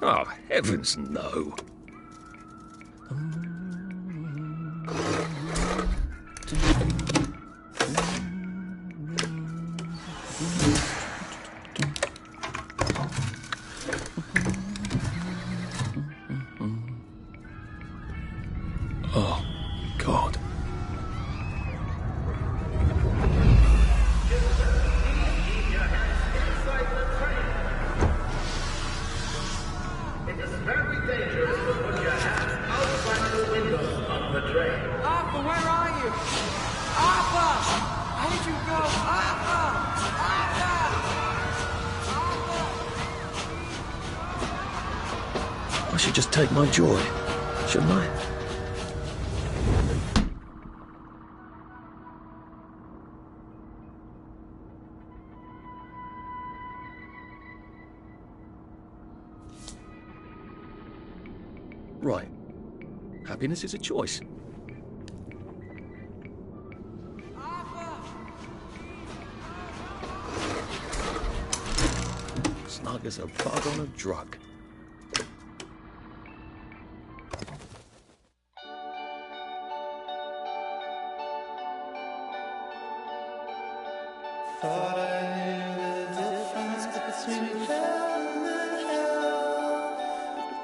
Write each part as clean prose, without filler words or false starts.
Oh, heavens no. Oh, God. It is very dangerous to put your hands outside the windows of the train. Arthur, where are you? Arthur! How did you go? Arthur! Arthur! I should just take my joy, shouldn't I? Right. Happiness is a choice. Snug as a bug on a drug. Thought I knew the difference between heaven and hell,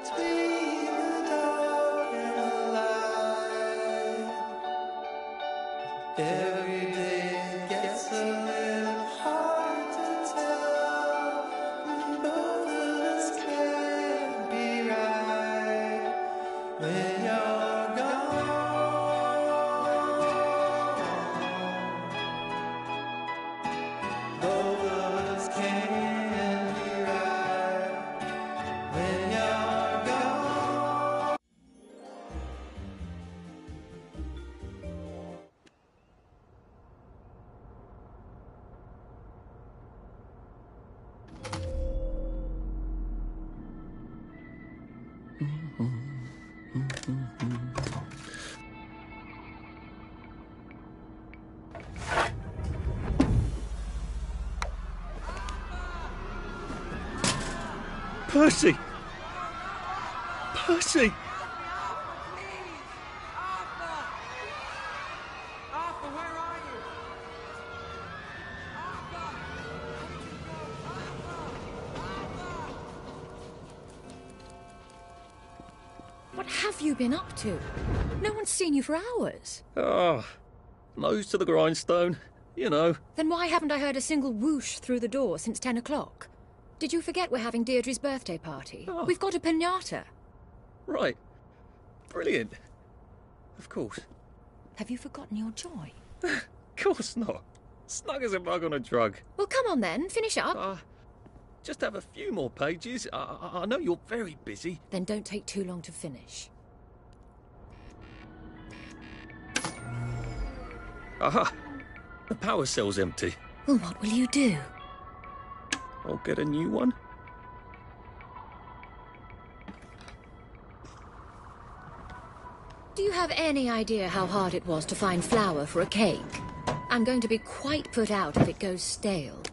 between the dark and the light. Every day it gets a little hard to tell, and both of us can't be right when you're gone. Both of us can't be right when you're gone. Percy! Percy! Arthur! Arthur, where are you? Arthur! What have you been up to? No one's seen you for hours. Ah, nose to the grindstone, you know. Then why haven't I heard a single whoosh through the door since 10 o'clock? Did you forget we're having Deirdre's birthday party? Oh. We've got a piñata. Right. Brilliant. Of course. Have you forgotten your joy? Of course not. Snug as a bug on a drug. Well, come on then, finish up. Just have a few more pages. I know you're very busy. Then don't take too long to finish. Aha! The power cell's empty. Well, what will you do? I'll get a new one. Do you have any idea how hard it was to find flour for a cake? I'm going to be quite put out if it goes stale.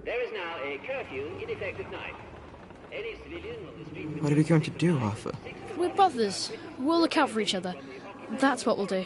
There is now a curfew in effect at night. Any civilian on the street... What are we going to do, Arthur? We're brothers. We'll look out for each other. That's what we'll do.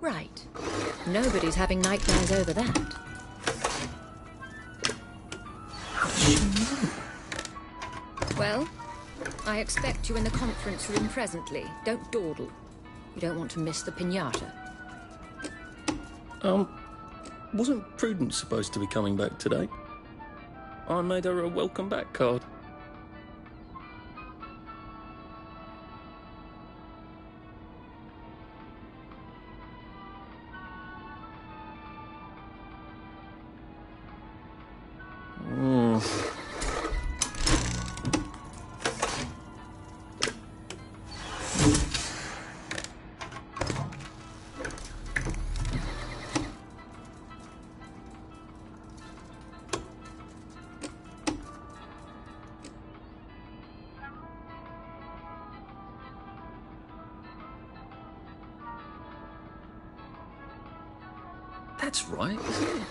Right. Nobody's having nightmares over that. Well, I expect you in the conference room presently. Don't dawdle. You don't want to miss the piñata. Wasn't Prudence supposed to be coming back today? I made her a welcome back card. That's right, isn't it?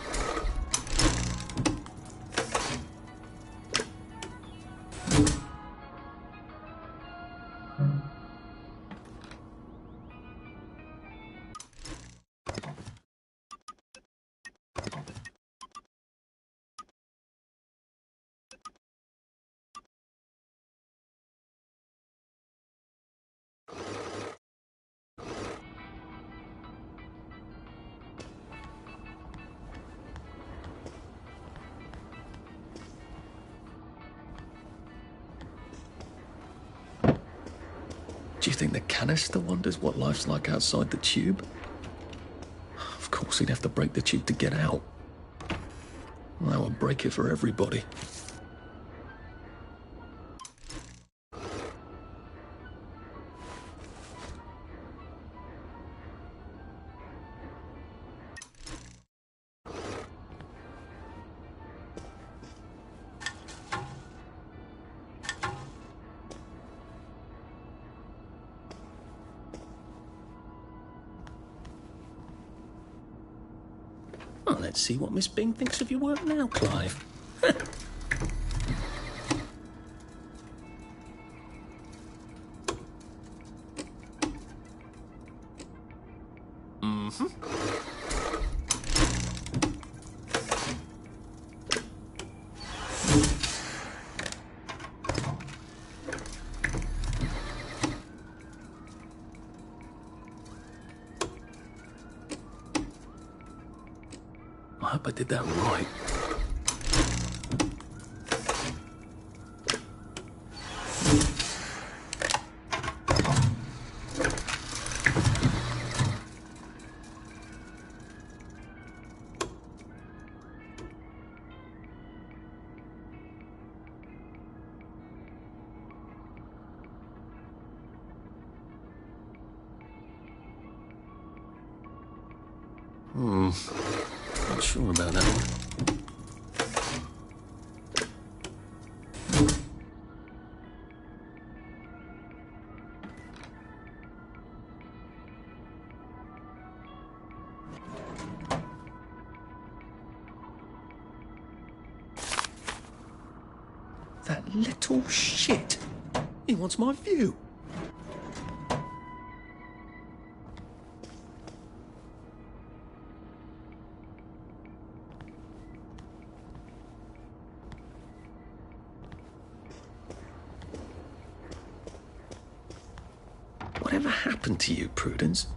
Do you think the canister wonders what life's like outside the tube? Of course, he'd have to break the tube to get out. Well, that would break it for everybody. Well, let's see what Miss Bing thinks of your work now, Clive. I hope I did that right. Not sure about that one. That little shit. He wants my view. Whatever happened to you, Prudence?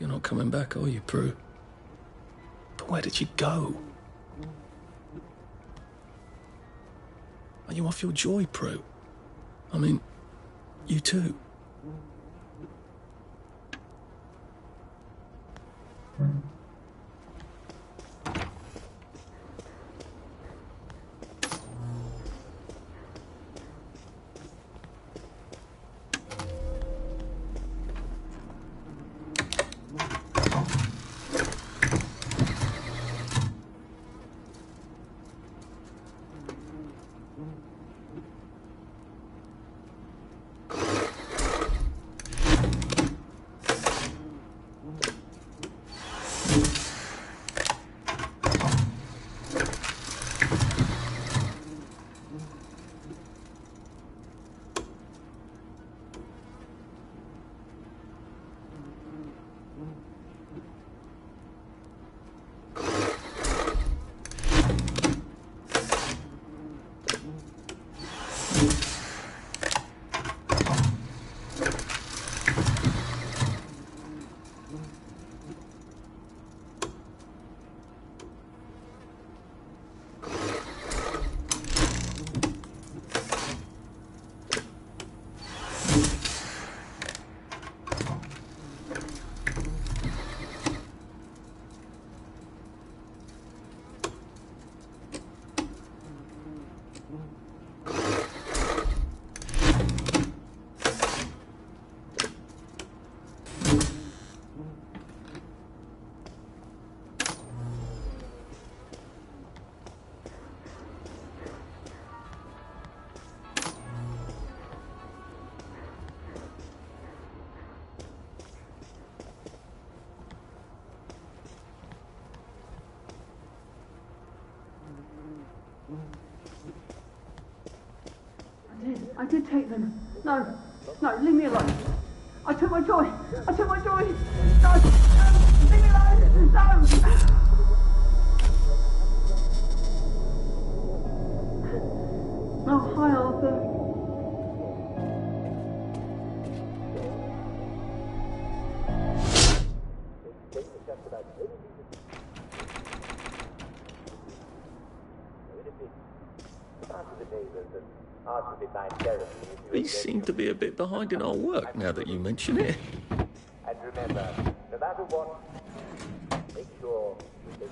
You're not coming back, are you, Prue? But where did you go? Are you off your joy, Prue? I mean, you too. I did take them. No, leave me alone. I took my joy. No, leave me alone. No. Oh, hi, Arthur. We seem to be a bit behind in our work now that you mention it. And remember, no matter what, make sure you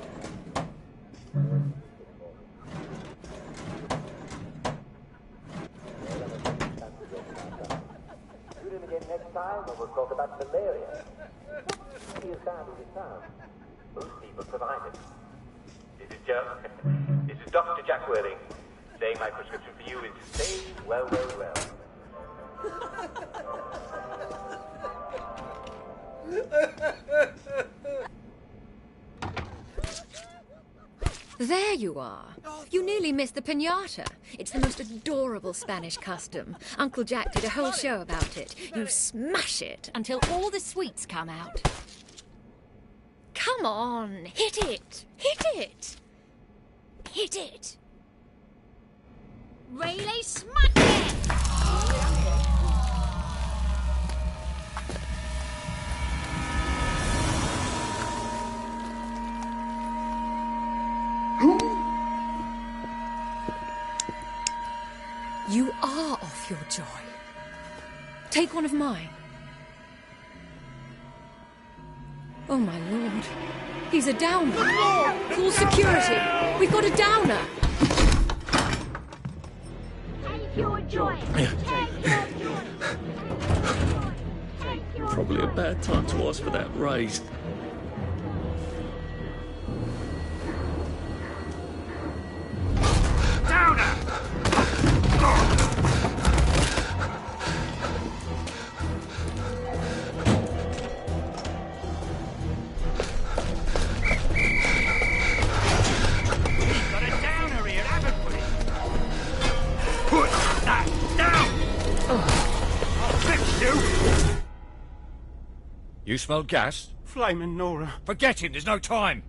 Tune in again next time when we'll talk about malaria. What do you sound as it sounds? Most people survive it. This is Dr. Jack Worthing, saying my prescription for you is stay well. There you are. You nearly missed the piñata. It's the most adorable Spanish custom. Uncle Jack did a whole show about it. You smash it until all the sweets come out. Come on, hit it! Hit it! Hit it! Really smash it! You are off your joy. Take one of mine. Oh, my lord. He's a downer. Call security. We've got a downer. Take your joy. Take your joy. Probably a bad time to ask for that raise. Downer! Got a downer here, haven't we? Put that down! I'll fix you! You smell gas? Flaming Nora. Forget him, there's no time!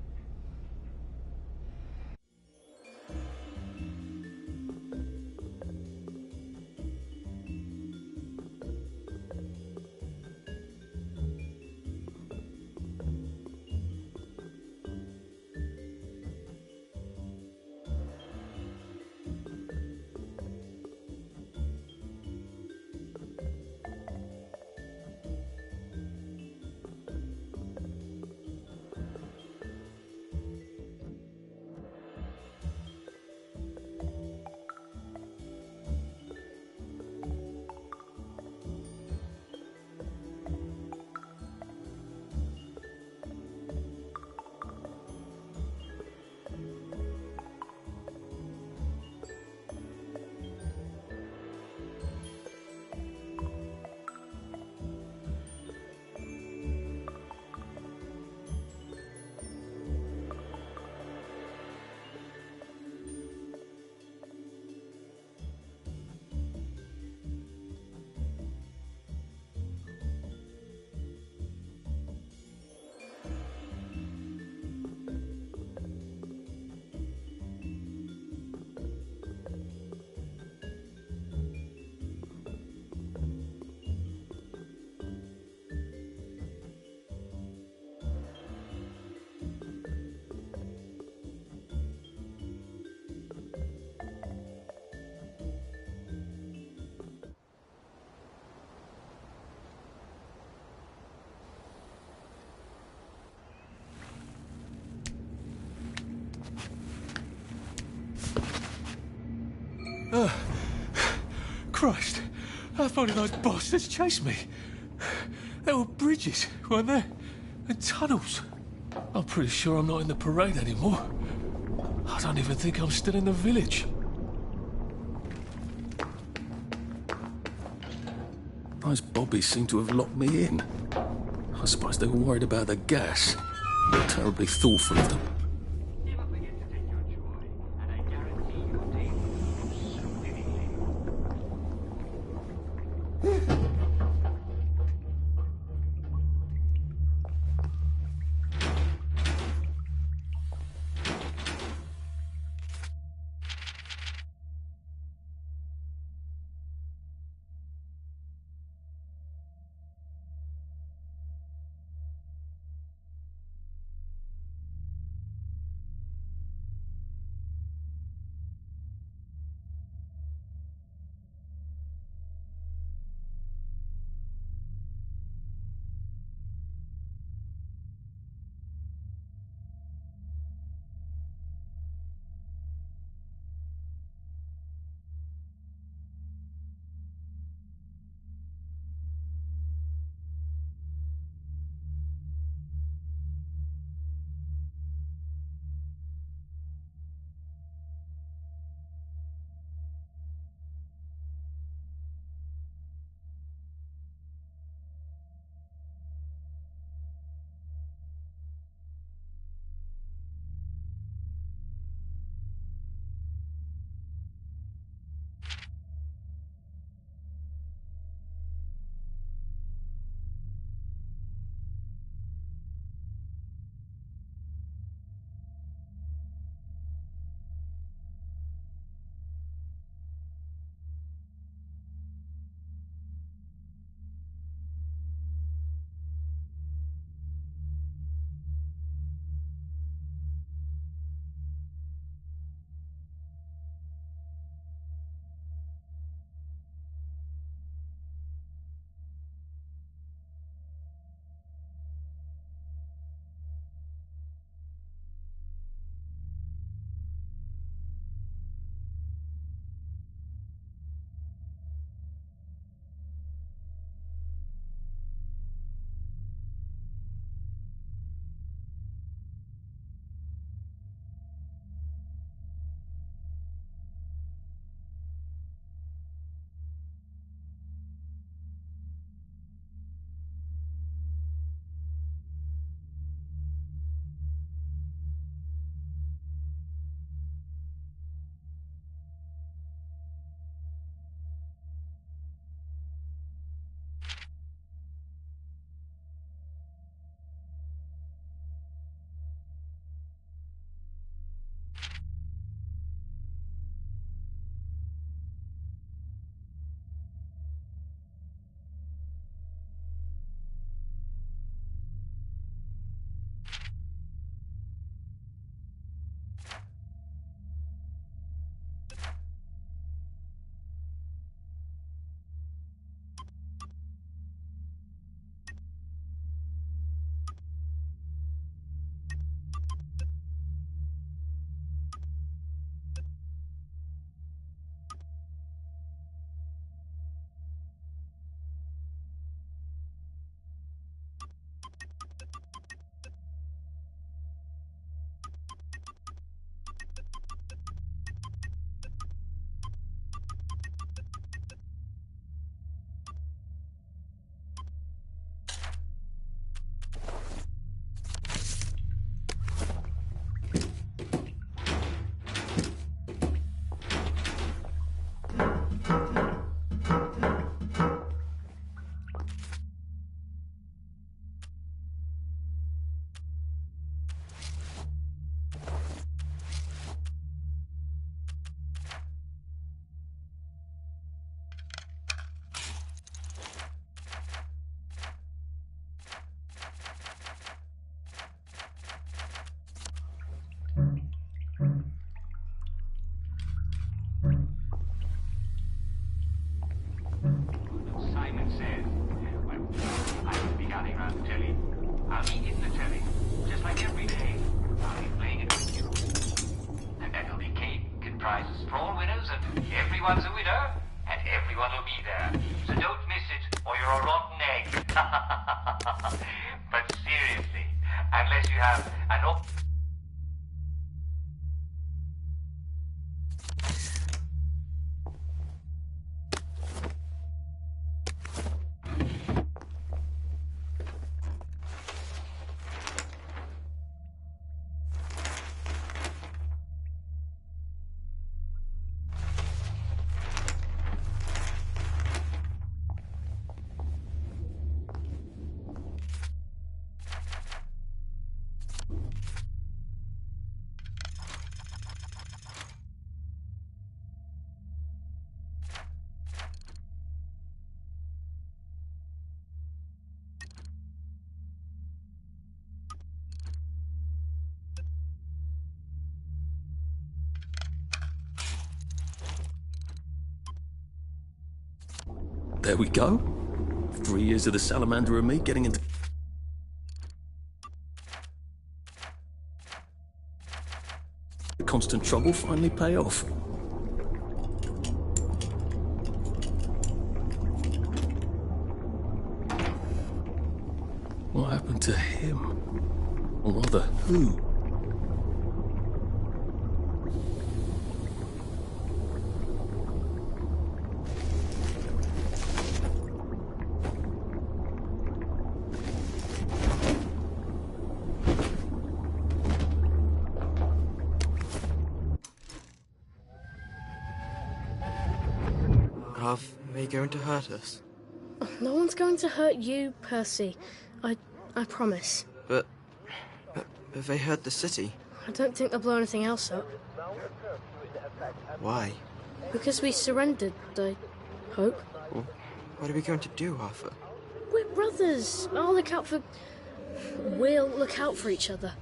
Christ, how far did those bastards chase me? There were bridges, weren't there? And tunnels. I'm pretty sure I'm not in the parade anymore. I don't even think I'm still in the village. Those bobbies seem to have locked me in. I suppose they were worried about the gas. Terribly thoughtful of them. everyone's a winner, and everyone will be there. So don't miss it, or you're a rotten egg. But seriously, unless you have an There we go. 3 years of the salamander and me getting into... The constant trouble finally pay off. What happened to him? Or rather, who? Are they going to hurt us? No one's going to hurt you, Percy. I promise. But they hurt the city. I don't think they'll blow anything else up. Why? Because we surrendered, I hope. Well, what are we going to do, Arthur? We're brothers. We'll look out for each other.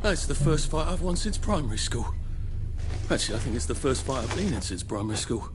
That's the first fight I've won since primary school. Actually, I think it's the first fight I've been in since primary school.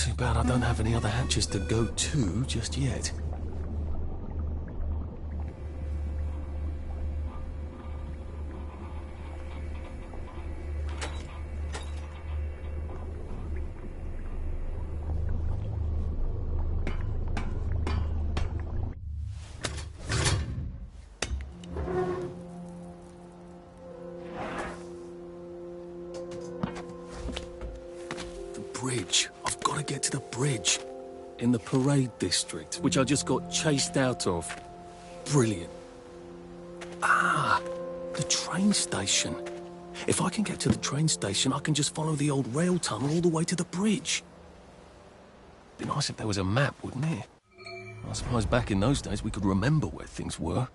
Too bad I don't have any other hatches to go to just yet. Bridge. I've got to get to the bridge. In the parade district, which I just got chased out of. Brilliant. Ah, the train station. If I can get to the train station, I can just follow the old rail tunnel all the way to the bridge. Be nice if there was a map, wouldn't it? I suppose back in those days we could remember where things were.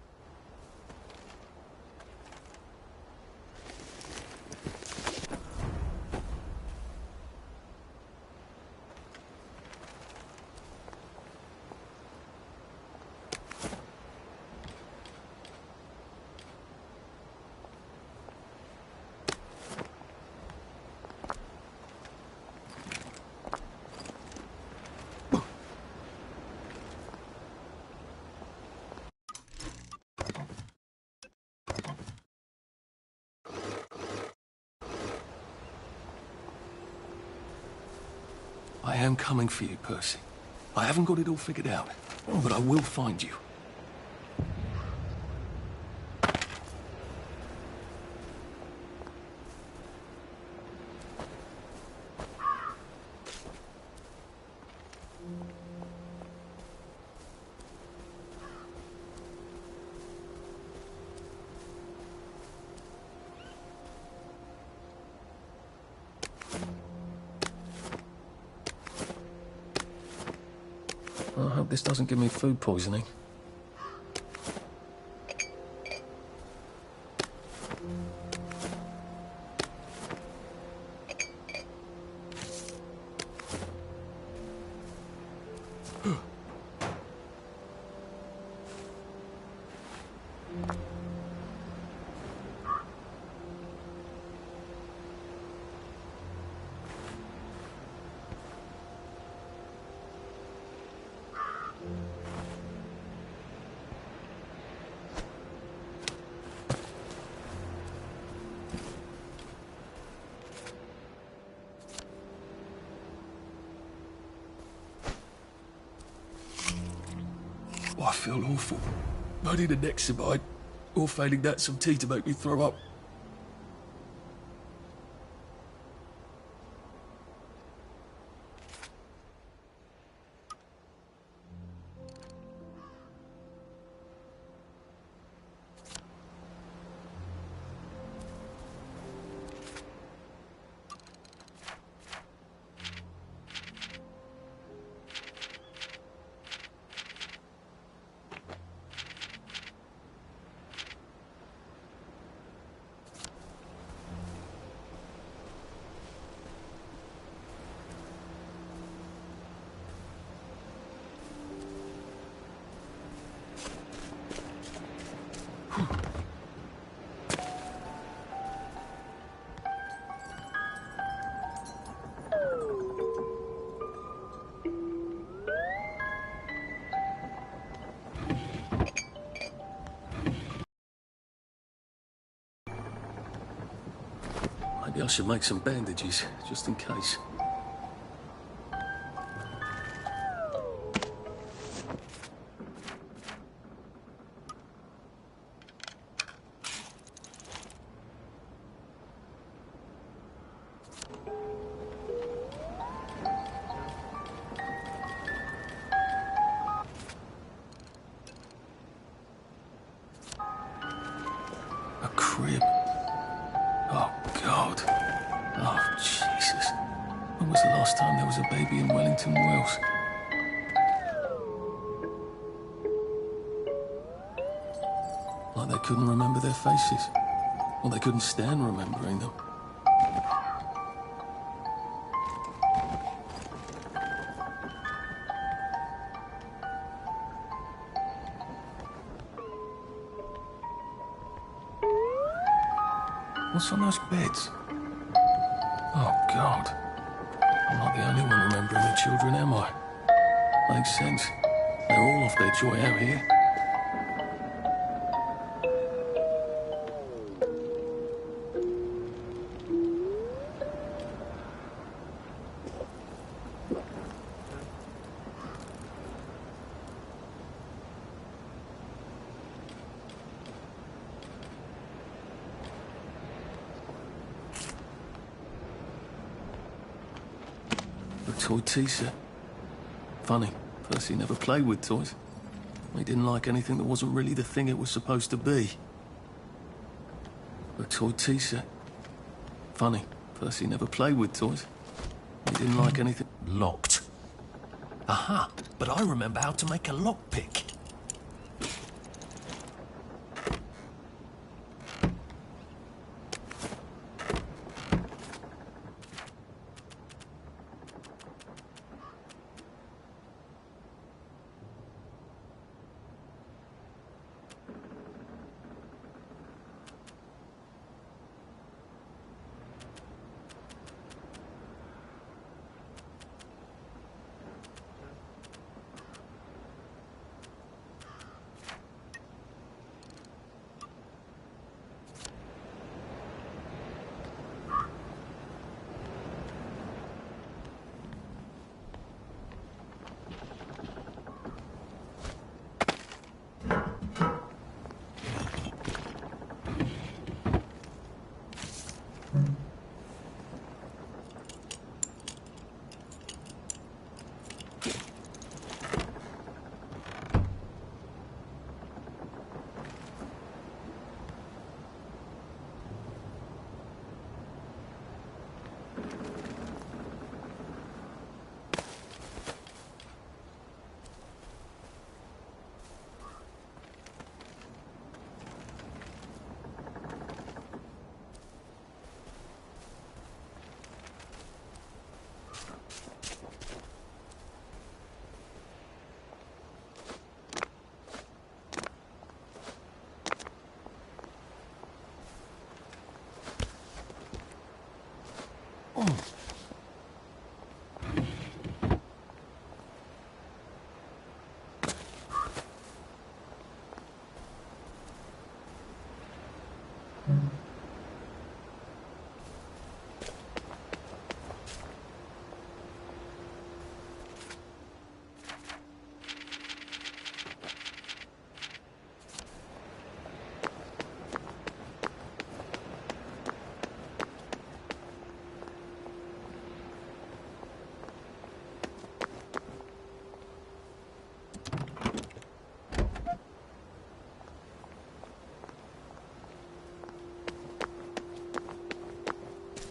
I am coming for you, Percy. I haven't got it all figured out, but I will find you. I hope this doesn't give me food poisoning. Oh, I feel awful. I need a Nexamide, or failing that, some tea to make me throw up. Maybe I should make some bandages, just in case. A crib. Oh, God. Oh, Jesus. When was the last time there was a baby in Wellington, Wales? Like they couldn't remember their faces. Or they couldn't stand remembering them. What's on those beds? Oh, God. I'm not the only one remembering the children, am I? Makes sense. They're all off their joy out here. A toy tea set. Funny, Percy never played with toys. He didn't like anything that wasn't really the thing it was supposed to be. A toy tea set. Funny, Percy never played with toys. He didn't like anything... Locked. Aha, but I remember how to make a lockpick.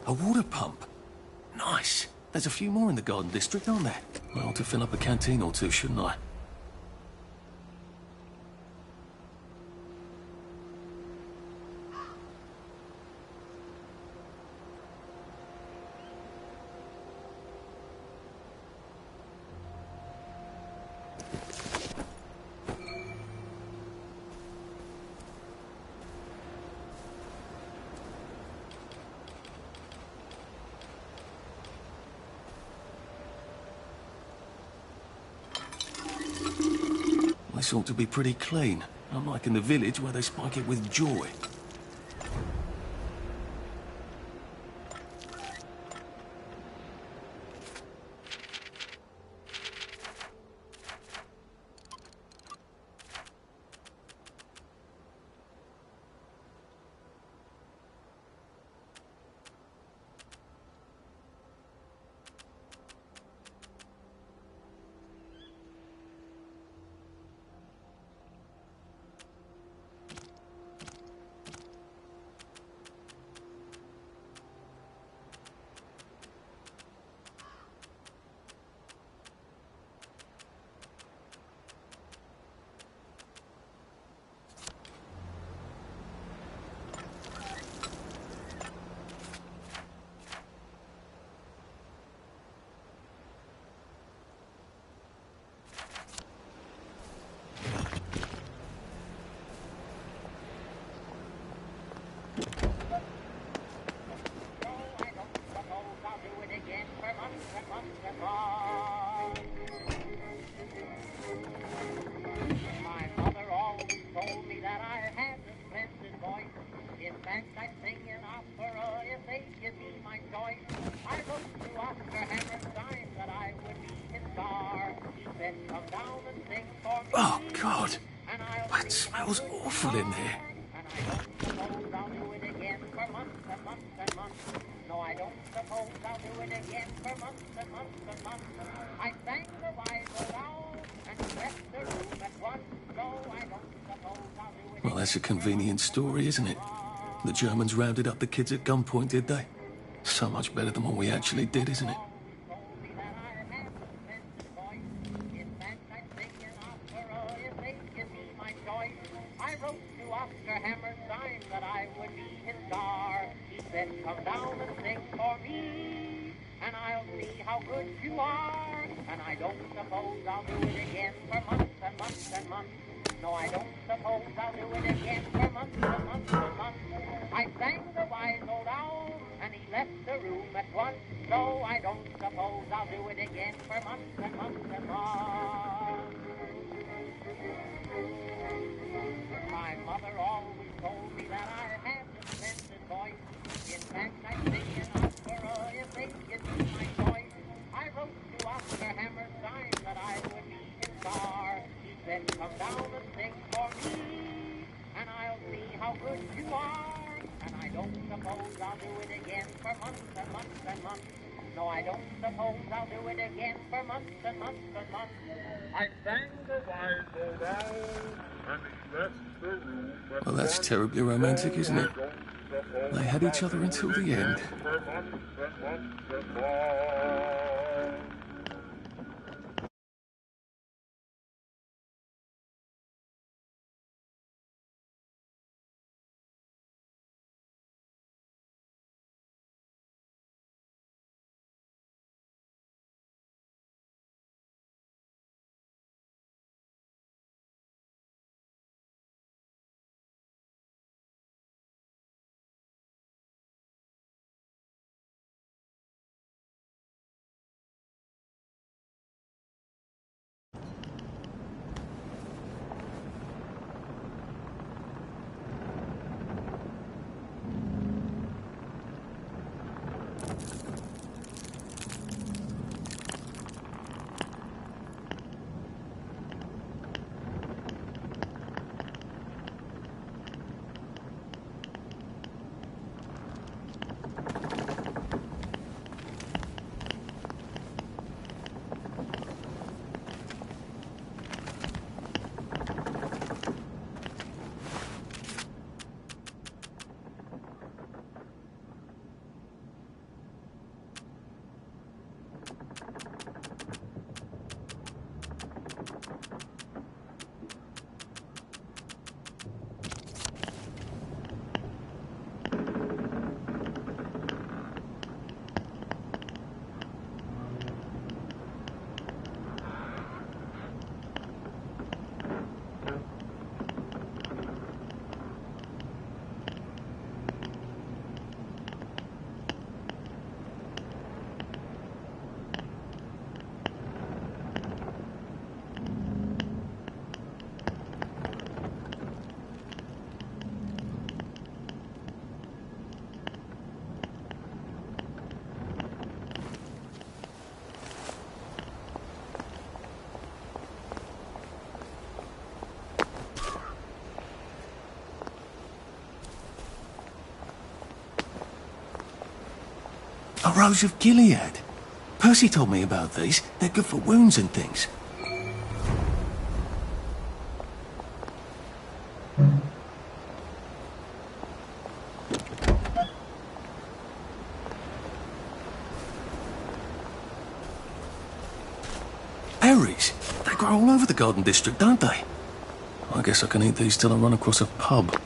A water pump. Nice. There's a few more in the Garden District, aren't there? I ought to fill up a canteen or two, shouldn't I? This ought to be pretty clean, unlike in the village where they spike it with joy. Oh, God. That smells awful in there. No, I don't suppose I'll do it again for months and months and months. I sang the wise old owl and left the room at once. No, I don't suppose I'll do it. Well, that's a convenient story, isn't it? The Germans rounded up the kids at gunpoint, did they? So much better than what we actually did, isn't it? I wrote to Oscar Hammerstein that I would be his star. He said, come down and sing for me, and I'll see how good you are. And I don't suppose I'll do it again for months and months and months. No, I don't suppose I'll do it again for months and months and months. I sang the wise old owl, and he left the room at once. No, I don't suppose I'll do it again for months and months and months. My mother always told me that I had a splendid voice. In fact, I sing an opera if they give me my choice. I wrote to Oscar Hammerstein that I would be his star. He said, come down and sing for me, and I'll see how good you are. And I don't suppose I'll do it again for months and months and months. No, I don't suppose I'll do it again for months and months and months. I sang the wise old owl, and he left the room. Well, that's terribly romantic, isn't it? They had each other until the end. A Rose of Gilead. Percy told me about these. They're good for wounds and things. Berries. They grow all over the Garden District, don't they? I guess I can eat these till I run across a pub.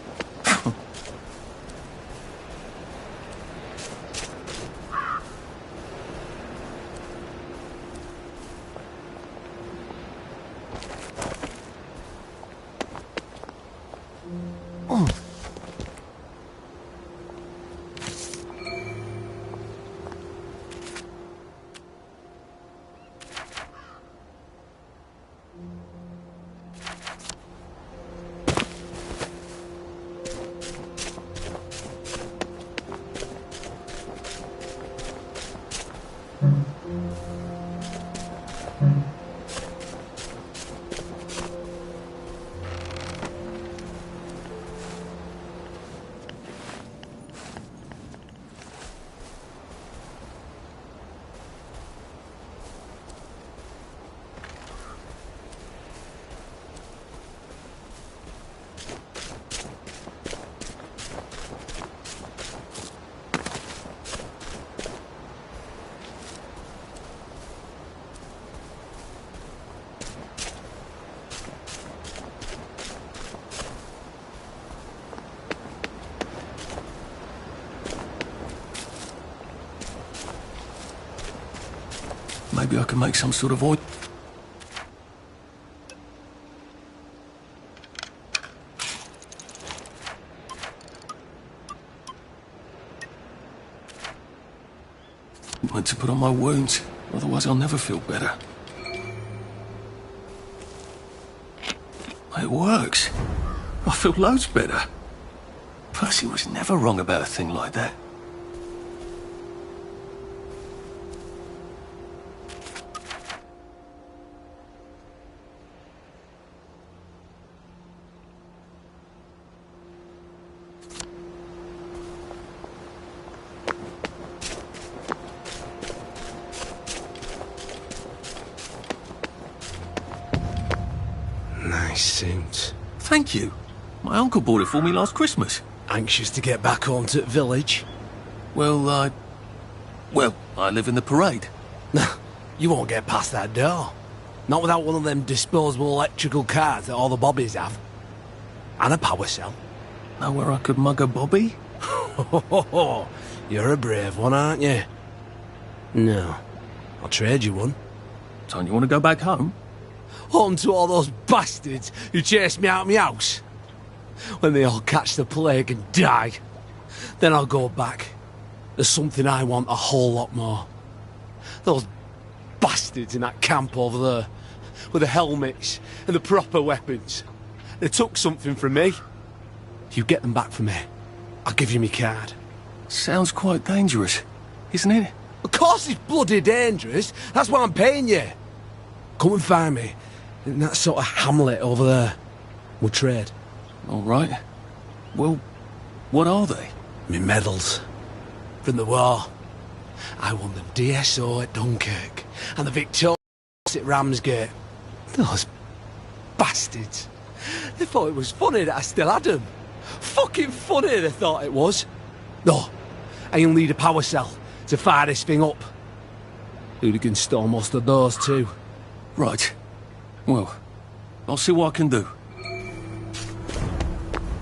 Maybe I can make some sort of oil. To put on my wounds, otherwise I'll never feel better. It works. I feel loads better. Percy was never wrong about a thing like that. Nice suit. Thank you. My uncle bought it for me last Christmas. Anxious to get back home to the village? Well, I live in the parade. You won't get past that door. Not without one of them disposable electrical cars that all the bobbies have. And a power cell. Know where I could mug a bobby? You're a brave one, aren't you? No. I'll trade you one. Don't you want to go back home? Home to all those bastards who chased me out of my house. When they all catch the plague and die, then I'll go back. There's something I want a whole lot more. Those bastards in that camp over there, with the helmets and the proper weapons. They took something from me. You get them back from me, I'll give you my card. Sounds quite dangerous, isn't it? Of course it's bloody dangerous. That's why I'm paying you. Come and find me in that sort of hamlet over there. We'll trade. All right. Well, what are they? Me medals. From the war. I won the DSO at Dunkirk and the Victoria at Ramsgate. Those bastards. They thought it was funny that I still had them. Fucking funny they thought it was. No, I'll need a power cell to fire this thing up. Hooligans stole most of those too. Right. Well, I'll see what I can do.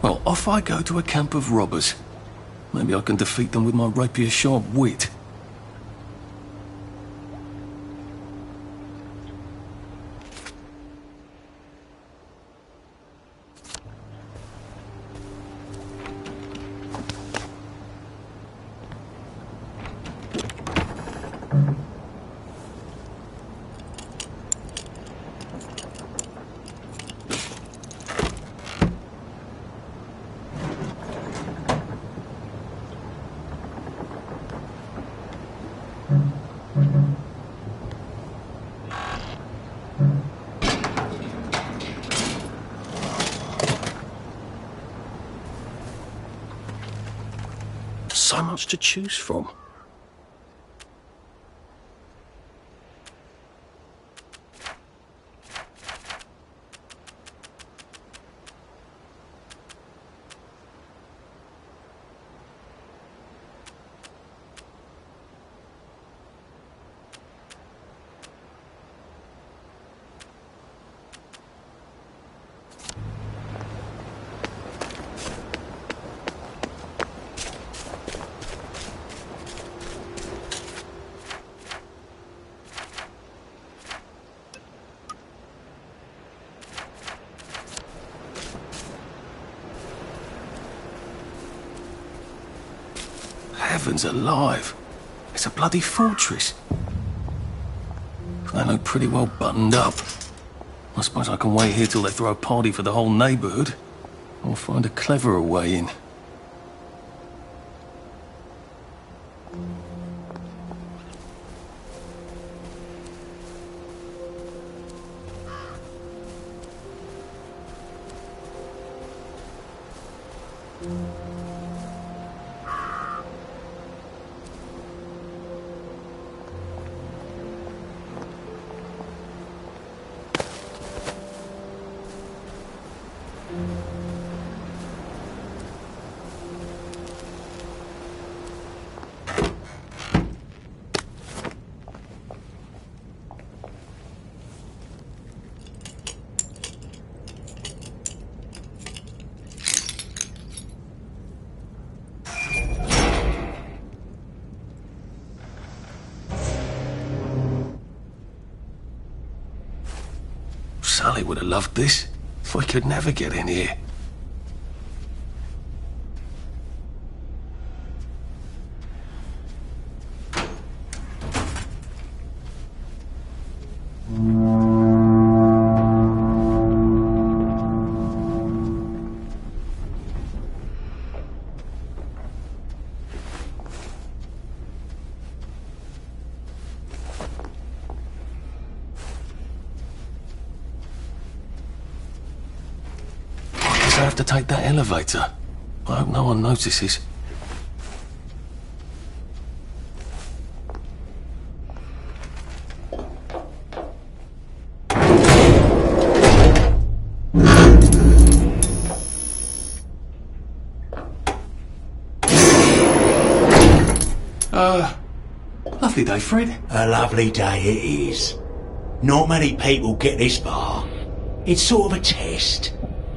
Well, off I go to a camp of robbers. Maybe I can defeat them with my rapier-sharp wit. So much to choose from. Heavens alive. It's a bloody fortress. They look pretty well buttoned up. I suppose I can wait here till they throw a party for the whole neighbourhood. Or find a cleverer way in. Sully would have loved this. We could never get in here. I have to take that elevator. I hope no one notices. Lovely day, Fred. A lovely day it is. Not many people get this far. It's sort of a test.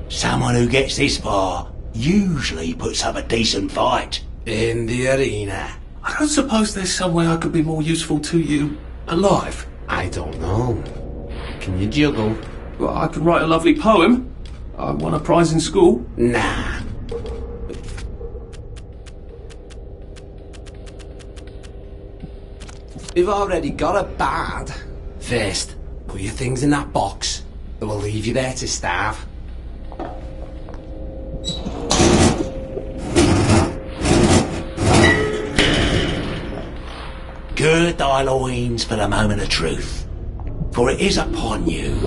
Someone who gets this far usually puts up a decent fight. In the arena. I don't suppose there's some way I could be more useful to you alive. I don't know. Can you juggle? Well, I could write a lovely poem. I won a prize in school. Nah. You've already got a bad. First, put your things in that box. It will leave you there to starve. Gird thy loins for the moment of truth, for it is upon you.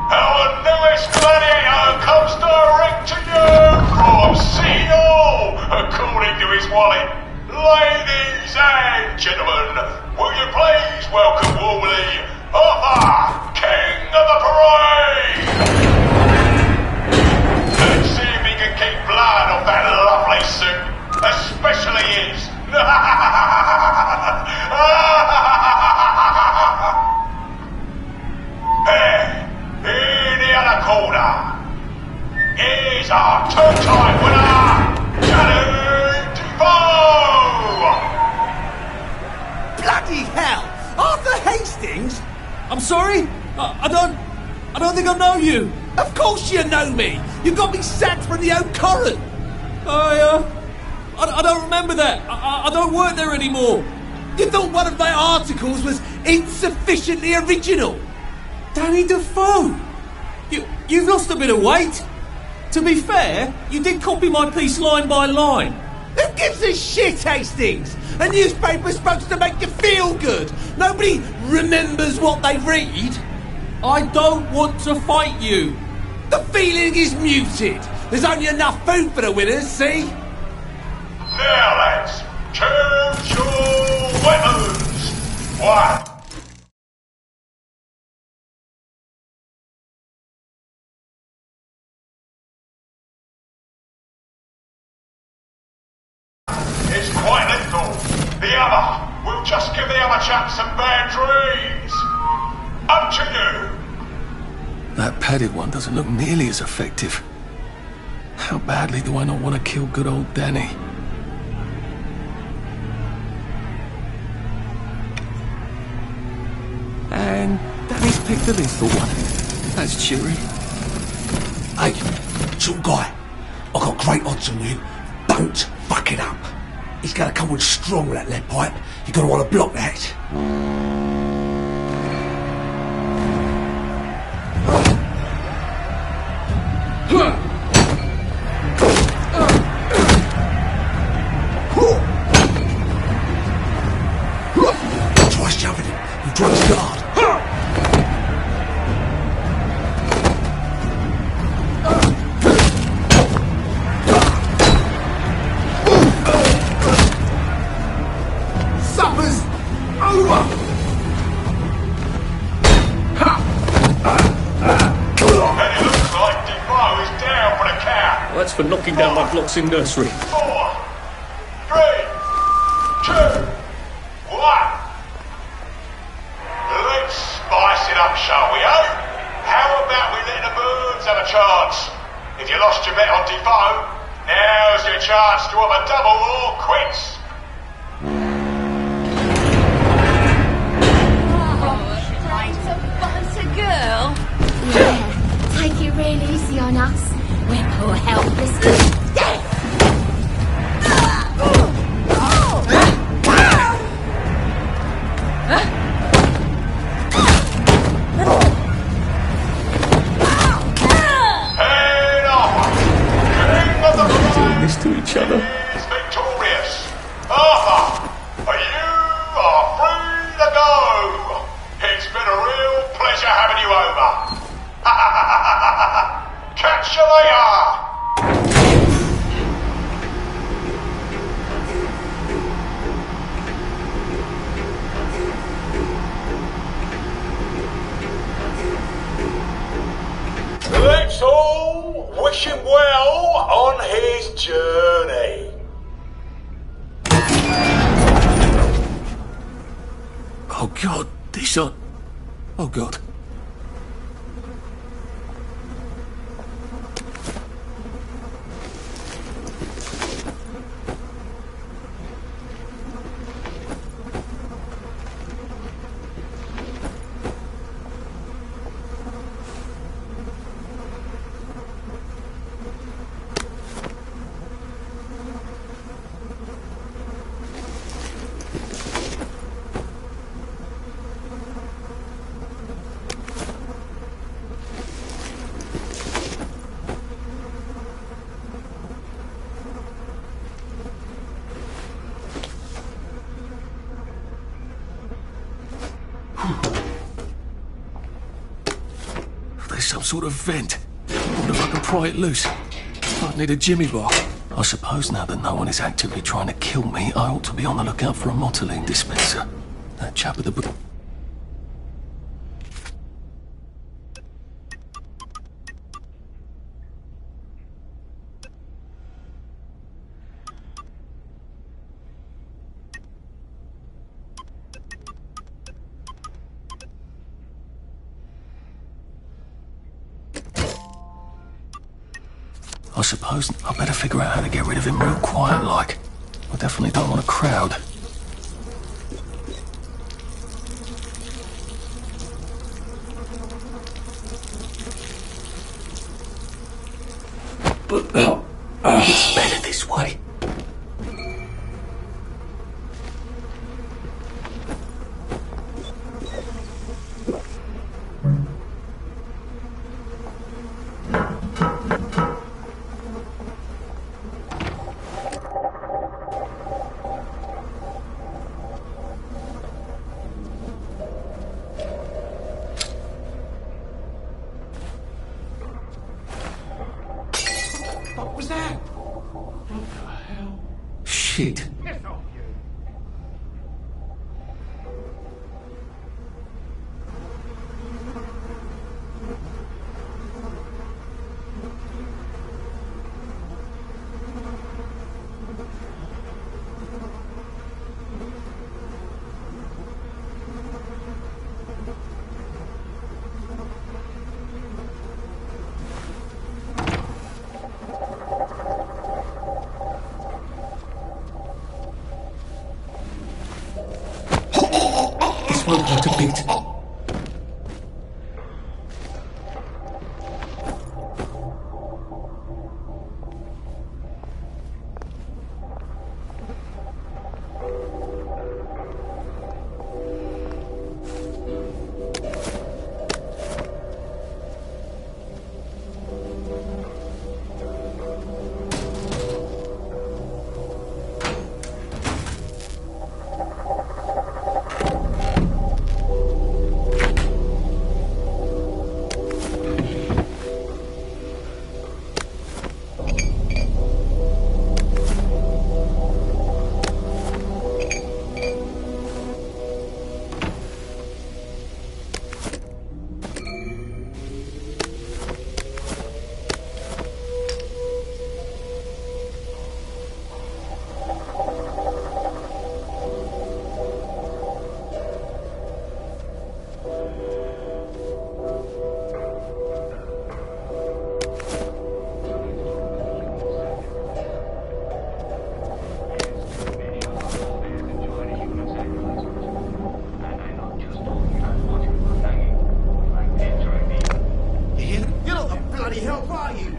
Our newest gladiator comes direct to you from Seattle, according to his wallet. Ladies and gentlemen, will you please welcome warmly Arthur, King of the Parade! Let's see if he can keep blood off that lovely suit, especially his. In the other corner is our two-time winner, Danny Defoe! Bloody hell! Arthur Hastings? I'm sorry? I don't think I know you. Of course you know me! You got me sacked from the Oak Current! I don't remember that. I don't work there anymore. You thought one of my articles was insufficiently original? Danny Defoe! You've lost a bit of weight. To be fair, you did copy my piece line by line. Who gives a shit, Hastings? A newspaper's supposed to make you feel good. Nobody remembers what they read. I don't want to fight you. The feeling is muted. There's only enough food for the winners, see? Now lads, choose your weapons. One. It's quite lethal. The other will just give the other chap some bad dreams. Up to you. That padded one doesn't look nearly as effective. How badly do I not want to kill good old Danny? And Danny's picked the lethal one. That's cheery. Hey, some guy, I've got great odds on you. Don't fuck it up. He's gonna come on strong with that lead pipe. You're gonna want to block that. That's for knocking down my blocks in nursery. 4, 3, 2, 1. Let's spice it up, shall we, eh? How about we let the birds have a chance? If you lost your bet on Defoe, now's your chance to have a double or quits. Girl. Yeah, take it real easy on us. We're poor helpless. Head off! King of the Doing this to each other. is victorious. Arthur, you are free to go. It's been a real pleasure having you over. Catch you later. Let's all wish him well on his journey. Oh, God. These are... Oh, God. There's some sort of vent. I wonder if I can pry it loose. I'd need a jimmy bar. I suppose now that no one is actively trying to kill me, I ought to be on the lookout for a Motoline dispenser. That chap with the book. I suppose I better figure out how to get rid of him real quiet like. I definitely don't want a crowd. But it's better this way. What was that? Shit. You're not the bloody help, are you?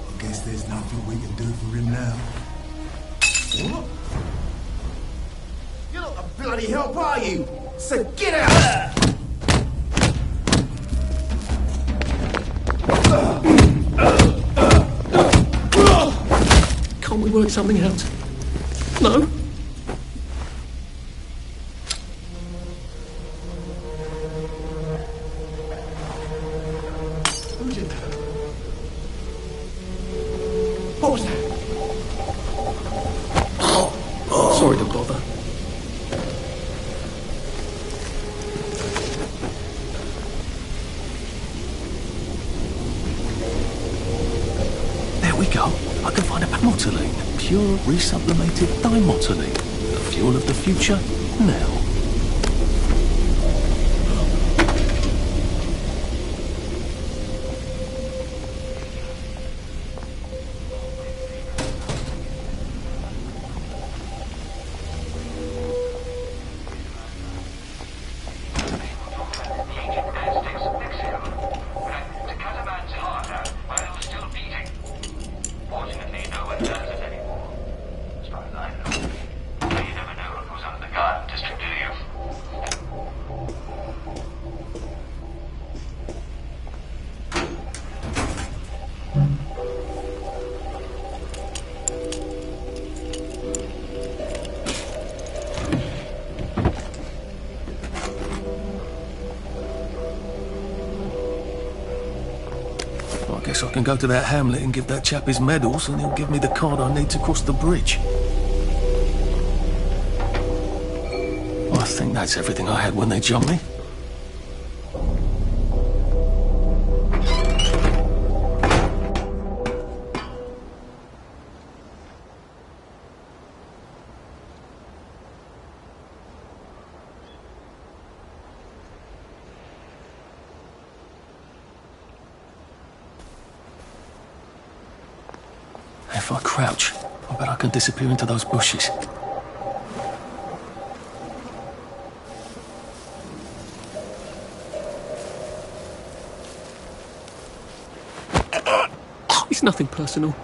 I guess there's nothing we can do for him now. What? You're not the bloody help, are you? So get out of there! Can't we work something out? No? What was that? Sorry to bother. There we go. I can find a motoline. Pure resublimated dimotoline. The fuel of the future, now. I guess I can go to that hamlet and give that chap his medals, and he'll give me the card I need to cross the bridge. I think that's everything I had when they jumped me. If I crouch, I bet I can disappear into those bushes. It's nothing personal.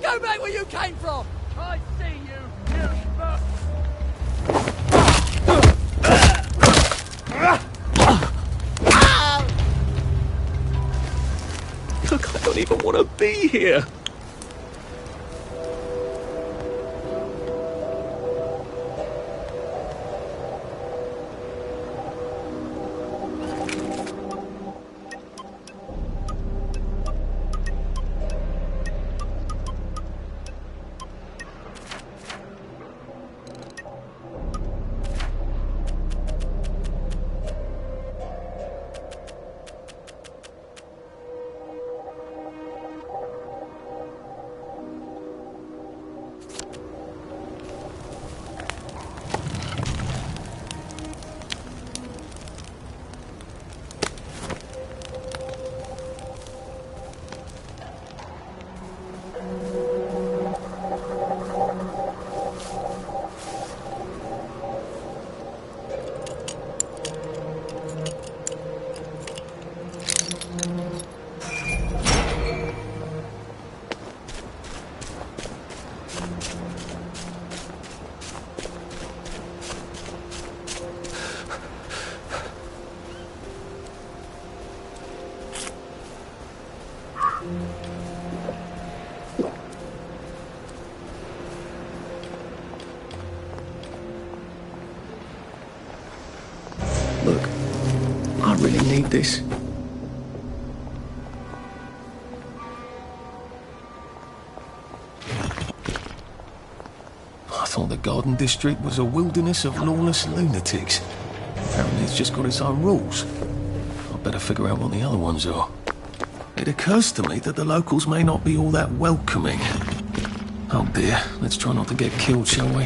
Go back where you came from! I see you, you fuck! Look, I don't even want to be here. Look, I really need this. I thought the Garden District was a wilderness of lawless lunatics. Apparently it's just got its own rules. I'd better figure out what the other ones are. It occurs to me that the locals may not be all that welcoming. Oh dear, let's try not to get killed, shall we?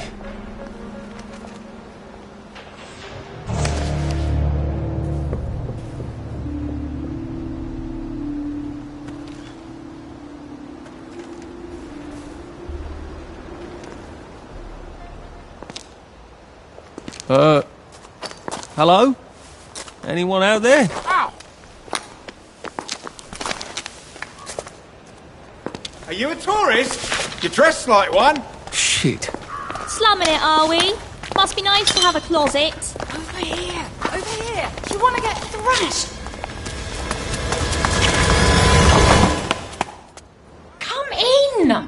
Hello? Anyone out there? Ow! Are you a tourist? You're dressed like one. Shit. Slumming it, are we? Must be nice to have a closet. Over here! Over here! Do you want to get thrashed? Come in!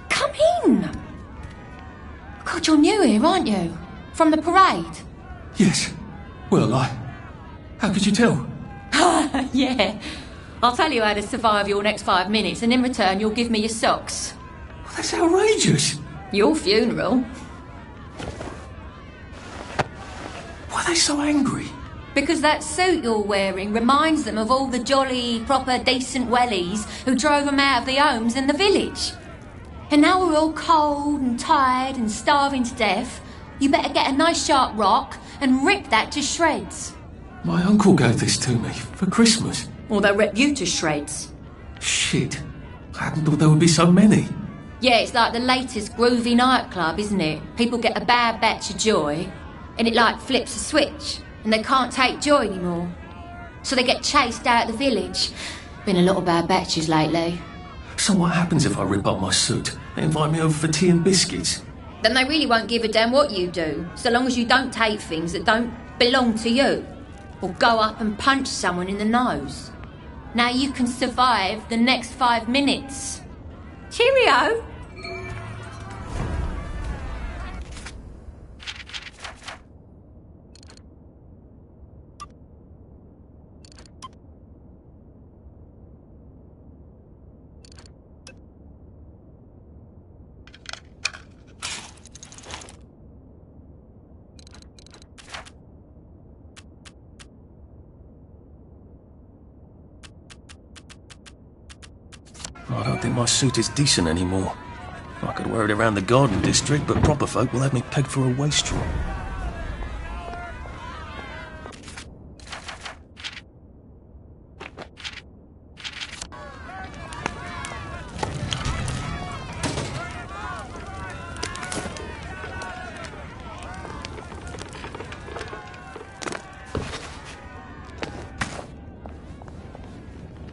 Come in! God, you're new here, aren't you? From the parade? Yes. Well, how could you tell? Yeah. I'll tell you how to survive your next 5 minutes, and in return you'll give me your socks. Well, that's outrageous. Your funeral. Why are they so angry? Because that suit you're wearing reminds them of all the jolly, proper, decent wellies who drove them out of the homes in the village. And now we're all cold and tired and starving to death. You better get a nice sharp rock and rip that to shreds. My uncle gave this to me for Christmas. Or they'll rip you to shreds. Shit. I hadn't thought there would be so many. Yeah, it's like the latest groovy nightclub, isn't it? People get a bad batch of joy, and it like flips a switch, and they can't take joy anymore. So they get chased out of the village. Been a lot of bad batches lately. So what happens if I rip up my suit? They invite me over for tea and biscuits. Then they really won't give a damn what you do, so long as you don't take things that don't belong to you. Or go up and punch someone in the nose. Now you can survive the next 5 minutes. Cheerio! I don't think my suit is decent anymore. I could wear it around the Garden District, but proper folk will have me pegged for a wastrel.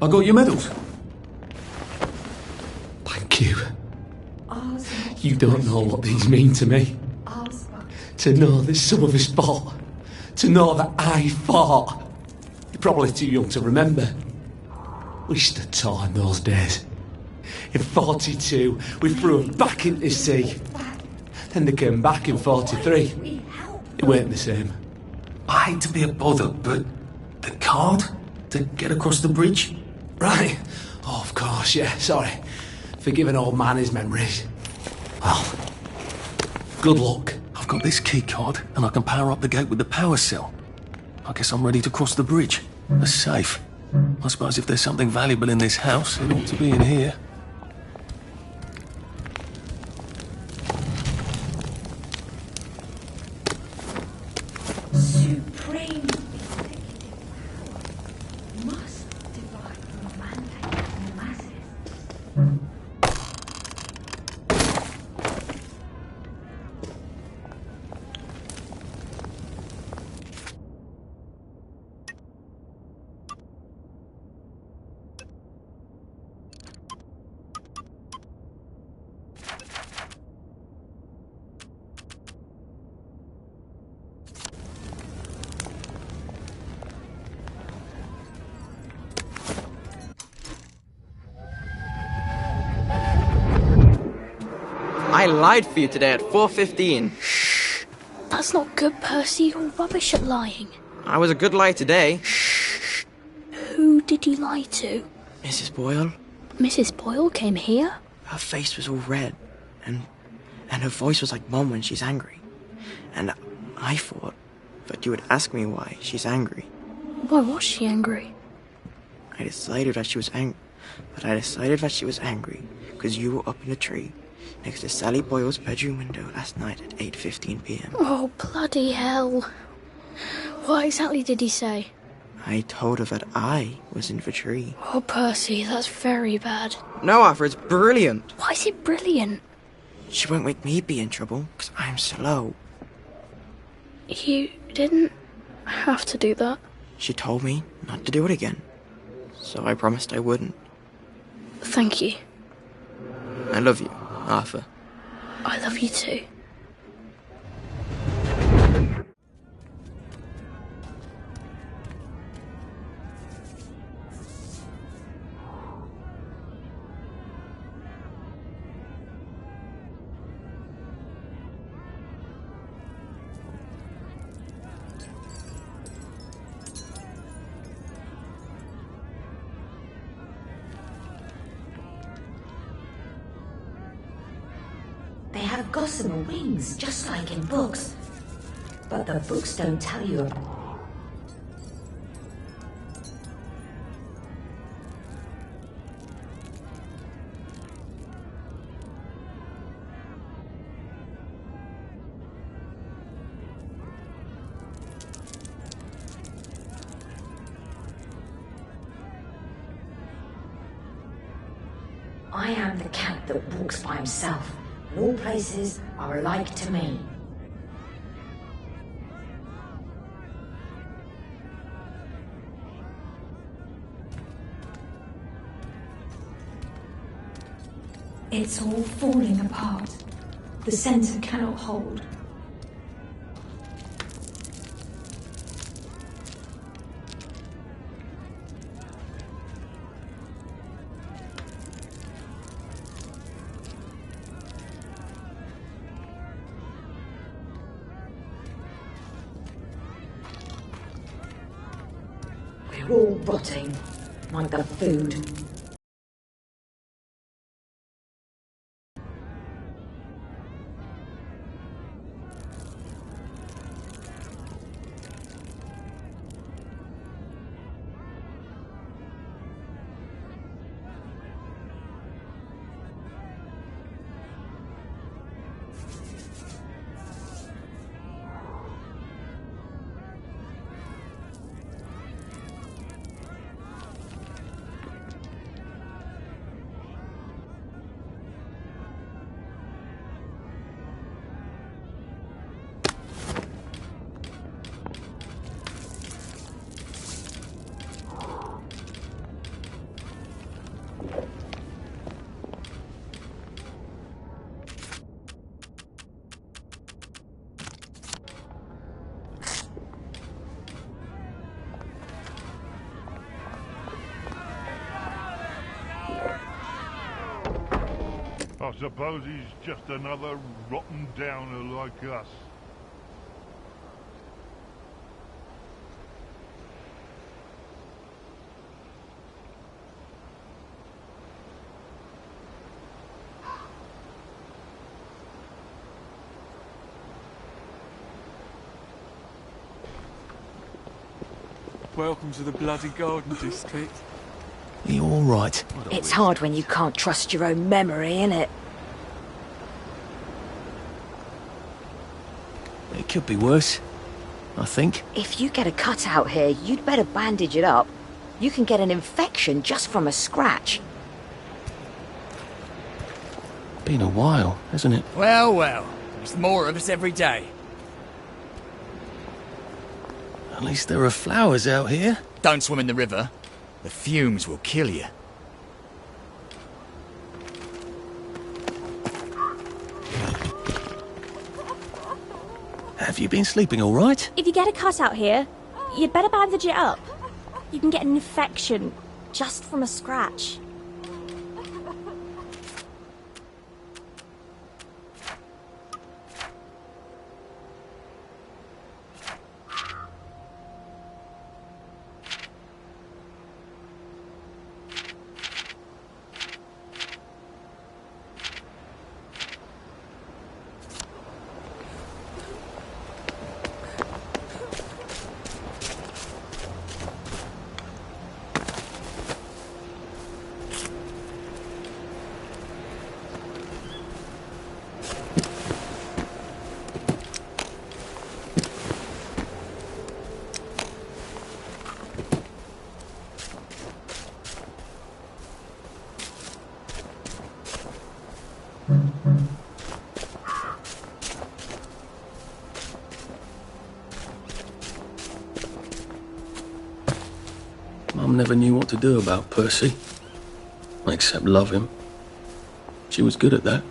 I got your medals. Thank you. You don't know what these mean to me. To know that some of us fought. To know that I fought. You're probably too young to remember. We stood tall in those days. In 42, we threw them back into the sea. Then they came back in 43. It weren't the same. I hate to be a bother, but the card to get across the bridge? Right. Oh, of course, yeah, sorry. Forgive an old man his memories. Well, good luck. I've got this key card, and I can power up the gate with the power cell. I guess I'm ready to cross the bridge. A safe. I suppose if there's something valuable in this house, it ought to be in here. Supreme must divide the mandate from the masses. I lied for you today at 4:15. That's not good, Percy. You're rubbish at lying. I was a good liar today. Who did you lie to? Mrs. Boyle, Mrs. Boyle came here? her face was all red, and her voice was like Mum when she's angry. And I thought that you would ask me why she's angry. Why was she angry? I decided that she was angry because you were up in a tree next to Sally Boyle's bedroom window last night at 8:15 p.m. Oh, bloody hell. What exactly did he say? I told her that I was in the tree. Oh, Percy, that's very bad. No, Arthur, it's brilliant. Why is it brilliant? She won't make me be in trouble because I'm slow. You didn't have to do that. She told me not to do it again, so I promised I wouldn't. Thank you. I love you, Arthur. I love you too. They have gossamer wings, just like in books. But the books don't tell you. I am the cat that walks by himself. And all places are alike to me. It's all falling apart. The centre cannot hold. We're all rotting, like the food. I suppose he's just another rotten downer like us. Welcome to the bloody Garden District. Are you all right? It's hard when you can't trust your own memory, innit? It could be worse, I think. If you get a cut out here, you'd better bandage it up. You can get an infection just from a scratch. Been a while, hasn't it? Well, well. There's more of us every day. At least there are flowers out here. Don't swim in the river. The fumes will kill you. Have you been sleeping all right? If you get a cut out here, you'd better bandage it up. You can get an infection just from a scratch. Mum never knew what to do about Percy. Except love him. She was good at that.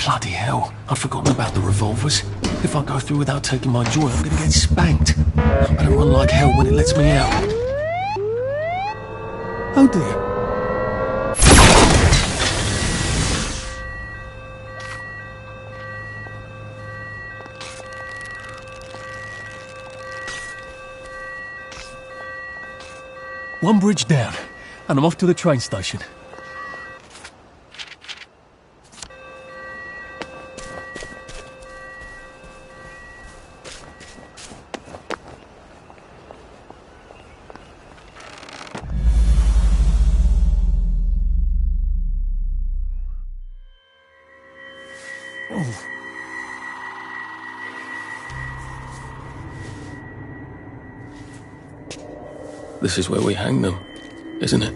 Bloody hell, I'd forgotten about the revolvers. If I go through without taking my joy, I'm gonna get spanked. I better run like hell when it lets me out. Oh dear. One bridge down, and I'm off to the train station. This is where we hang them, isn't it?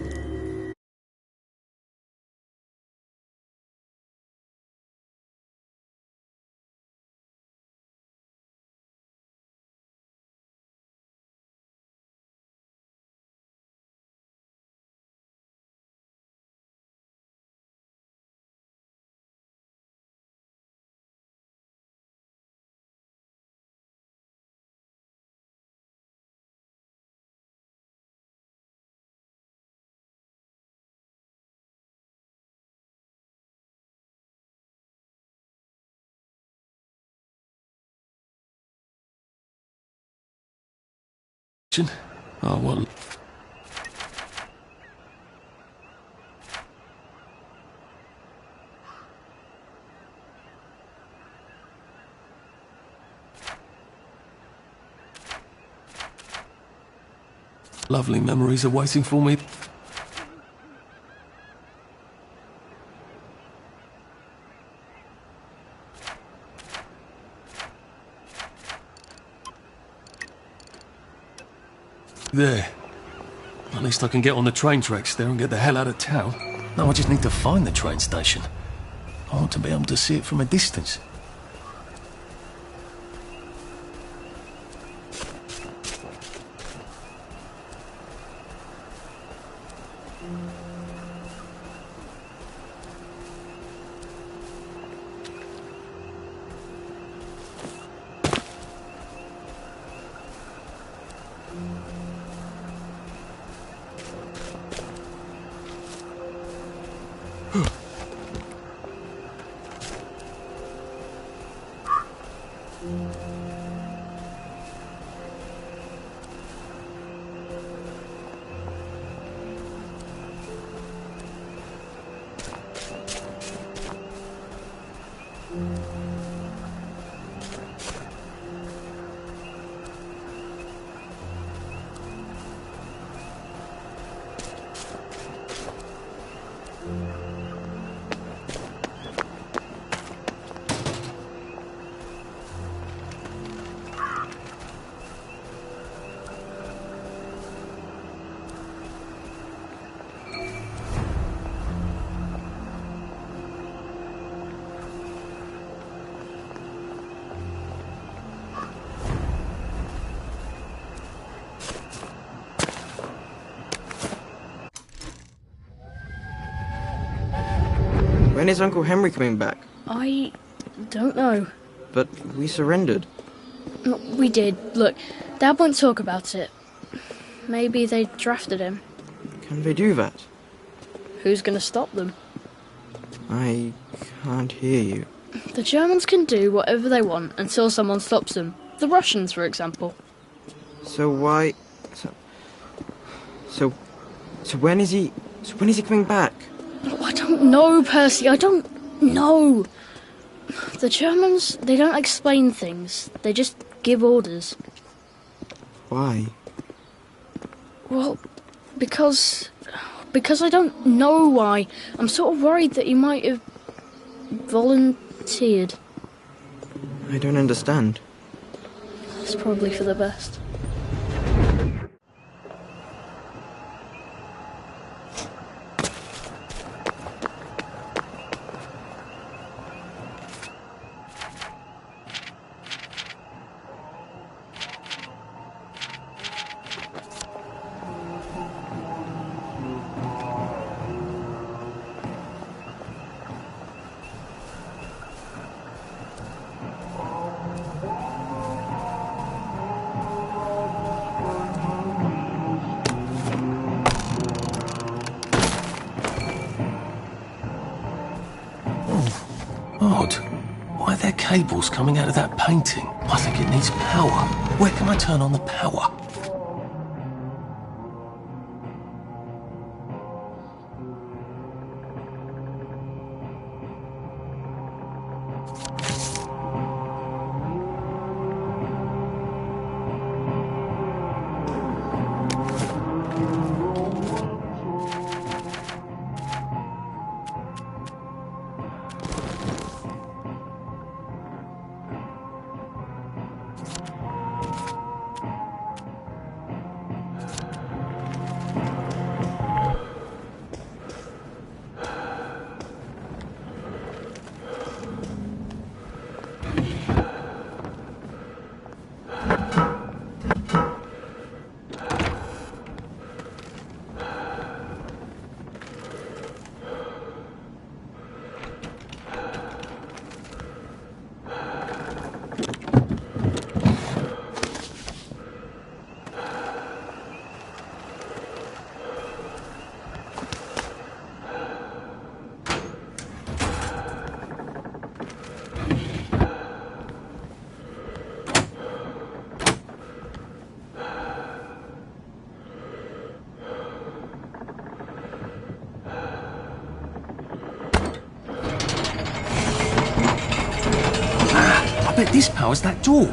Oh, well. Lovely memories are waiting for me. There. At least I can get on the train tracks there and get the hell out of town. Now I just need to find the train station. I want to be able to see it from a distance. When is Uncle Henry coming back? I don't know. But we surrendered. We did. Look, Dad won't talk about it. Maybe they drafted him. Can they do that? Who's going to stop them? I can't hear you. The Germans can do whatever they want until someone stops them. The Russians, for example. So why... So when is he... So when is he coming back? Oh, I don't know, Percy. I don't know. The Germans, they don't explain things. They just give orders. Why? Well, because I don't know why. I'm sort of worried that you might have volunteered. I don't understand. It's probably for the best. Odd. Why are there cables coming out of that painting? I think it needs power. Where can I turn on the power? I bet this powers that door.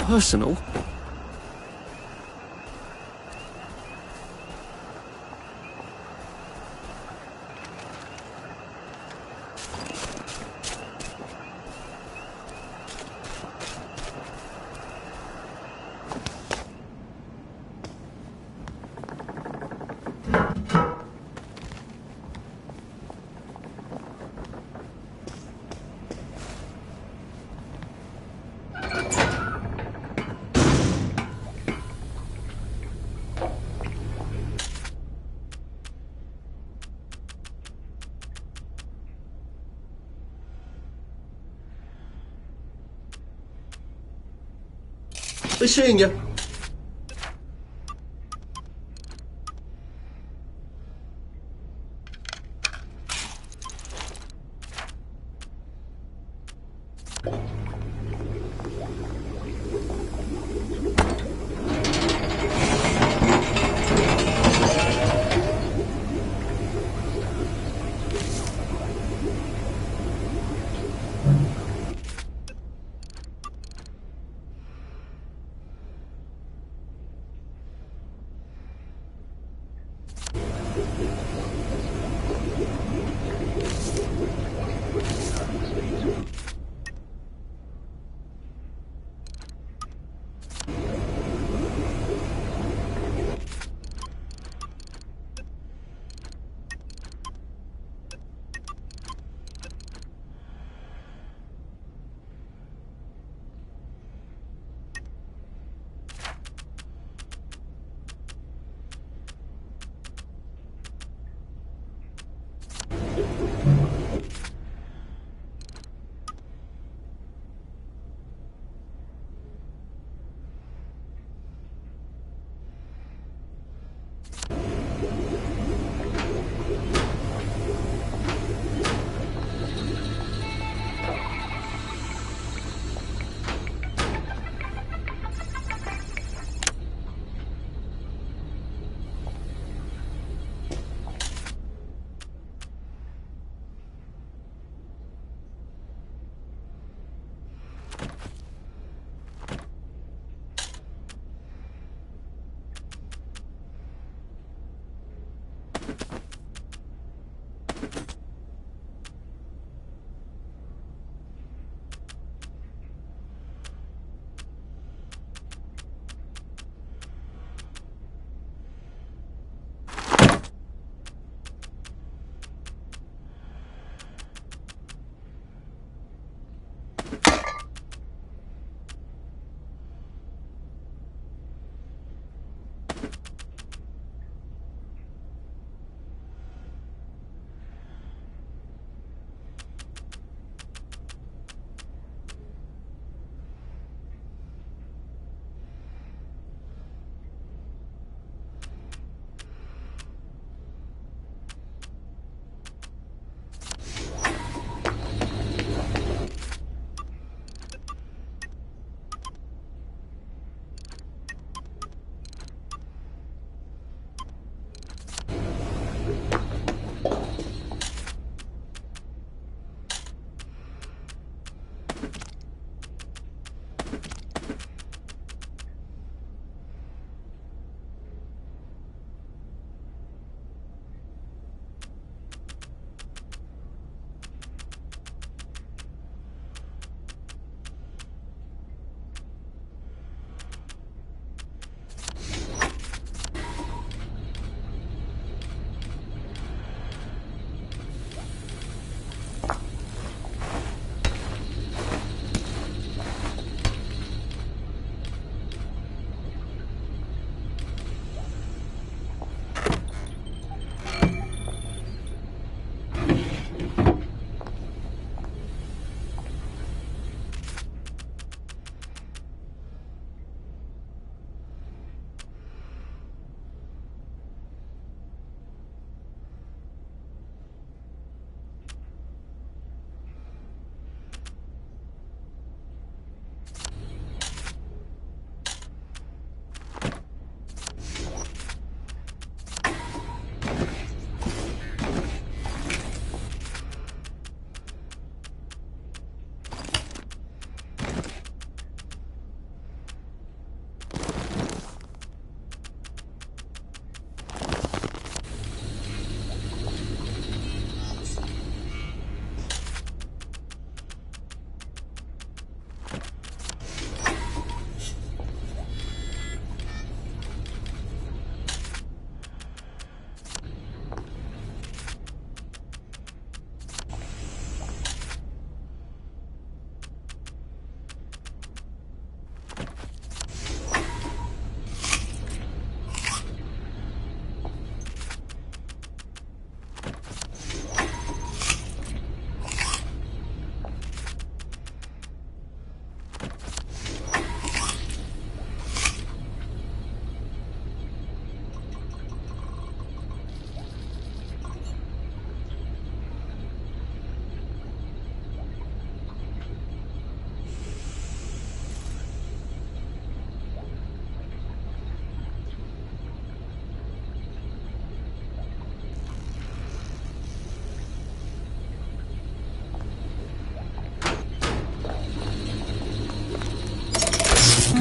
personal. Be seeing you.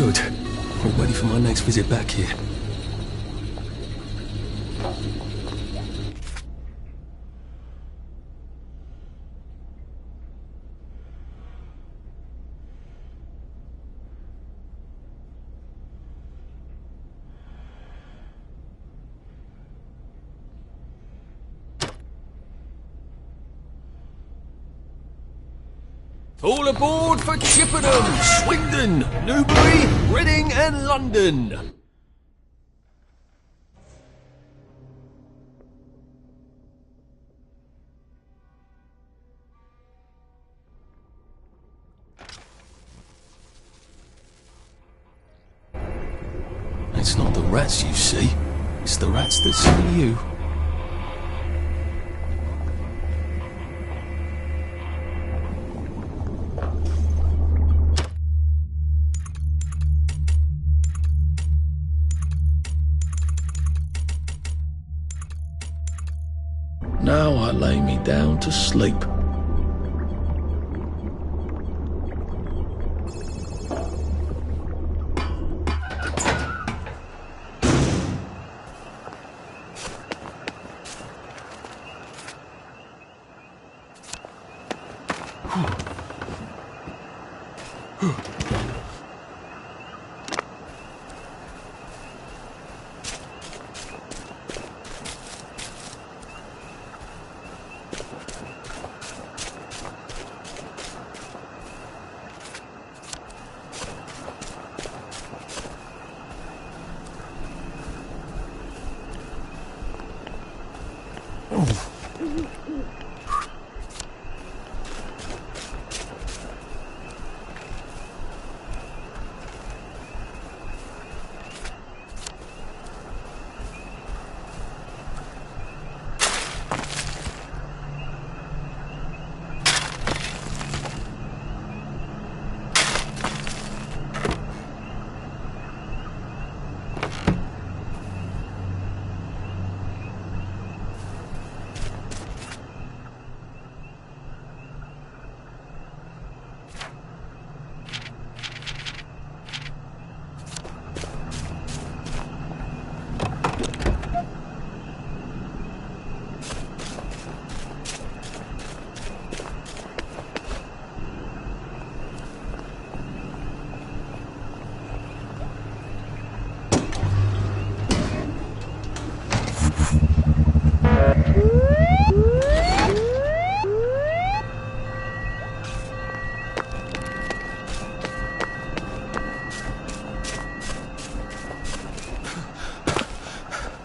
Good. All ready for my next visit back here. All aboard for Chippenham, Swindon, Newbury, Reading and London. It's not the rats you see, it's the rats that see you. Now I lay me down to sleep.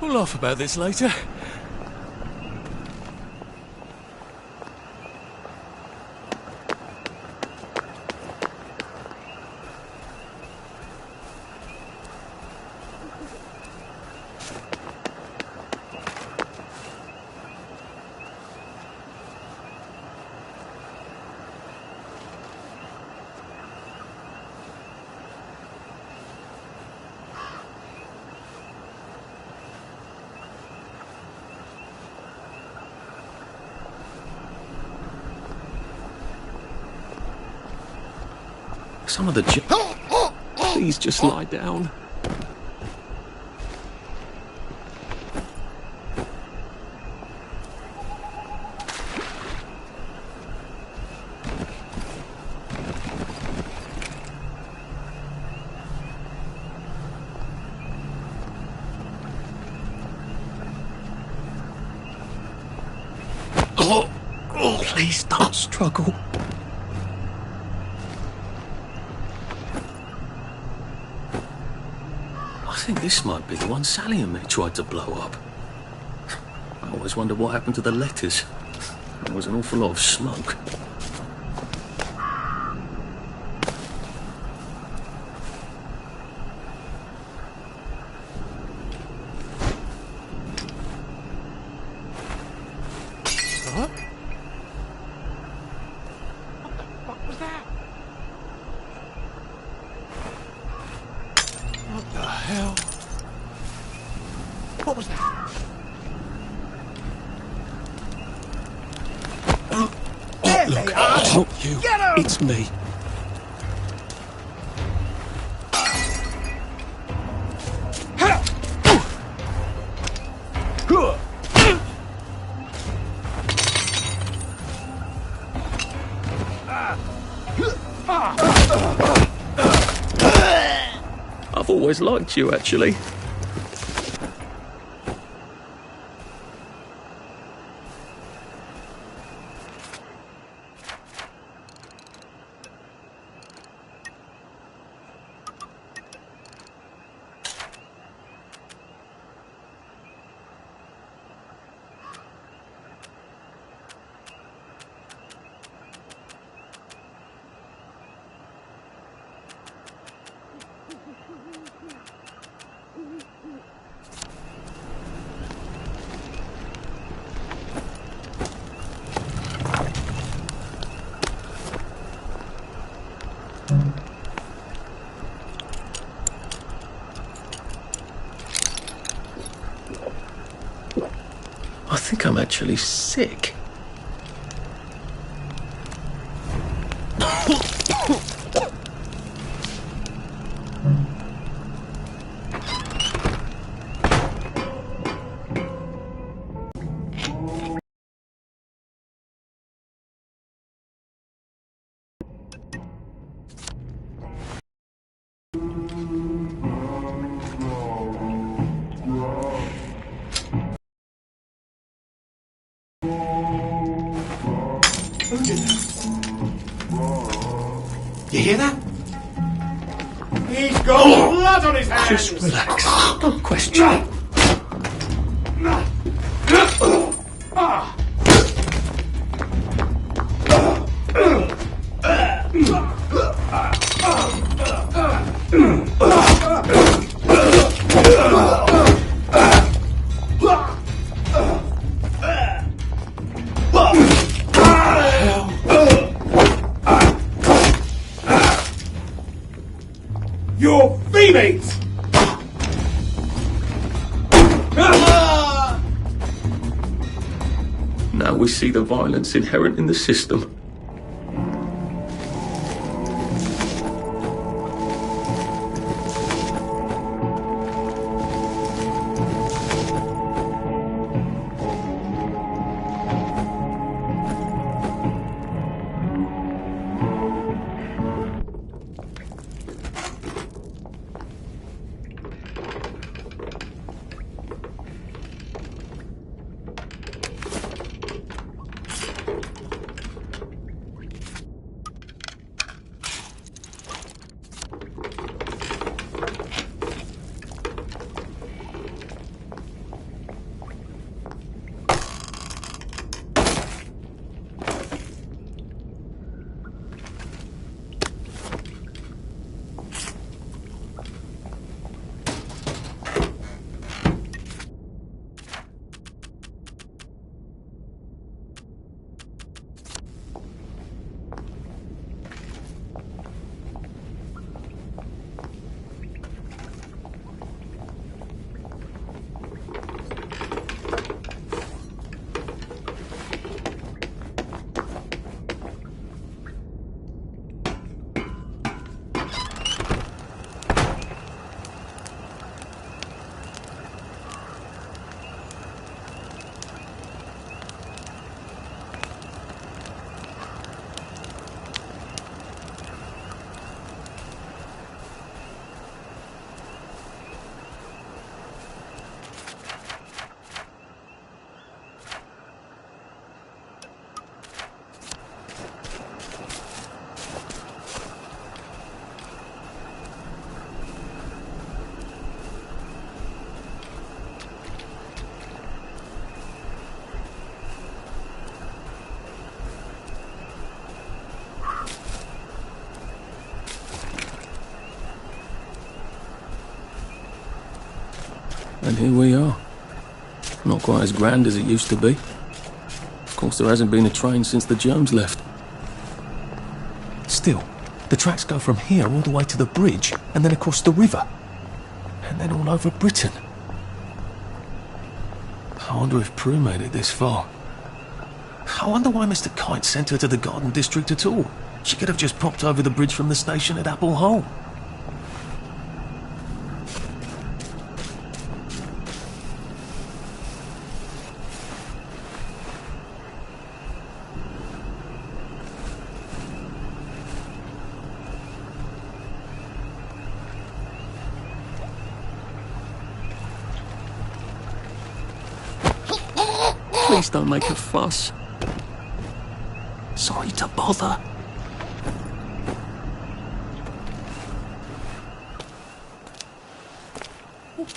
We'll laugh about this later. Some of the Please just lie down. Please don't struggle. I think this might be the one Sally and me tried to blow up. I always wonder what happened to the letters. There was an awful lot of smoke. What was that? Look, you. It's me. I've always liked you, actually. I think I'm actually sick. You hear that? He's got blood on his hands! Just relax. Don't question. You're females! Now we see the violence inherent in the system. And here we are. Not quite as grand as it used to be. Of course, there hasn't been a train since the Jones left. Still, the tracks go from here all the way to the bridge, and then across the river. And then all over Britain. I wonder if Prue made it this far. I wonder why Mr. Kite sent her to the Garden District at all. She could have just popped over the bridge from the station at Apple Hole. Please don't make a fuss. Sorry to bother.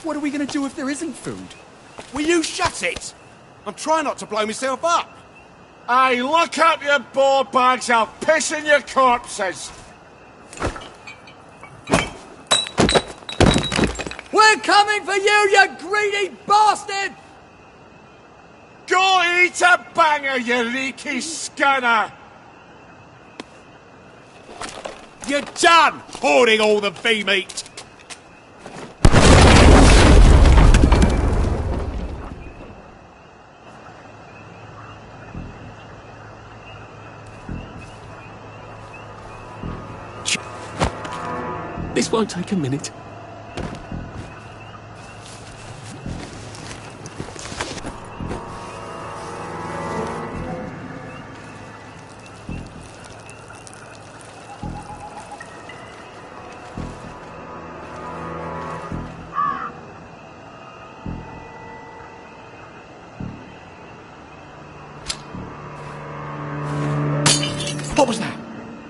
What are we going to do if there isn't food? Will you shut it? I'm trying not to blow myself up. Hey, look up your board bags, I'll piss in your corpses. We're coming for you greedy bastard! Go eat a banger, you leaky scunner! You're done hoarding all the bee meat! This won't take a minute. What was that?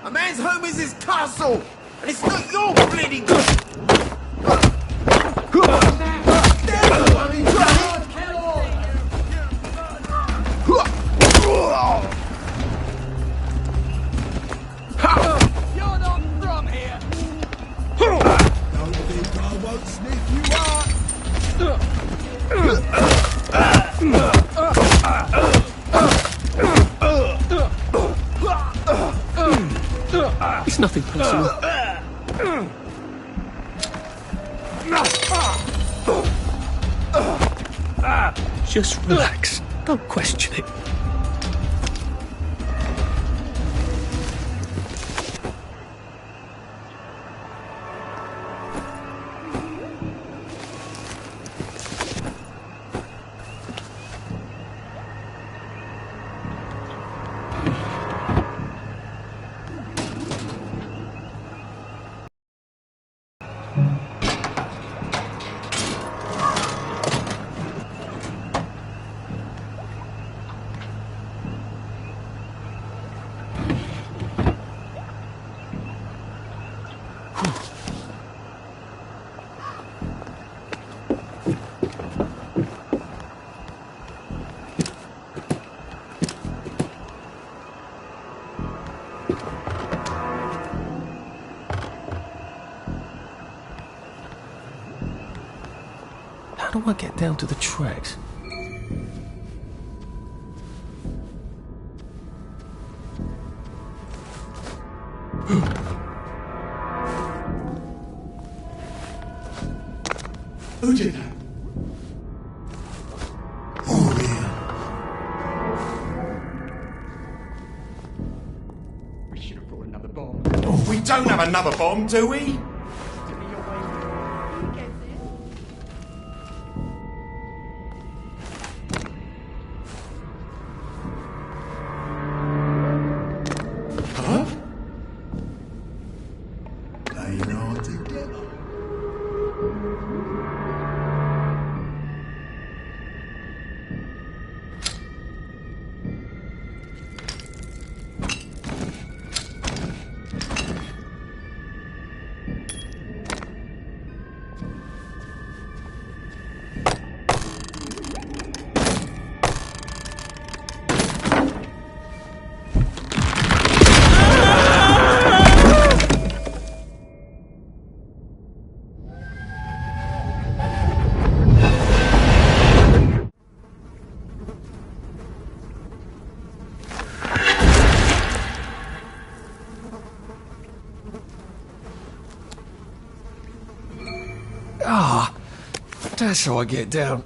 A man's home is his castle, and it's not your bleeding good. You're not from here! Don't think I won't sniff you It's nothing personal. Just relax. Don't question it. How do I get down to the tracks? Who did that? Oh, yeah. We should have brought another bomb. Oh, we don't have another bomb, do we? Huh? Playing all together. Ah, that's how I get down.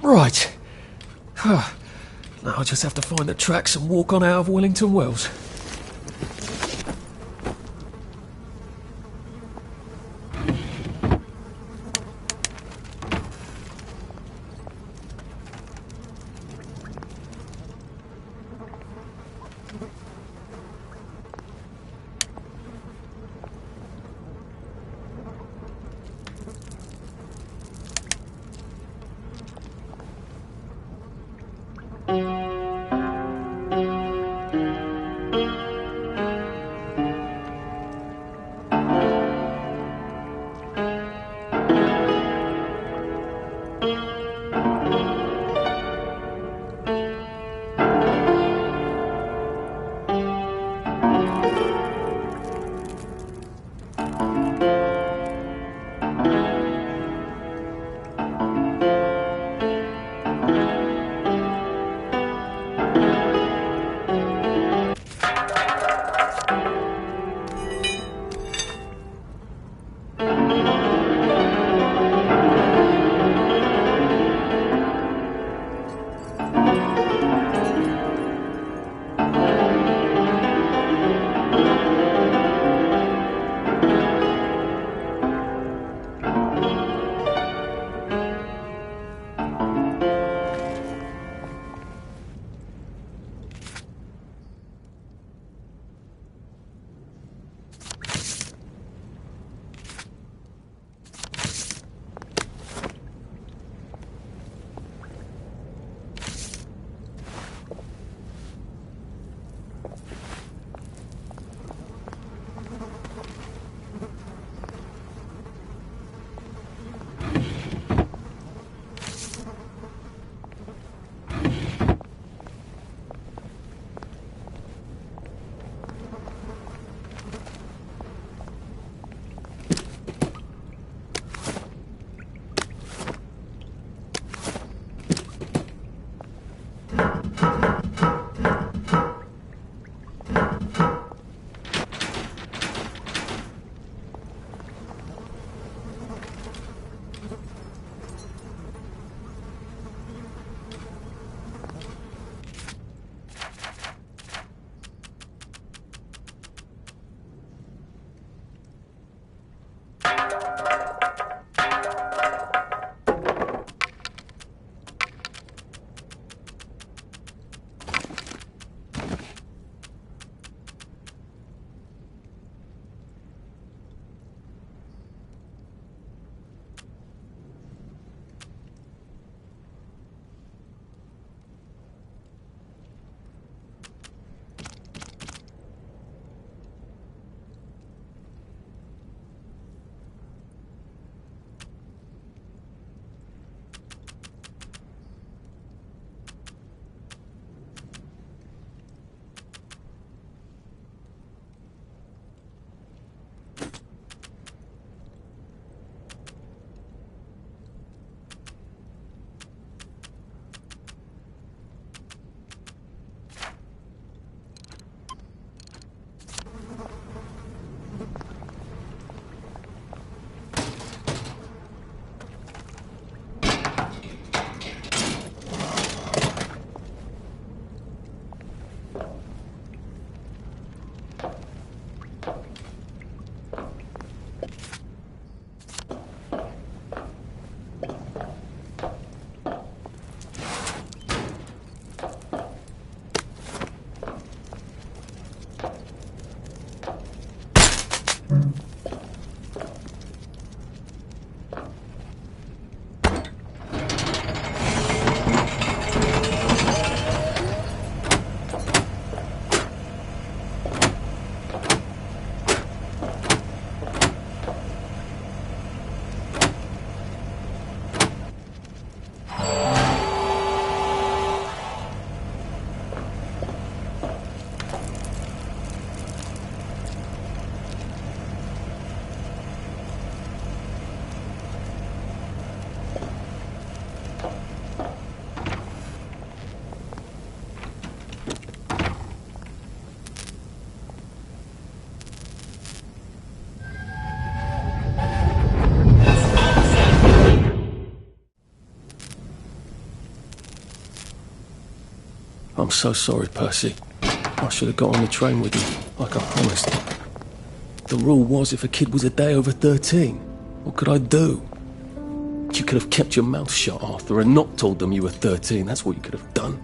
Right. Now I just have to find the tracks and walk on out of Wellington Wells. so sorry, Percy. I should have got on the train with you, like I promised. The rule was if a kid was a day over 13, what could I do? You could have kept your mouth shut, Arthur, and not told them you were 13. That's what you could have done.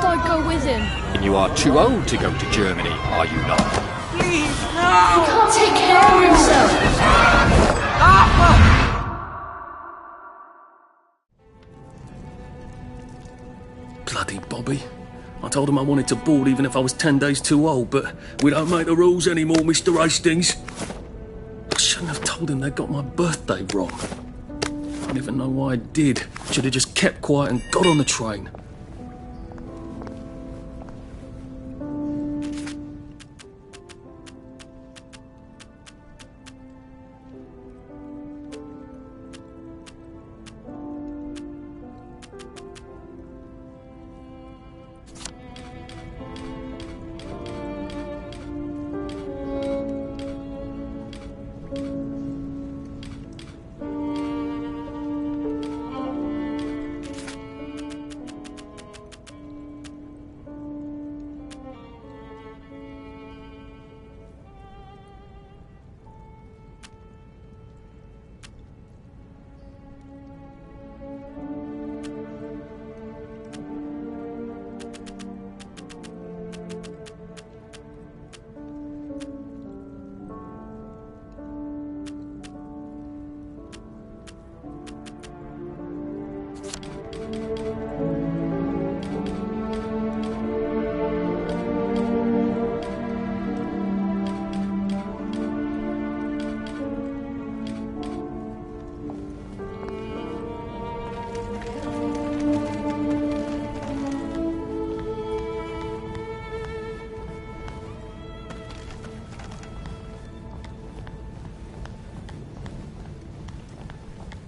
I'd go with him. And you are too old to go to Germany, are you not? Please, no! He can't take care of himself. Bloody Bobby. I told him I wanted to board even if I was 10 days too old, but we don't make the rules anymore, Mr. Hastings. I shouldn't have told him they got my birthday wrong. I don't even know why I did. Should have just kept quiet and got on the train.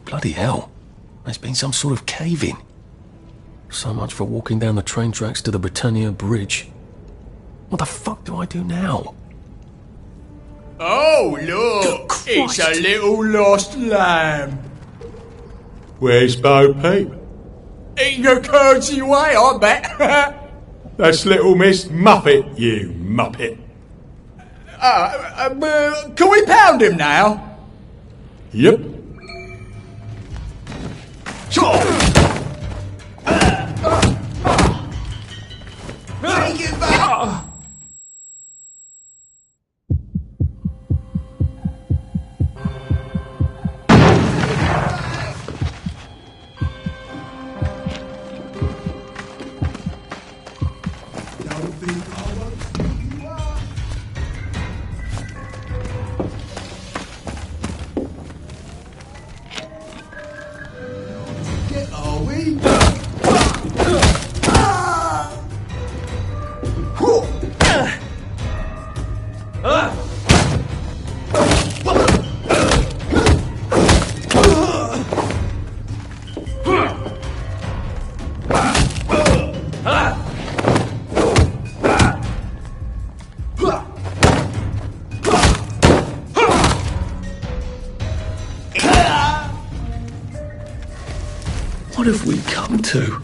Bloody hell. There's been some sort of cave-in. So much for walking down the train tracks to the Britannia Bridge. What the fuck do I do now? Oh, look! It's a little lost lamb. Where's Bo Peep? Eating a curdsy away, I bet. That's little Miss Muppet, you muppet. Can we pound him now? Yep. Sure. Take it back. Get off. have we come to?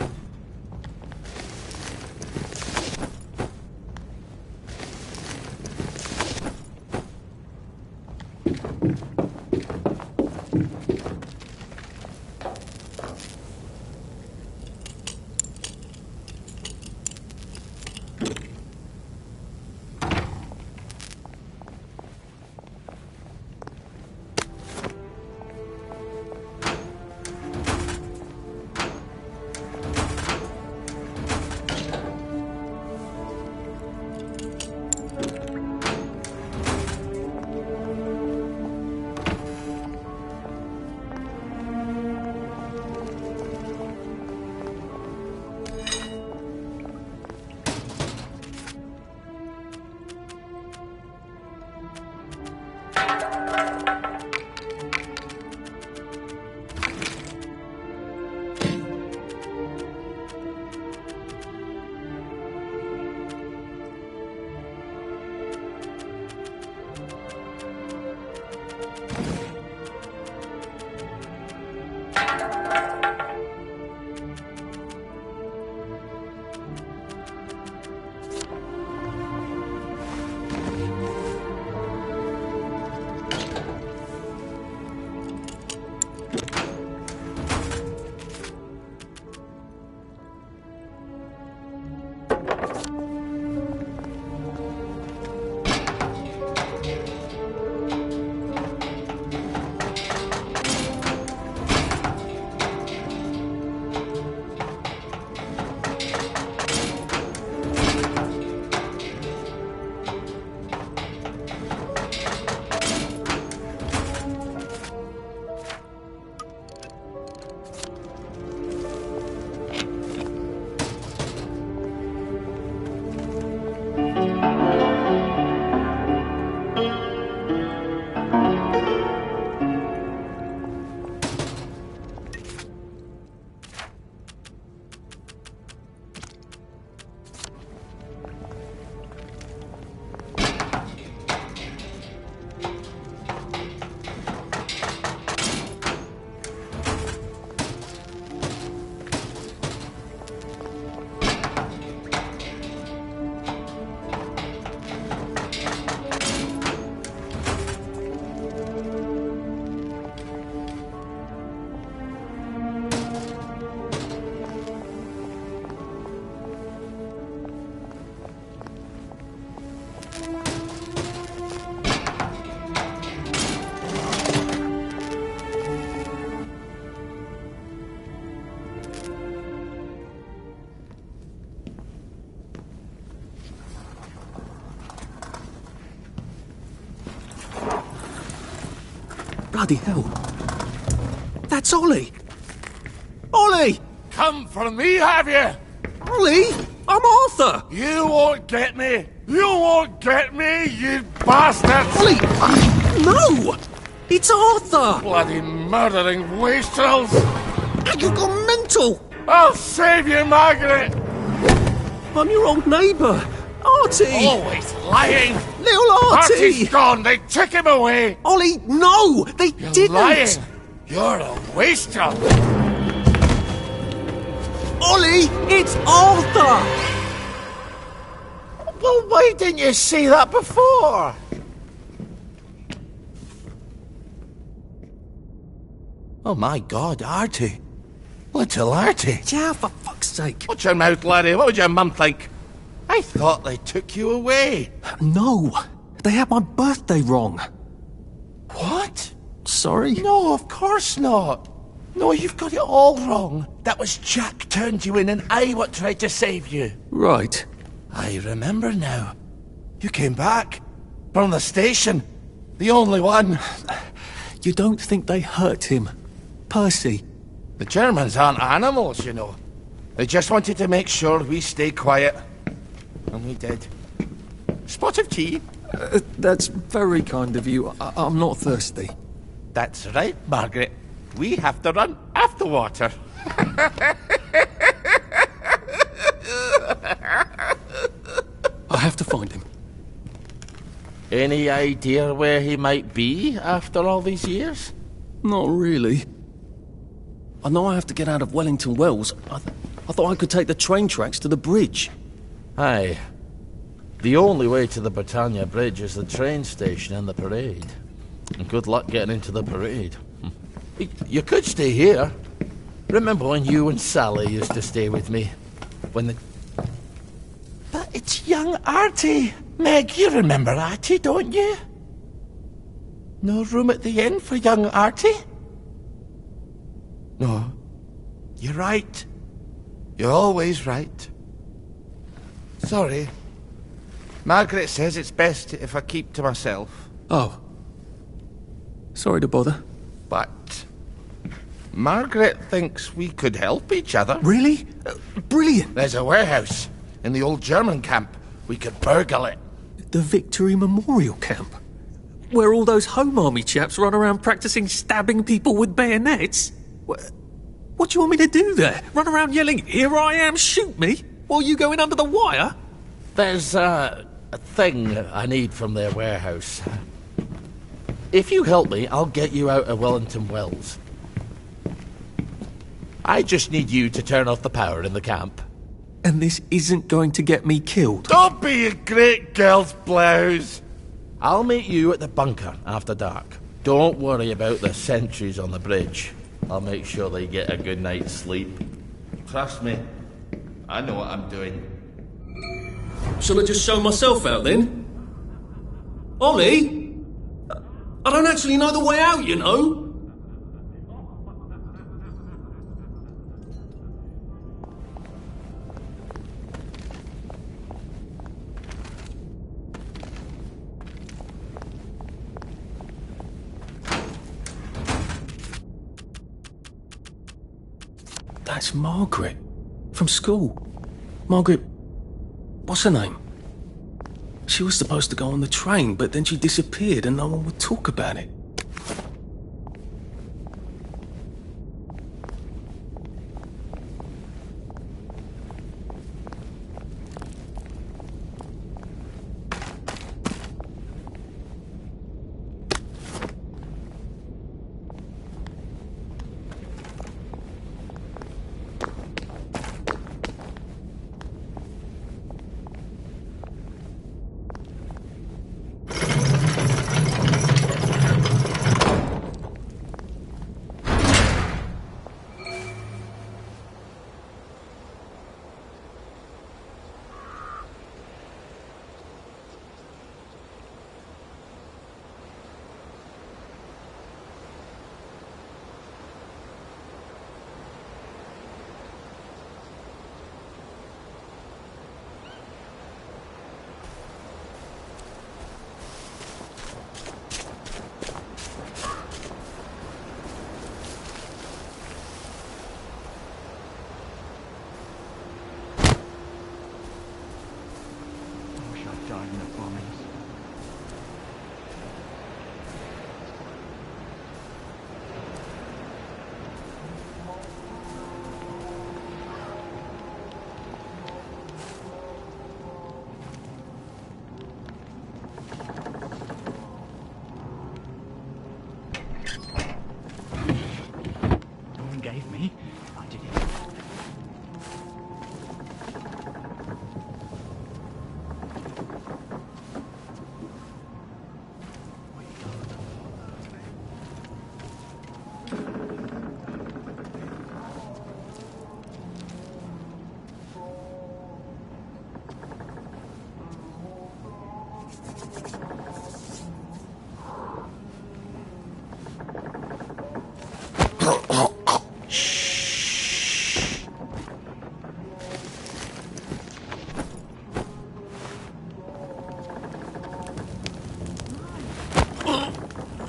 Bloody hell. That's Ollie! Ollie! Come for me, have you? Ollie! I'm Arthur! You won't get me! You won't get me, you bastard! Ollie! No! It's Arthur! Bloody murdering wastrels! You gone mental! I'll save you, Margaret! I'm your old neighbour, Artie! Always lying! Little Artie! Artie's gone, they took him away! Ollie, no! They You're didn't! lying! You're a wastrel! Ollie, it's Arthur! Well, why didn't you say that before? Oh my God, Artie. Little Artie. Yeah, for fuck's sake. Watch your mouth, laddie. What would your mum think? I thought they took you away. No, they had my birthday wrong. What? Sorry? No, of course not. No, you've got it all wrong. That was Jack turned you in and I what tried to save you. Right. I remember now. You came back. From the station. The only one. You don't think they hurt him? Percy? The Germans aren't animals, you know. They just wanted to make sure we stay quiet. And we did. Spot of tea? That's very kind of you. I'm not thirsty. That's right, Margaret. We have to run after water. I have to find him. Any idea where he might be after all these years? Not really. I know I have to get out of Wellington Wells. I thought I could take the train tracks to the bridge. Aye. The only way to the Britannia Bridge is the train station and the parade. And good luck getting into the parade. You could stay here. Remember when you and Sally used to stay with me? When the... But it's young Artie. Meg, you remember Artie, don't you? No room at the inn for young Artie? No. You're right. You're always right. Sorry. Margaret says it's best if I keep to myself. Oh. Sorry to bother. But Margaret thinks we could help each other. Really? Brilliant. There's a warehouse in the old German camp. We could burgle it. The Victory Memorial Camp? Where all those Home Army chaps run around practicing stabbing people with bayonets? What do you want me to do there? Run around yelling, "Here I am, shoot me," while you go in under the wire? There's a thing I need from their warehouse. If you help me, I'll get you out of Wellington Wells. I just need you to turn off the power in the camp. And this isn't going to get me killed? Don't be a great girl's blouse! I'll meet you at the bunker after dark. Don't worry about the sentries on the bridge. I'll make sure they get a good night's sleep. Trust me, I know what I'm doing. Shall I just show myself out then? Ollie? I don't actually know the way out, you know. That's Margaret. From school. Margaret... what's her name? She was supposed to go on the train, but then she disappeared and no one would talk about it.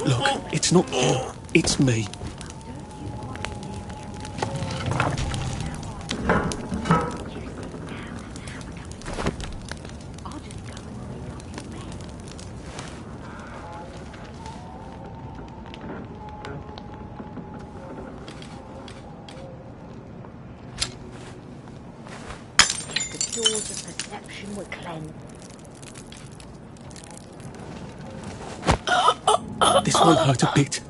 Look, it's not you, it's me. The doors of perception were cleansed. This won't hurt a bit.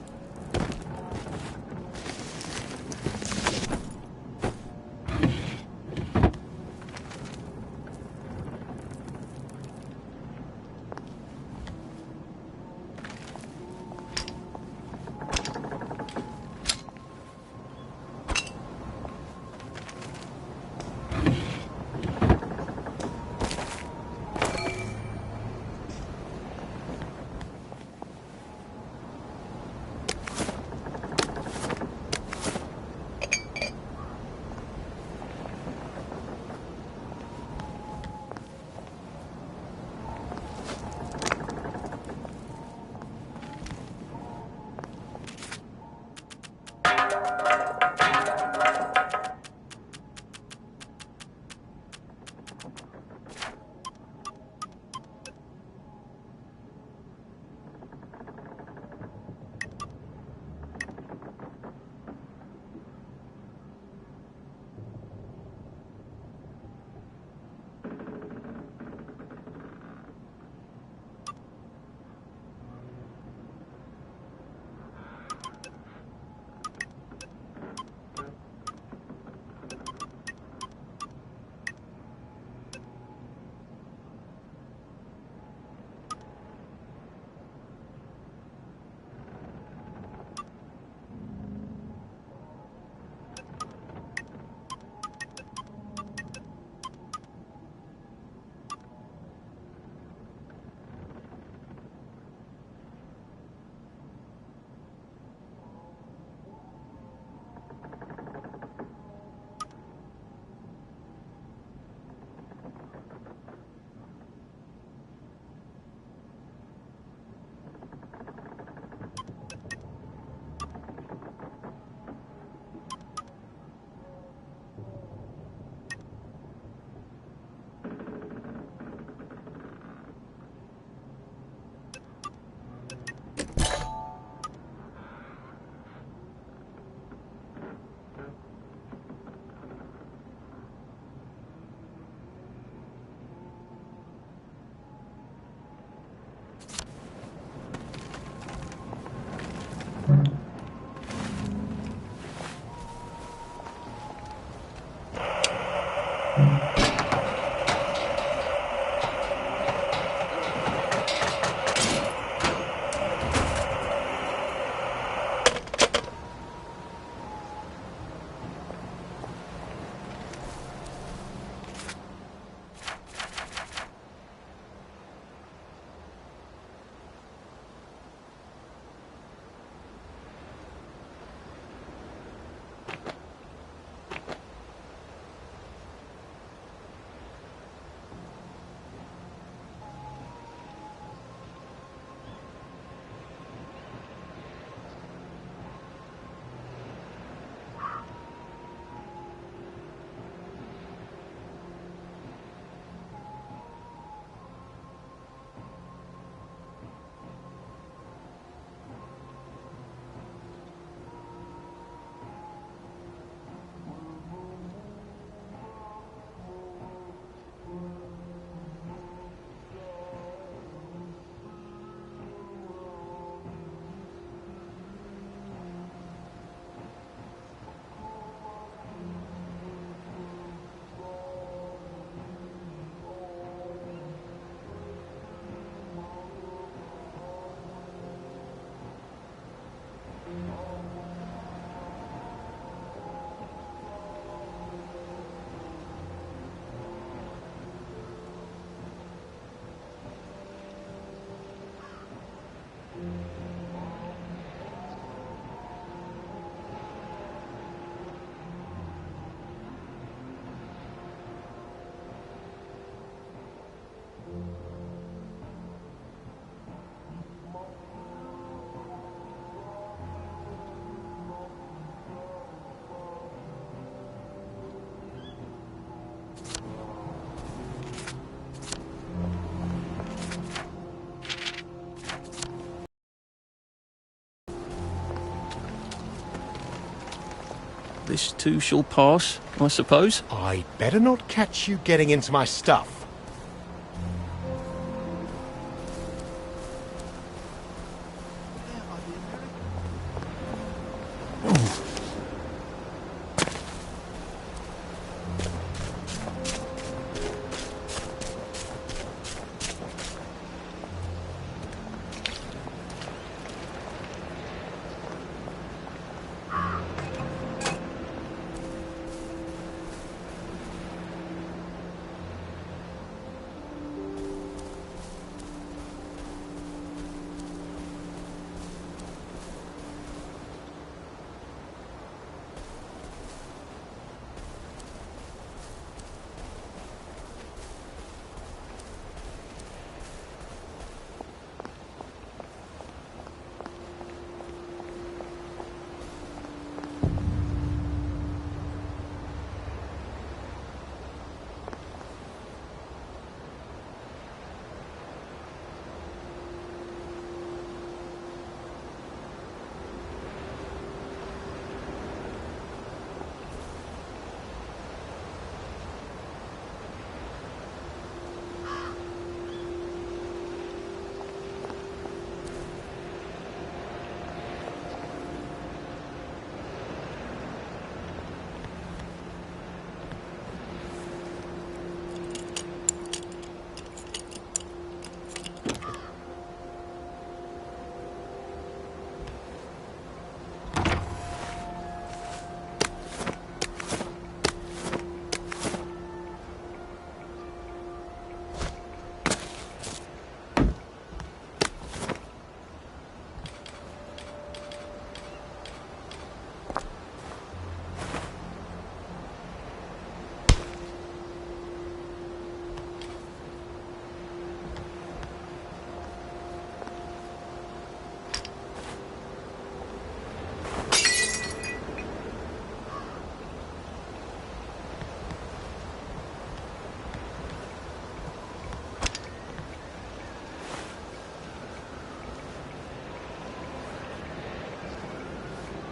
This too shall pass, I suppose. I'd better not catch you getting into my stuff.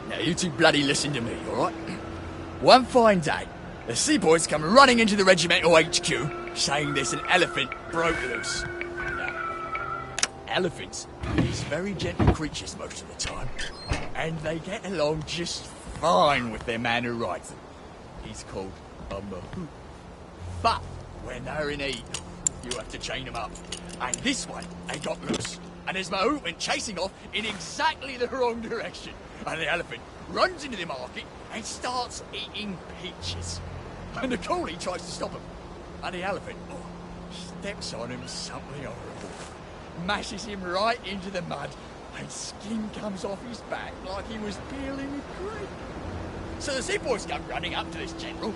Now, you two bloody listen to me, alright? One fine day, the seaboys come running into the regimental HQ, saying there's an elephant broke loose. Now, elephants, these very gentle creatures most of the time, and they get along just fine with their man who rides them. He's called a mahout. But when they're in heat, you have to chain them up. And this one, they got loose. And as Mahout went chasing off in exactly the wrong direction. And the elephant runs into the market and starts eating peaches. And the coolie tries to stop him. And the elephant steps on him something horrible. Mashes him right into the mud. And skin comes off his back like he was peeling a grape. So the seaboys come running up to this general.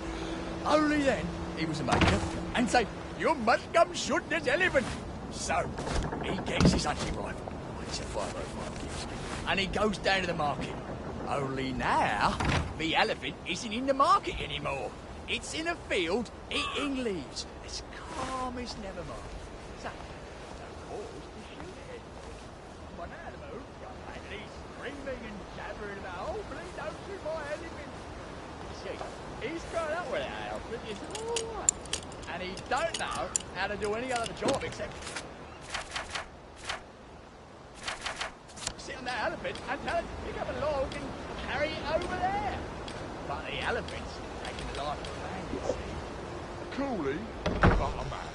Only then he was a major and say, "You must come shoot this elephant." So he gets his hunting rifle. It's a 505 and he goes down to the market. Only now the elephant isn't in the market anymore. It's in a field eating leaves. As calm as never mind. So no cause to shoot it. But now the mood got back and he's screaming and jabbering about, "Oh, please don't shoot my elephant." You see, he's grown up with that elephant. It's all right. And he don't know how to do any other job except sit on that elephant and tell it to pick up a log and carry it over there. But the elephant's taking the life of the man, you see. Coolie, but a man.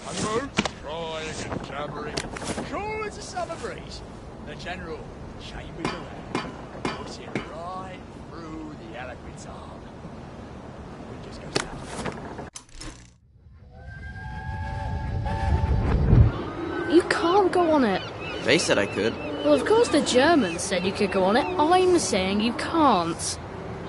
And the mood, crying and jabbering. Cool as a summer breeze. The general chambers around, puts it right through the elephant's arm. It just goes down. You can't go on it. They said I could. Well, of course the Germans said you could go on it. I'm saying you can't.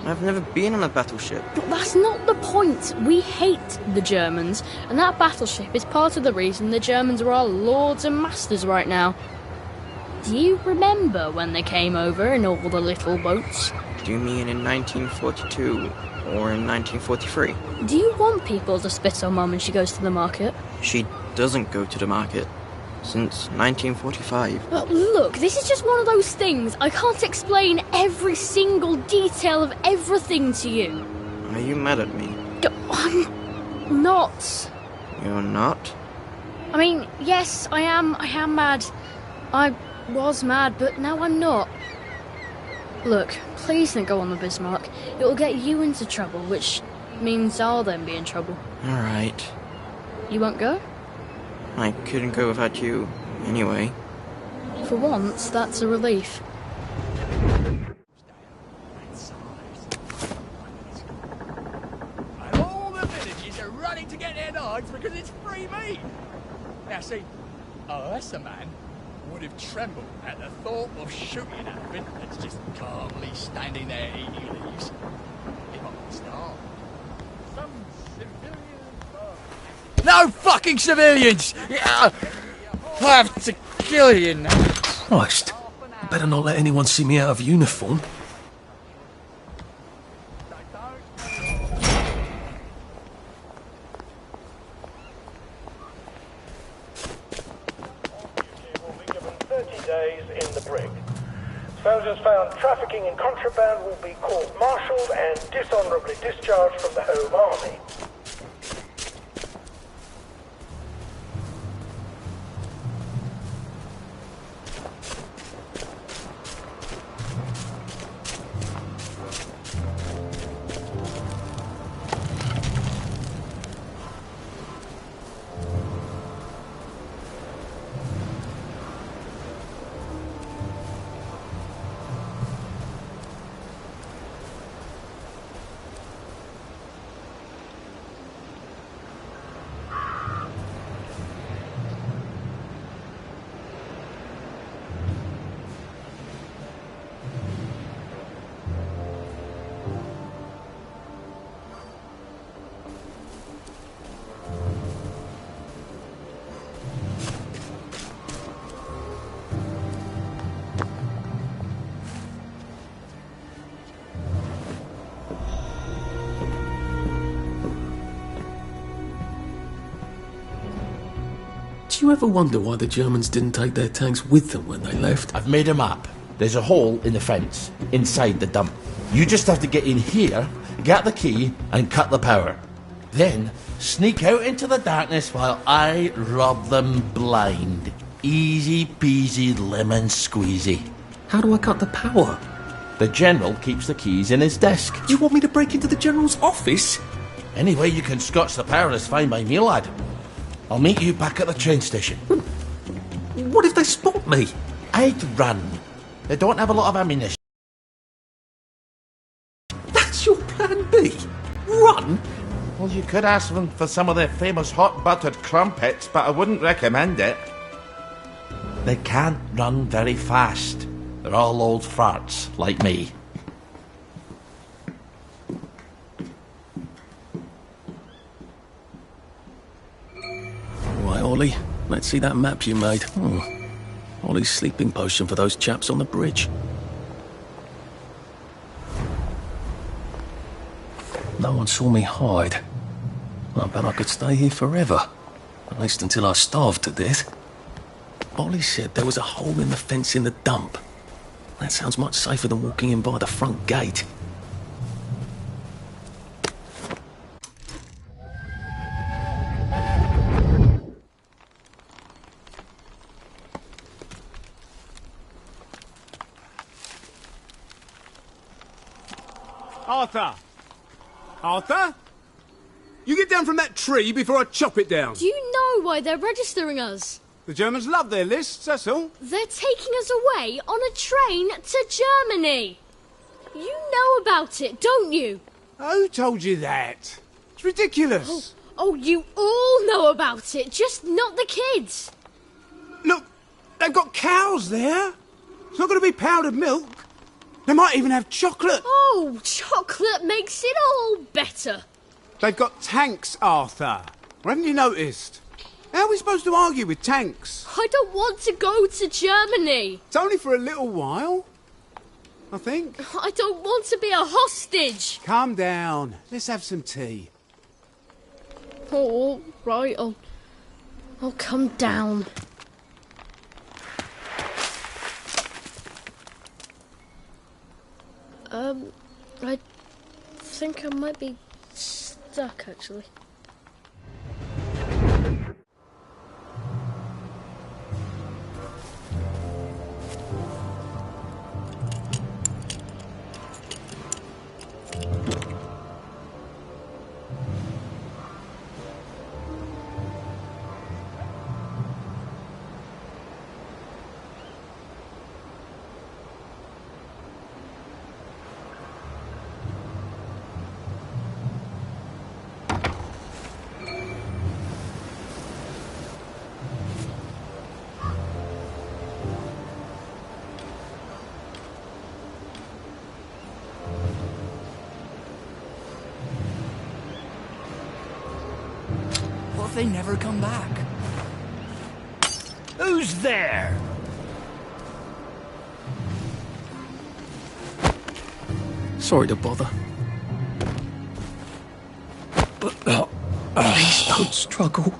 I've never been on a battleship. But that's not the point. We hate the Germans, and that battleship is part of the reason the Germans are our lords and masters right now. Do you remember when they came over in all the little boats? Do you mean in 1942 or in 1943? Do you want people to spit on Mum when she goes to the market? She doesn't go to the market. Since 1945. Well, look, this is just one of those things. I can't explain every single detail of everything to you. Are you mad at me? I'm not. You're not? I mean, yes, I am mad. I was mad, but now I'm not. Look, please don't go on the Bismarck. It will get you into trouble, which means I'll then be in trouble. Alright. You won't go? I couldn't go without you, anyway. For once, that's a relief. And all the villages are running to get their knives because it's free meat. Now see, unless a man would have trembled at the thought of shooting an elephant that's just calmly standing there eating leaves, he might start. Some civilian. No fucking civilians! I have to kill you now. Christ. Better not let anyone see me out of uniform. Days in the brig. Soldiers found trafficking in contraband will be court-martialed and dishonourably discharged from the Home Army. Do you ever wonder why the Germans didn't take their tanks with them when they left? I've made a map. There's a hole in the fence, inside the dump. You just have to get in here, get the key, and cut the power. Then, sneak out into the darkness while I rob them blind. Easy peasy lemon squeezy. How do I cut the power? The General keeps the keys in his desk. You want me to break into the General's office? Any way you can scotch the power is fine by me, lad. I'll meet you back at the train station. What if they spot me? I'd run. They don't have a lot of ammunition. That's your plan B? Run? Well, you could ask them for some of their famous hot buttered crumpets, but I wouldn't recommend it. They can't run very fast. They're all old farts, like me. Right, Ollie, let's see that map you made. Ollie's sleeping potion for those chaps on the bridge. No one saw me hide. I bet I could stay here forever. At least until I starved to death. Ollie said there was a hole in the fence in the dump. That sounds much safer than walking in by the front gate. Arthur! Arthur? You get down from that tree before I chop it down. Do you know why they're registering us? The Germans love their lists, that's all. They're taking us away on a train to Germany. You know about it, don't you? Who told you that? It's ridiculous. Oh, you all know about it, just not the kids. Look, they've got cows there. It's not going to be powdered milk. They might even have chocolate. Oh, chocolate makes it all better. They've got tanks, Arthur. Or haven't you noticed? How are we supposed to argue with tanks? I don't want to go to Germany. It's only for a little while, I think. I don't want to be a hostage. Calm down. Let's have some tea. Oh, right. I'll come down. I think I might be stuck, actually. They never come back. Who's there? Sorry to bother. Please don't struggle.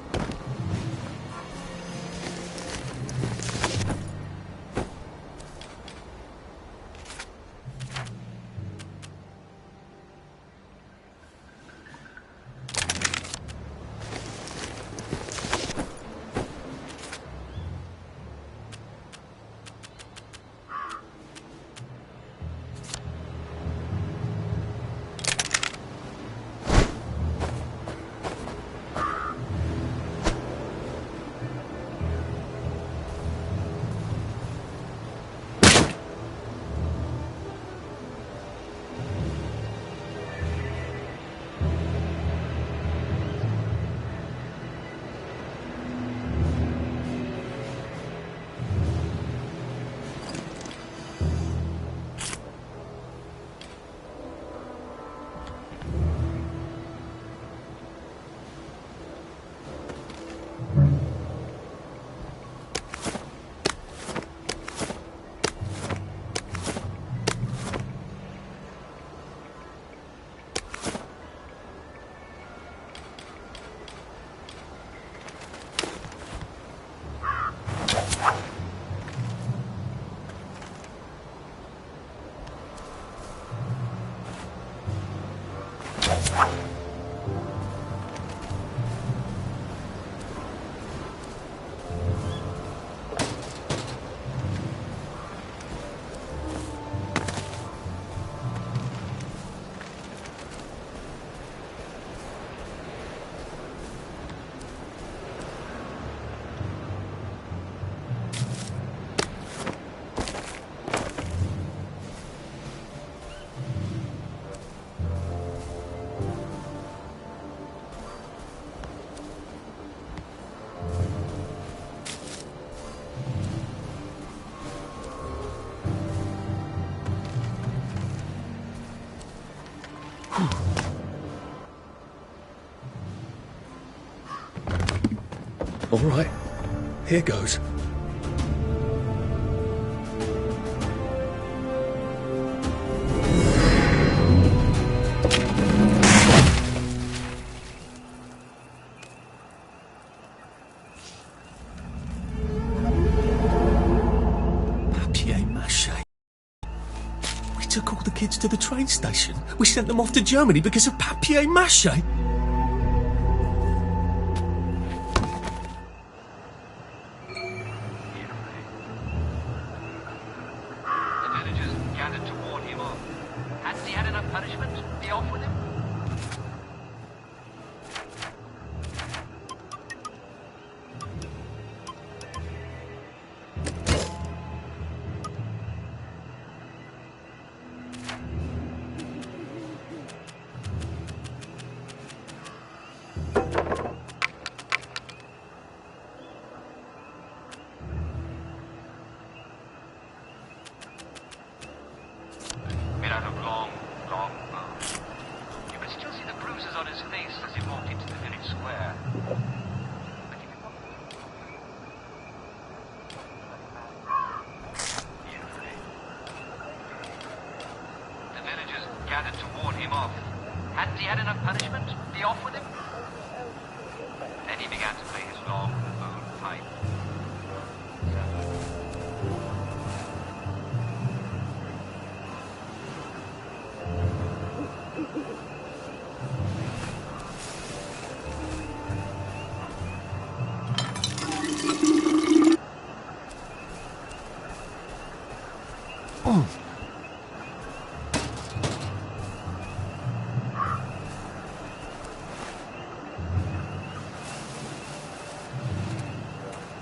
All right, here goes. Papier-mâché. We took all the kids to the train station. We sent them off to Germany because of papier-mâché.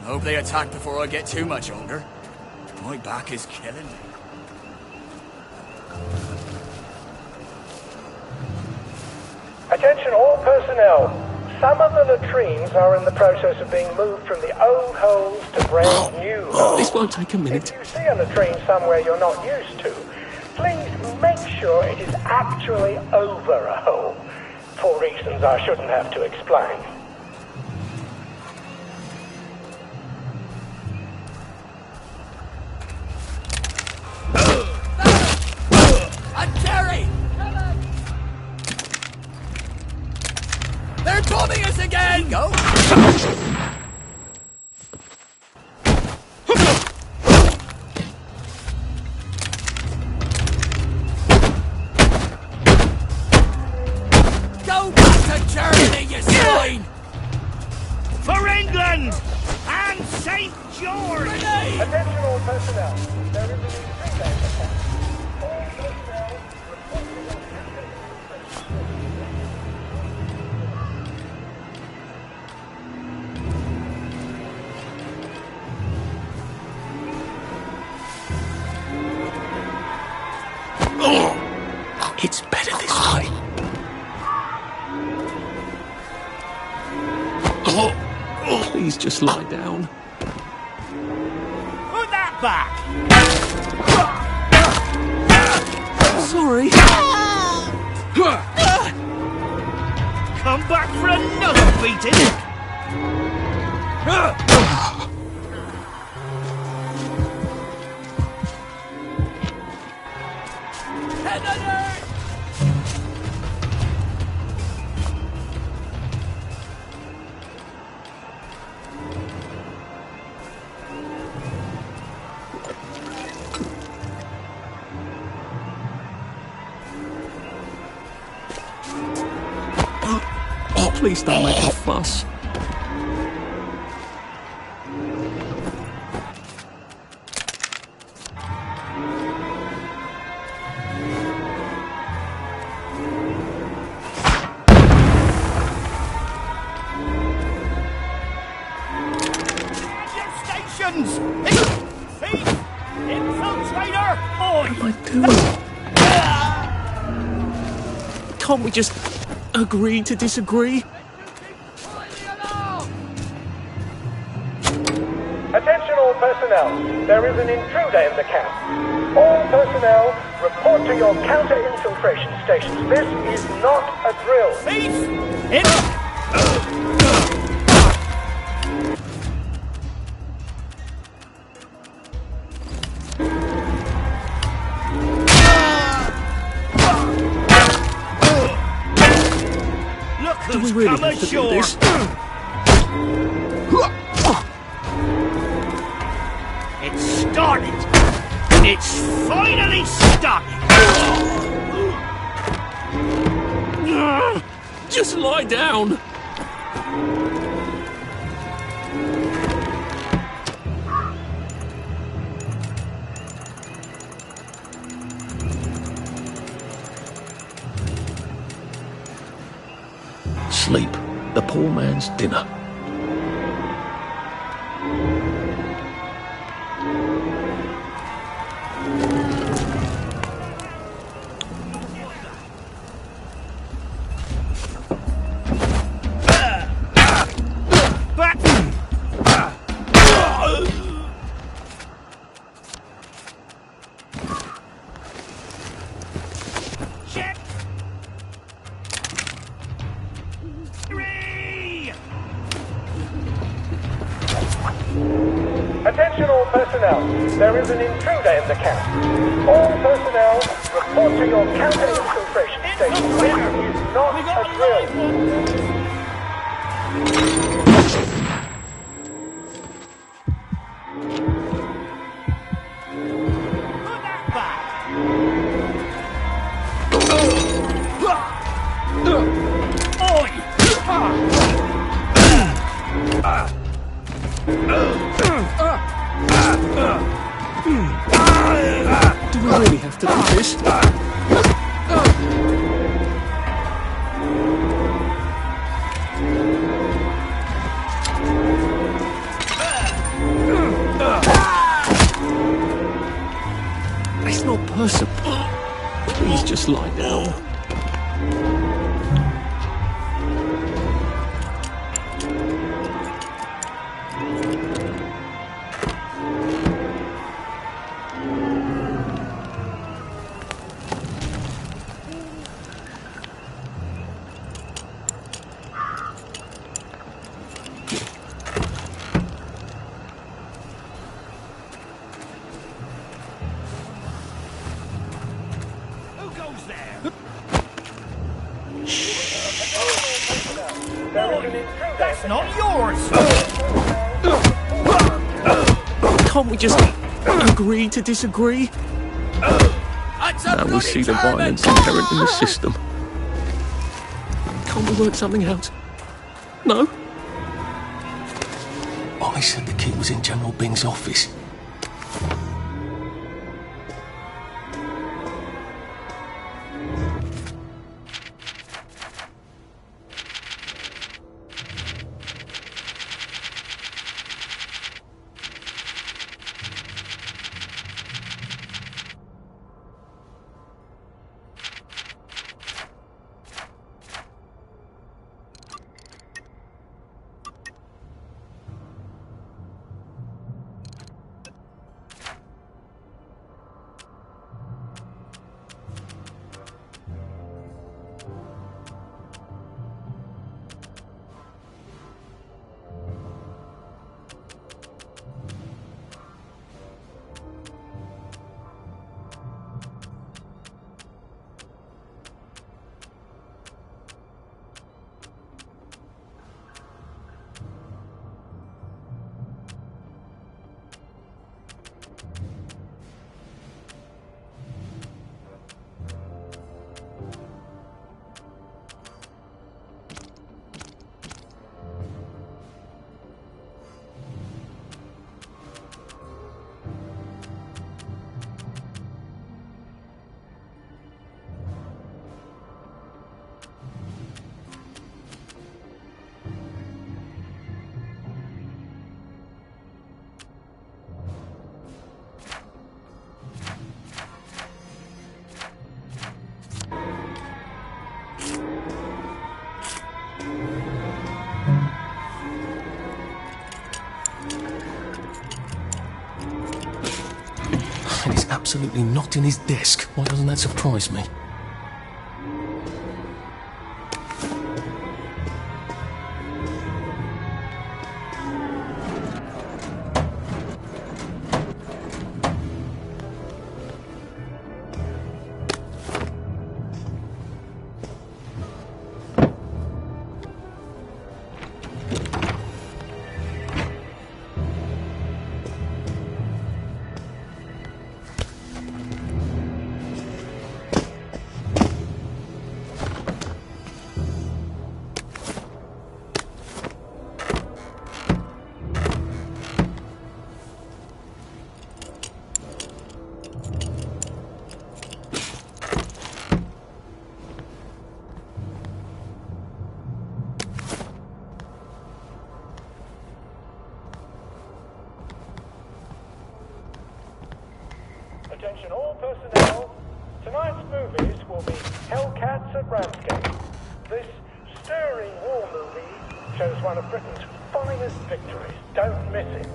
Hope they attack before I get too much older. My back is killing me. Attention all personnel. Some of the latrines are in the process of being moved from the old holes to brand new holes. This won't take a minute. If you see a latrine somewhere you're not used to, please make sure it is actually over a hole, for reasons I shouldn't have to explain. They're bombing us again! Go! Go back to Germany, you swine! For England and St. George! Attention all personnel. There is an intruder in the camp. All personnel reporting on It's better this way. Please just lie down. Put that back! Sorry. Come back for another beating! Please don't make a fuss. Stations! Thief! Infiltrator! What am I doing? Can't we just agree to disagree? Attention all personnel. There is an intruder in the camp. All personnel, report to your counter-infiltration stations. This is not a drill. Thief! don't have to do this. It's started! It's finally started! Just lie down. Sleep, the poor man's dinner. Attention all personnel, there is an intruder in the camp. All personnel, report to your counter infiltration station. This is not a drill. Do we really have to do this? It's not possible. Please just lie down. That's not yours! Can't we just agree to disagree? Now we see the violence inherent in the system. Can't we work something out? No? I said the key was in General Bing's office. And it's absolutely not in his desk. Why doesn't that surprise me? Attention all personnel. Tonight's movies will be Hellcats at Ramsgate. This stirring war movie shows one of Britain's finest victories. Don't miss it.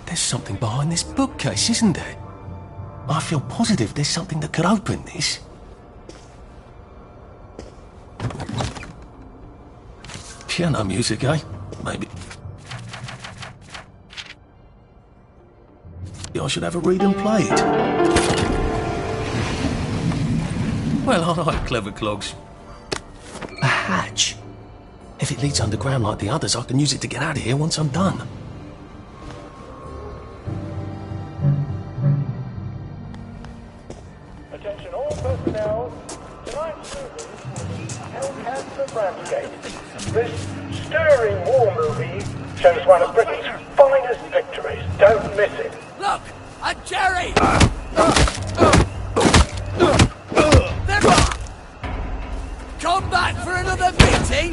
There's something behind this bookcase, isn't there? I feel positive there's something that could open this. Piano music, eh? Maybe. I should have a read and play it. Well, all right, clever clogs. A hatch. If it leads underground like the others, I can use it to get out of here once I'm done. Attention all personnel. Tonight's movie will be Hellcats at Ramsgate. This stirring war movie shows one of Britain's finest victories. Don't miss it. Look! A Jerry! Come back for another meeting!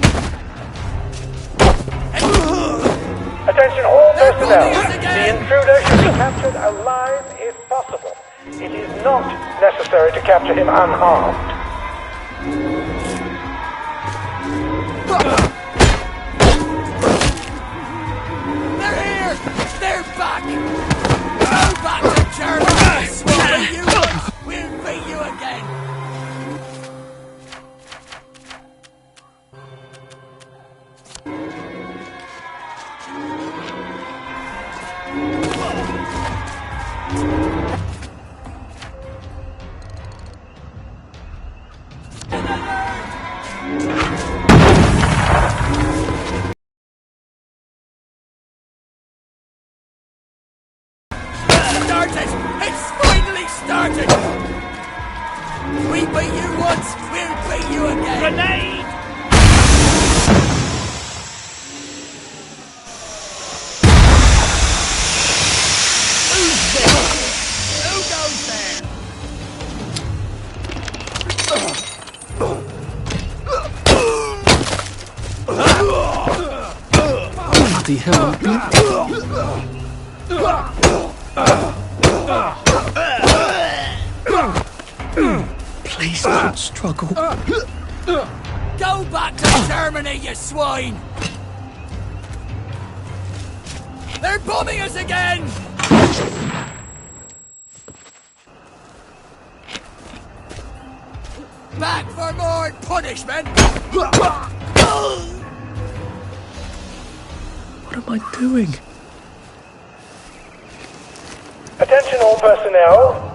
Attention all personnel. The intruder should be captured alive if possible. It is not necessary to capture him unharmed. They're here! They're back! Go back to Germany! Swallow you once, we'll beat you again! Started! It's finally started! We beat you once, we'll beat you again! Grenade! Who's there? Who goes there? Bloody hell. Please don't struggle. Go back to Germany, you swine! They're bombing us again! Back for more punishment! What am I doing? Attention all personnel.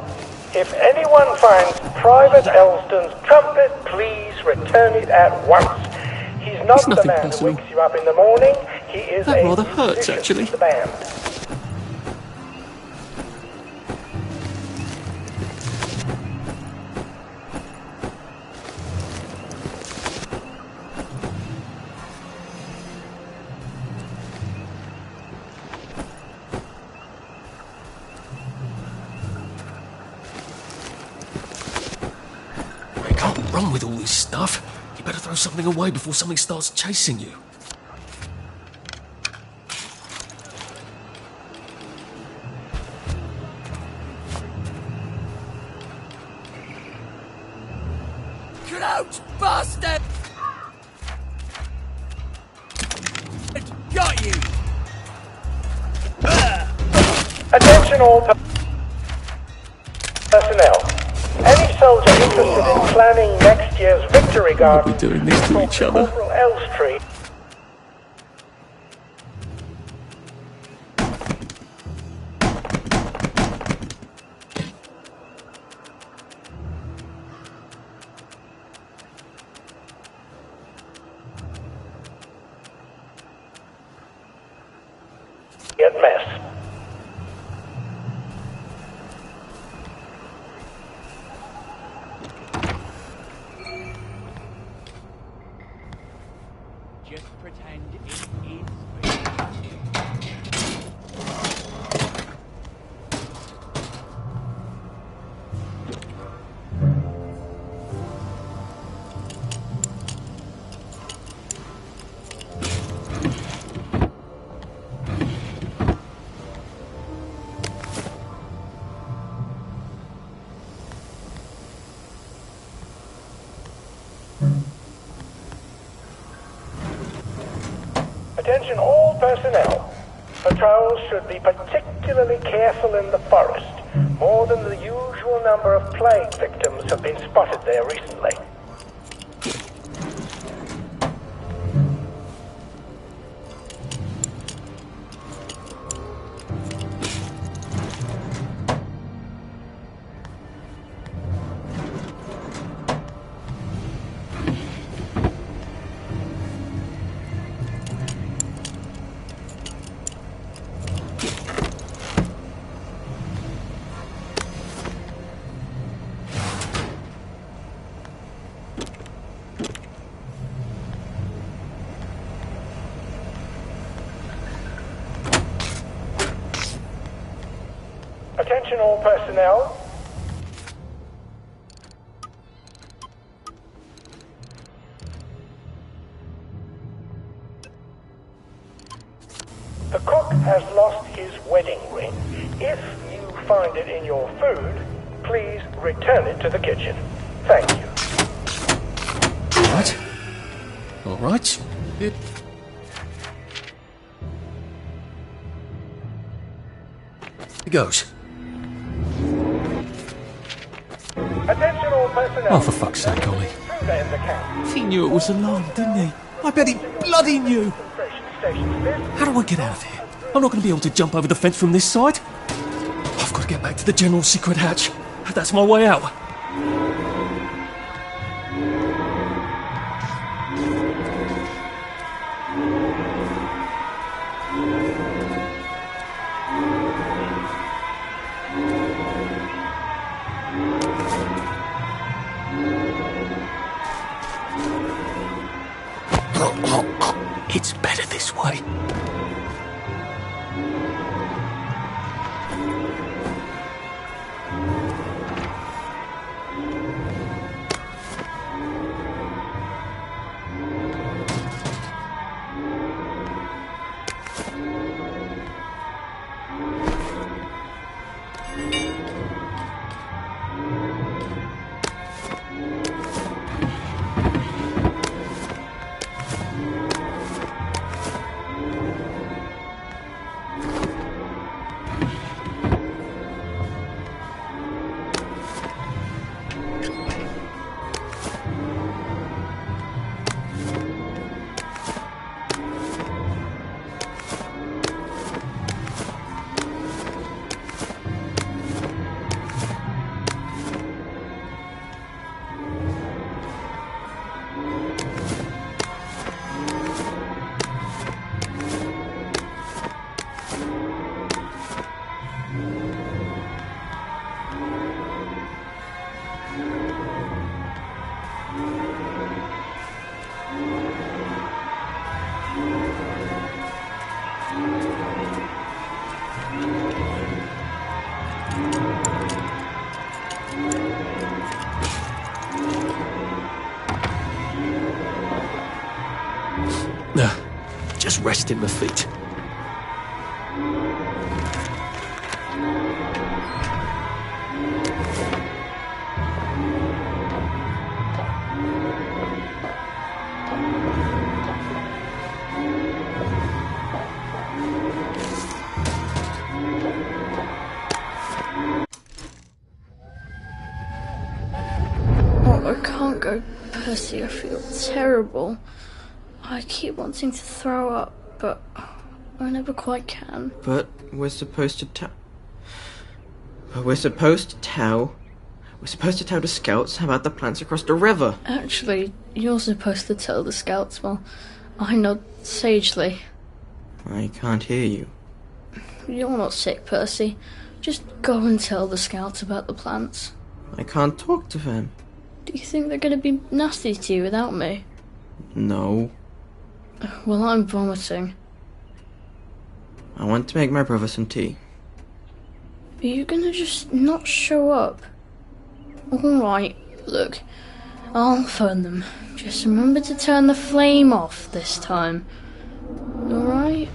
If anyone finds Private Elston's trumpet, please return it at once. He's not the man personal. who wakes you up in the morning. He is That a rather hurts, musician actually. for the band. Run with all this stuff. You better throw something away before something starts chasing you. Crouch, bastard! Got you! Attention all personnel. Any soldier interested in planning next year's victory garden We'll be doing this to each other. Corporal Elstree. Mess. Just pretend it is. Attention all personnel. Patrols should be particularly careful in the forest. More than the usual number of plague victims have been spotted there recently. Attention all personnel. The cook has lost his wedding ring. If you find it in your food, please return it to the kitchen. Thank you. Alright. Alright. It goes. Attention all personnel. Oh, for fuck's sake, Ollie. Intruder in the camp. He knew it was alarmed, didn't he? I bet he bloody knew. How do I get out of here? I'm not going to be able to jump over the fence from this side. I've got to get back to the general secret hatch. That's my way out. It's better this way. Just resting my feet. Oh, I can't go, Percy. I feel terrible. I keep wanting to throw up, but I never quite can. But we're supposed to tell... We're supposed to tell the scouts about the plants across the river. Actually, you're supposed to tell the scouts. Well, I nod sagely. I can't hear you. You're not sick, Percy. Just go and tell the scouts about the plants. I can't talk to them. Do you think they're going to be nasty to you without me? No. Well, I'm vomiting. I want to make my brother some tea. Are you gonna just not show up? Alright, look. I'll phone them. Just remember to turn the flame off this time. Alright?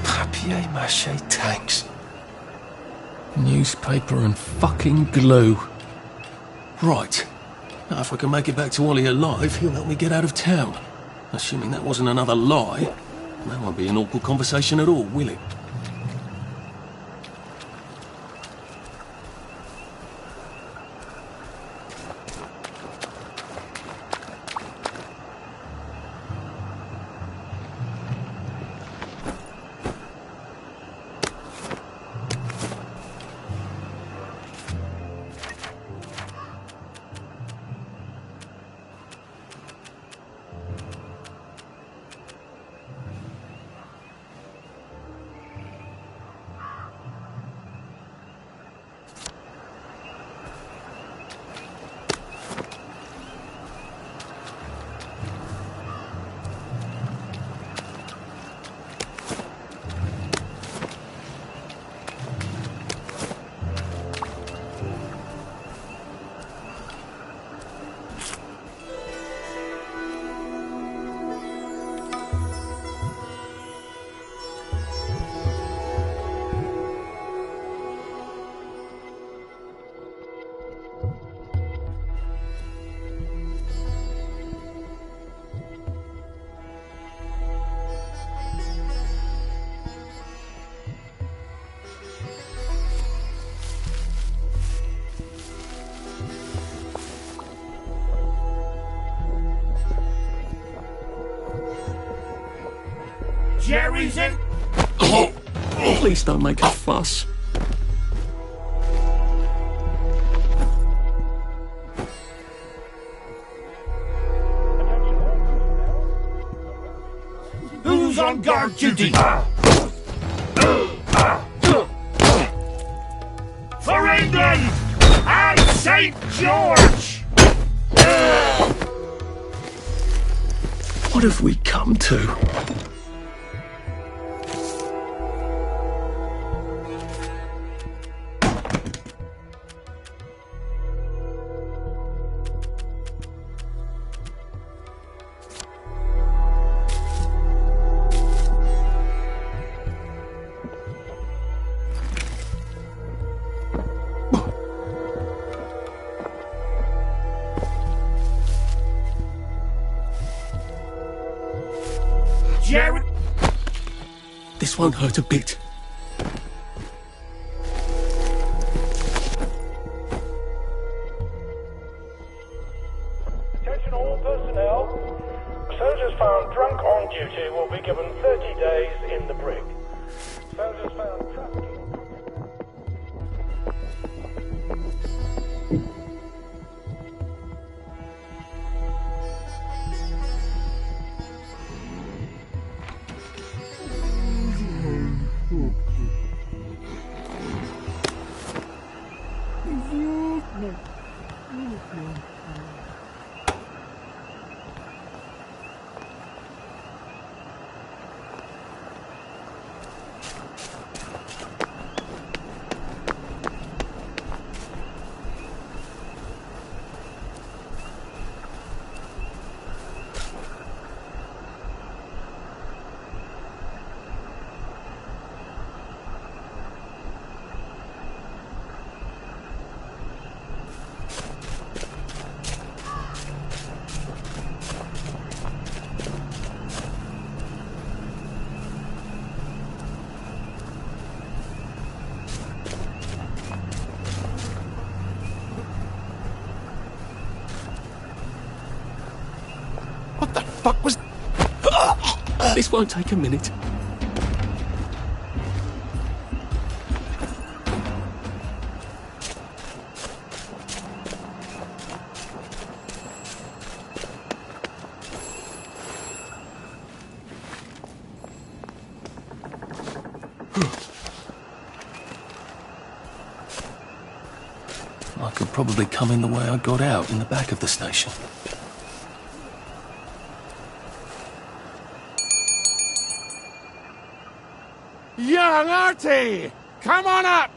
Papier-mâché tanks. Newspaper and fucking glue. Right. Now, if I can make it back to Ollie alive, he'll help me get out of town. Assuming that wasn't another lie. That won't be an awkward conversation at all, will it? Jerry's in. Please don't make a fuss. Who's on guard duty? For England and St. George! What have we come to? Jerry! This won't hurt a bit. Attention all personnel. Soldiers found drunk on duty will be given 30 days in the brig. Soldiers found trafficking. fuck was... This won't take a minute. I could probably come in the way I got out, in the back of the station. Young Artie! Come on up!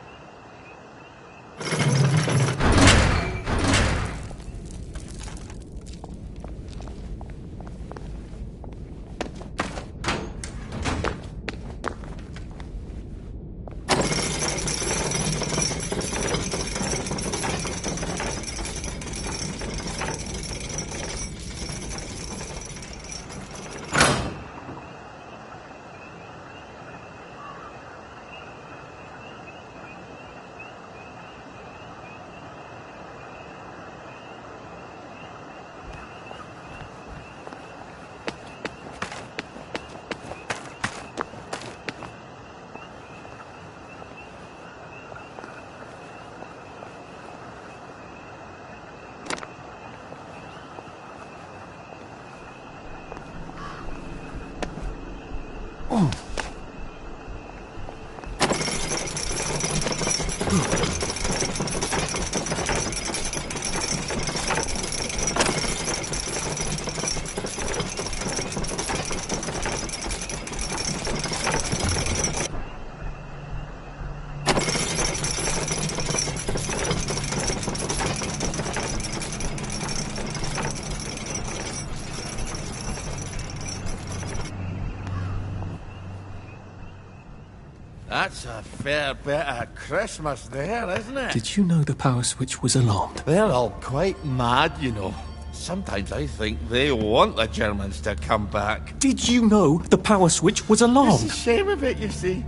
That's a fair bit of Christmas there, isn't it? Did you know the power switch was alarmed? They're all quite mad, you know. Sometimes I think they want the Germans to come back. Did you know the power switch was alarmed? It's a shame of it, you see.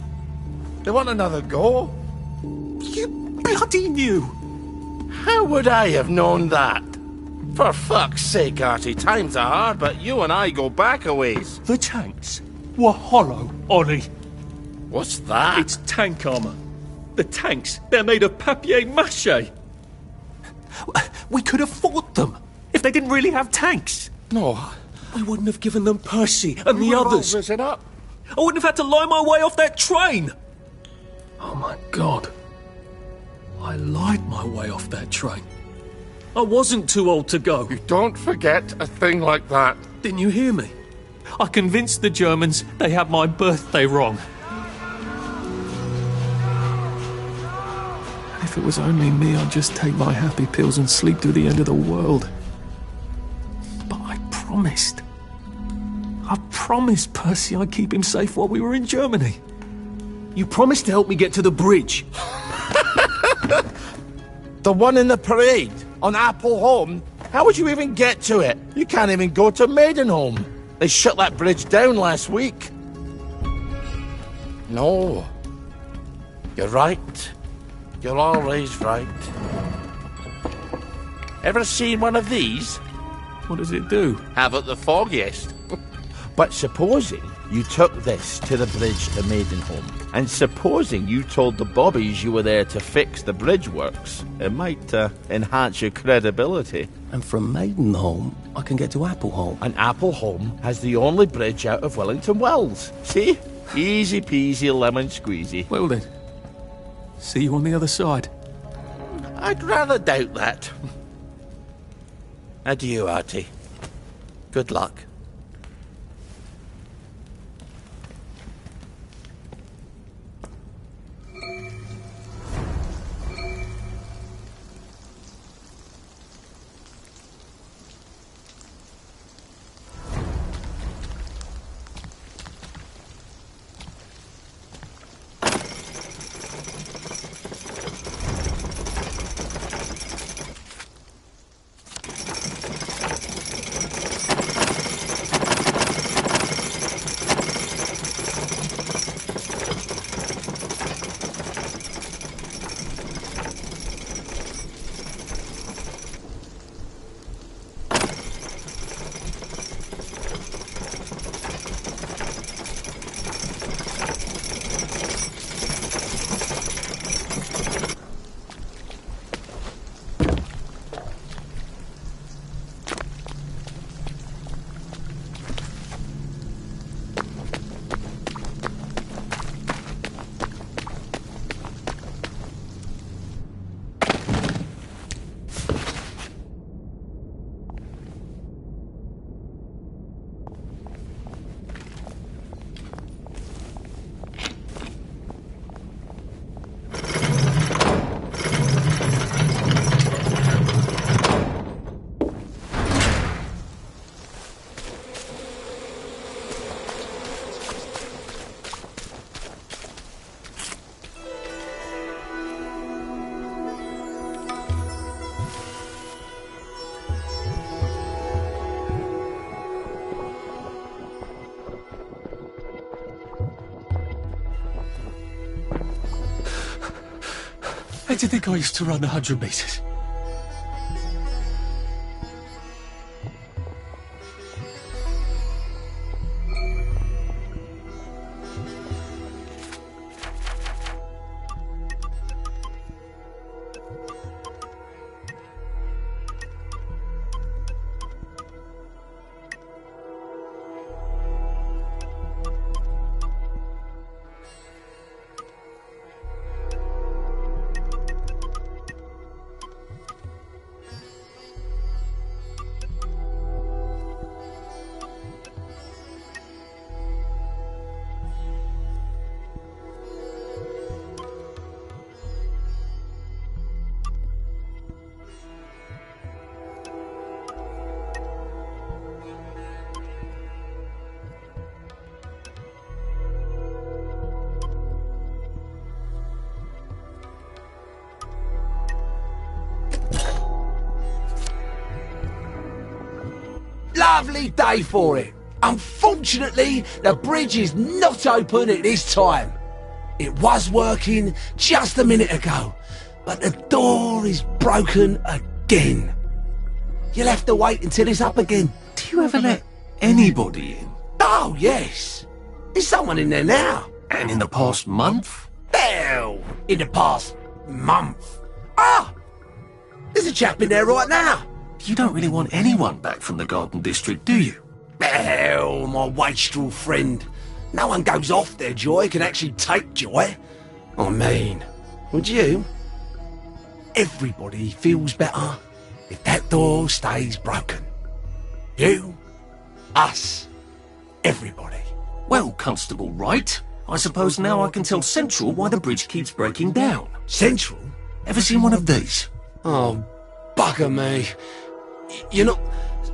They want another go. You bloody knew! How would I have known that? For fuck's sake, Artie, times are hard, but you and I go back a ways. The tanks were hollow, Ollie. What's that? It's tank armour. The tanks, they're made of papier-mâché. We could have fought them if they didn't really have tanks. No. We wouldn't have given them Percy and the others. It up. I wouldn't have had to lie my way off that train. Oh my God. I lied my way off that train. I wasn't too old to go. You don't forget a thing like that. Didn't you hear me? I convinced the Germans they had my birthday wrong. If it was only me, I'd just take my happy pills and sleep through the end of the world. But I promised. I promised Percy I'd keep him safe while we were in Germany. You promised to help me get to the bridge. The one in the parade on Appleholme? How would you even get to it? You can't even go to Maidenholm. They shut that bridge down last week. No. You're right. You're always right. Ever seen one of these? What does it do? Haven't the foggiest. But supposing you took this to the bridge to Maidenholm, and supposing you told the bobbies you were there to fix the bridge works, it might enhance your credibility. And from Maidenholm, I can get to Appleholme. And Appleholme has the only bridge out of Wellington Wells. See? Easy peasy lemon squeezy. Well then, see you on the other side. I'd rather doubt that. Adieu, Artie. Good luck. How do you think I used to run the 100 metres? Lovely day for it. Unfortunately, the bridge is not open at this time. It was working just a minute ago, but the door is broken again. You'll have to wait until it's up again. Do you ever let anybody in? Oh, yes. There's someone in there now. And in the past month? Hell, in the past month. Ah! There's a chap in there right now. You don't really want anyone back from the Garden District, do you? Hell, my wastrel friend. No one goes off their joy can actually take joy. I mean, would you? Everybody feels better if that door stays broken. You, us, everybody. Well, Constable Wright, I suppose now I can tell Central why the bridge keeps breaking down. Central? Ever seen one of these? Oh, bugger me. You're not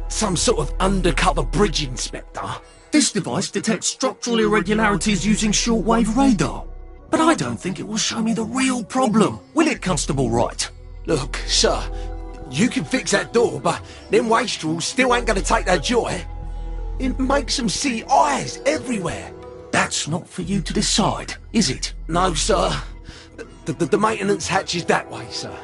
some sort of undercover bridge inspector? This device detects structural irregularities using shortwave radar. But I don't think it will show me the real problem. Will it, Constable Wright? Look, sir, you can fix that door, but them wastrels still ain't gonna take their joy. It makes them see eyes everywhere. That's not for you to decide, is it? No, sir. The maintenance hatch is that way, sir.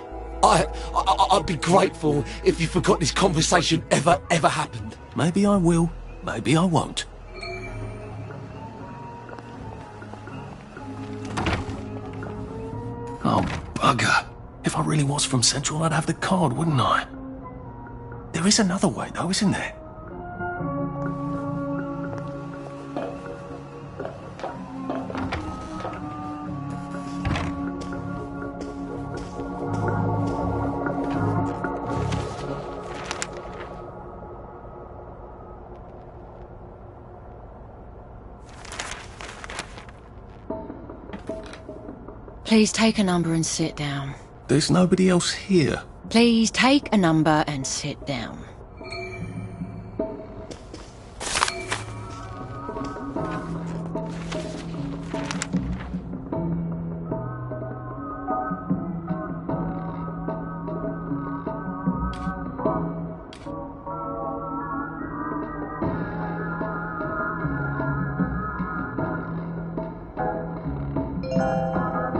I'd be grateful if you forgot this conversation ever happened. Maybe I will, maybe I won't. Oh, bugger. If I really was from Central, I'd have the card, wouldn't I? There is another way, though, isn't there? Please take a number and sit down. There's nobody else here. Please take a number and sit down.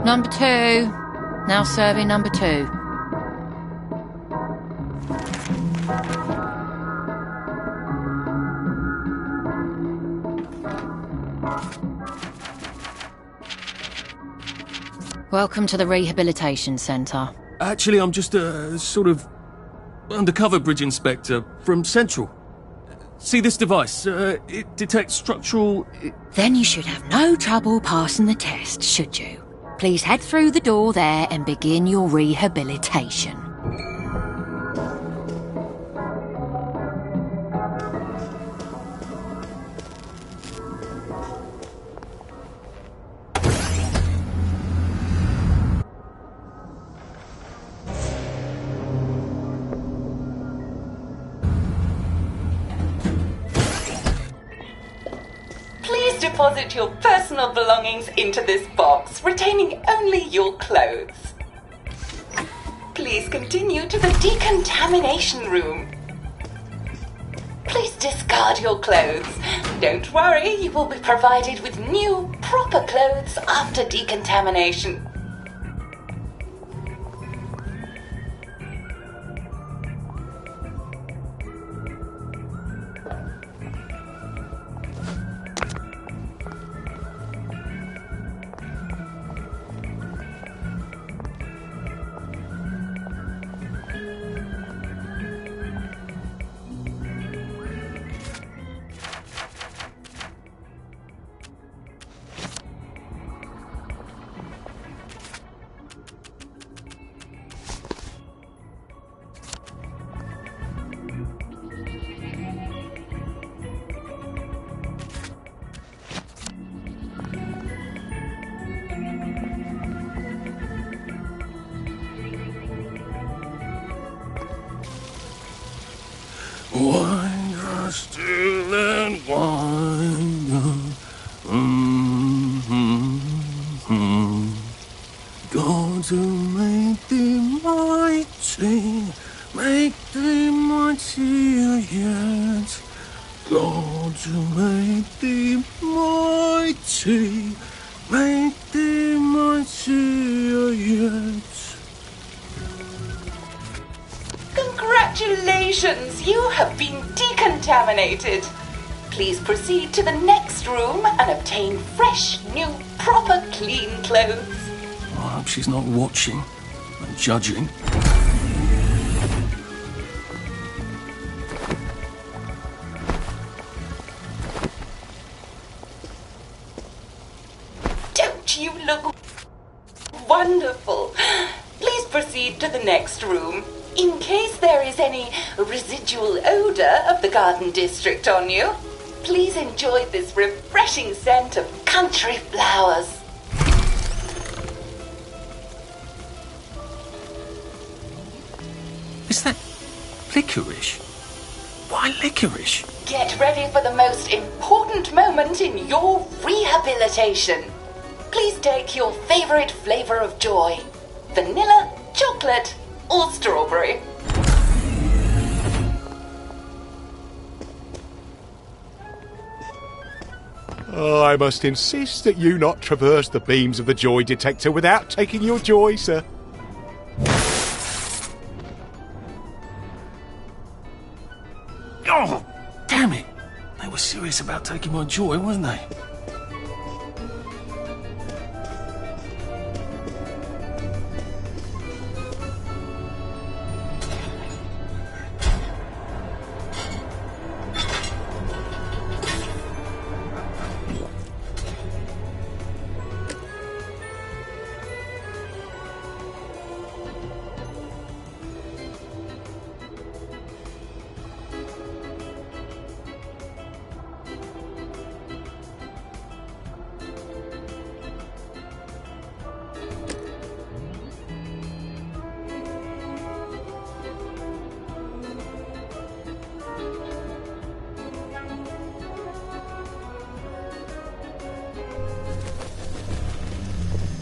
Number 2. Now serving number 2. Welcome to the Rehabilitation Centre. Actually, I'm just a sort of undercover bridge inspector from Central. See this device? It detects structural... Then you should have no trouble passing the test, should you? Please head through the door there and begin your rehabilitation. Deposit your personal belongings into this box, retaining only your clothes. Please continue to the decontamination room. Please discard your clothes. Don't worry, you will be provided with new, proper clothes after decontamination. still and wine. God to make thee mighty, make thee mightier yet. God to make thee mighty, make thee mightier yet. Congratulations, you have been decontaminated. Please proceed to the next room and obtain fresh, new, proper, clean clothes. I hope she's not watching and judging. Don't you look wonderful? Please proceed to the next room. In case there is any residual odor of the Garden District on you, please enjoy this refreshing scent of country flowers. Is that licorice? Why licorice? Get ready for the most important moment in your rehabilitation. Please take your favorite flavor of joy: vanilla, chocolate, or strawberry. I must insist that you not traverse the beams of the joy detector without taking your joy, sir. Oh, damn it! They were serious about taking my joy, weren't they?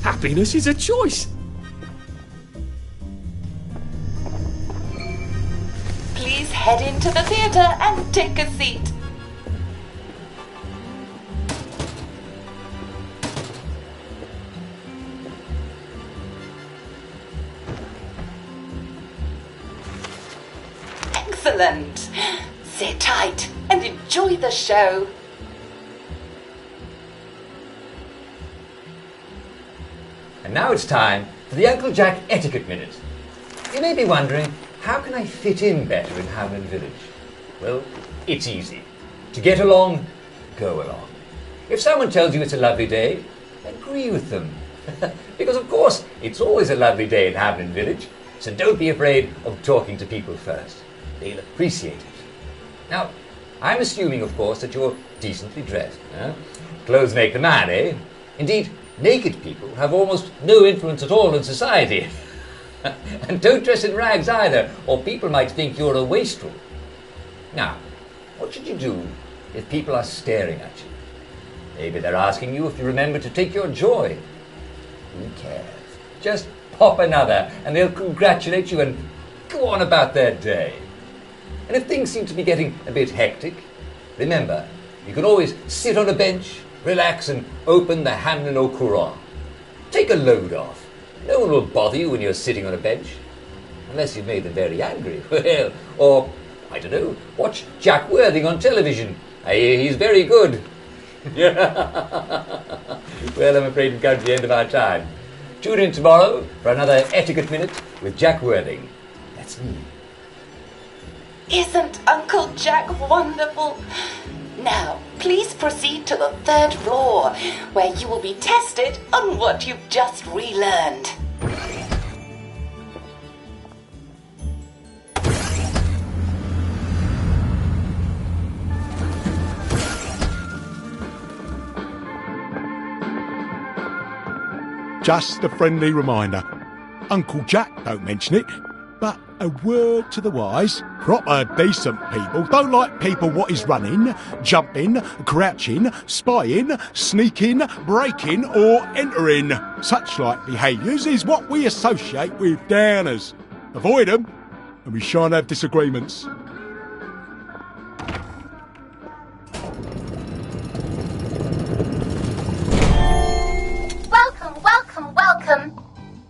Happiness is a choice. Please head into the theater and take a seat. Excellent. Sit tight and enjoy the show. And now it's time for the Uncle Jack Etiquette Minute. You may be wondering, how can I fit in better in Hamlin Village? Well, it's easy. To get along, go along. If someone tells you it's a lovely day, agree with them. Because of course, it's always a lovely day in Hamlin Village, so don't be afraid of talking to people first. They'll appreciate it. Now, I'm assuming, of course, that you're decently dressed. Clothes make the man, eh? Indeed, naked people have almost no influence at all in society. And don't dress in rags either, or people might think you're a wastrel. Now, what should you do if people are staring at you? Maybe they're asking you if you remember to take your joy. Who cares? Just pop another, and they'll congratulate you and go on about their day. And if things seem to be getting a bit hectic, remember, you can always sit on a bench, relax and open the Hamlin au Courant. Take a load off. No one will bother you when you're sitting on a bench. Unless you've made them very angry. Well, or, I don't know, watch Jack Worthing on television. I hear he's very good. Well, I'm afraid we've come to the end of our time. Tune in tomorrow for another Etiquette Minute with Jack Worthing. That's me. Isn't Uncle Jack wonderful? Now, please proceed to the 3rd floor, where you will be tested on what you've just relearned. Just a friendly reminder. Uncle Jack don't mention it, but A word to the wise. Proper decent people don't like people what is running, jumping, crouching, spying, sneaking, breaking or entering. Such like behaviours is what we associate with downers. Avoid them and we shan't have disagreements. Welcome, welcome, welcome.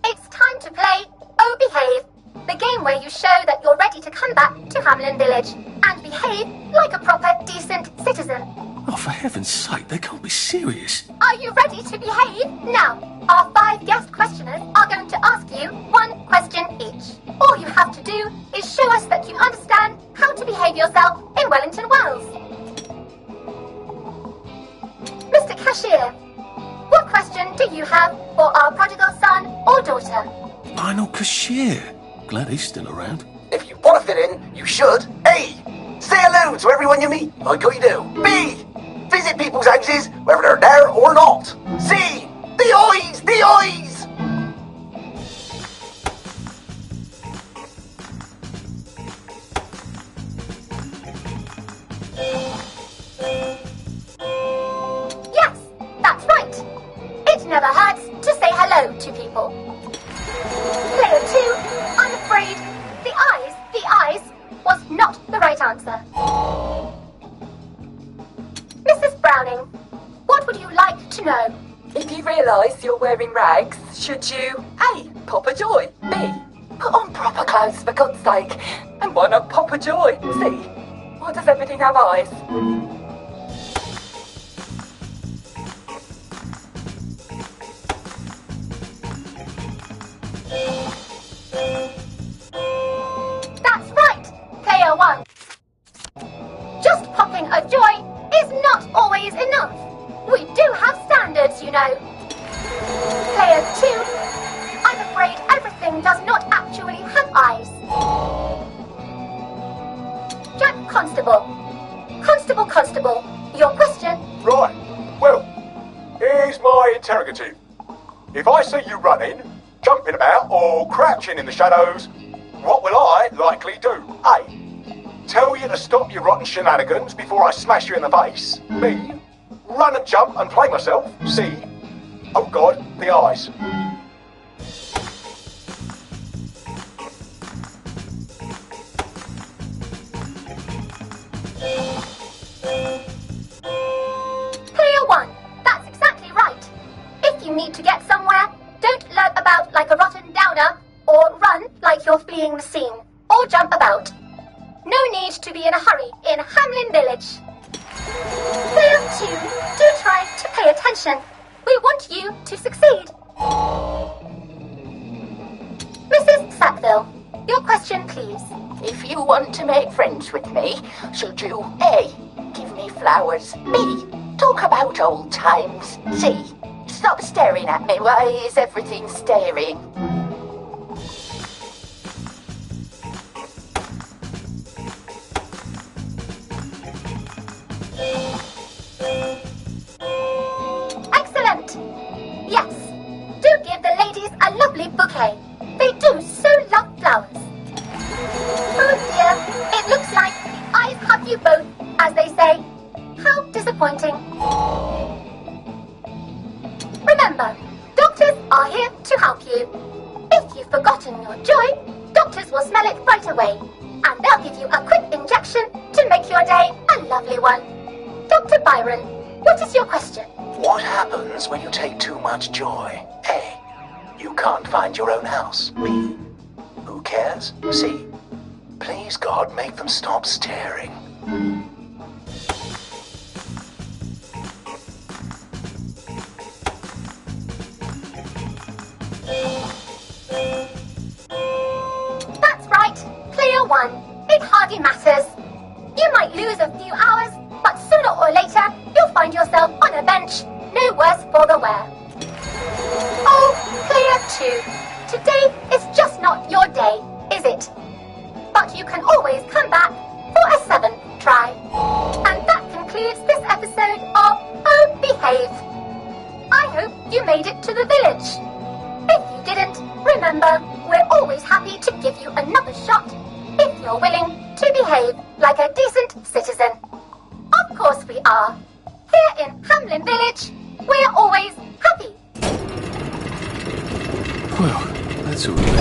It's time to play Oh Behave, the game where you show that you're ready to come back to Hamlin Village and behave like a proper, decent citizen. Oh, for heaven's sake, they can't be serious. Are you ready to behave? Now, our 5 guest questioners are going to ask you 1 question each. All you have to do is show us that you understand how to behave yourself in Wellington Wells. Mr. Cashier, what question do you have for our prodigal son or daughter? Lionel Cashier. Glad he's still around. If you want to fit in, you should. A. Say hello to everyone you meet, like I do. B. Visit people's houses, whether they're there or not. C. The eyes! The eyes! Yes, that's right. It never hurts to say hello to people. Player 2, I'm afraid the eyes was not the right answer. Mrs. Browning, what would you like to know? If you realise you're wearing rags, should you A. Pop a joy, B. Put on proper clothes for God's sake, and why not pop a joy, C. Why does everything have eyes? That's right, player 1. Just popping a joy is not always enough. We do have standards, you know. Player 2, I'm afraid everything does not actually have eyes. Jack Constable. Constable, your question? Right, well, here's my interrogative. If I see you running, jumping about, or crouching in the shadows, what will I likely do? A. Tell you to stop your rotten shenanigans before I smash you in the face. B. Run and jump and play myself. C. Oh God, the eyes. Player 1, that's exactly right. If you need to get somewhere, don't lurk about like a rotten downer, or run like you're fleeing the scene, or jump about. No need to be in a hurry in Hamlin Village. Player 2, do try to pay attention. We want you to succeed. Mrs. Sackville, your question please. If you want to make friends with me, should you A. Give me flowers, B. Talk about old times, C. Stop staring at me, why is everything staring? Excellent! Yes, do give the ladies a lovely bouquet. They do so love flowers. Oh dear, it looks like the eyes have you both, as they say. How disappointing. Remember, doctors are here to help you. If you've forgotten your joy, doctors will smell it right away, and they'll give you a quick injection to make your day a lovely one. Dr. Byron, what is your question? What happens when you take too much joy? A. You can't find your own house. B. Who cares? C. Please God, make them stop staring. That's right, player 1. It hardly matters. You might lose a few hours, but sooner or later, you'll find yourself on a bench, no worse for the wear. Oh, player 2, today is just not your day, is it? But you can always come back for a 7th try. And that concludes this episode of Oh Behave. I hope you made it to the village. If you didn't, remember, we're always happy to give you another shot if you're willing to behave like a decent citizen. Of course we are. Here in Hamlin Village, we're always happy. Well, that's a relief.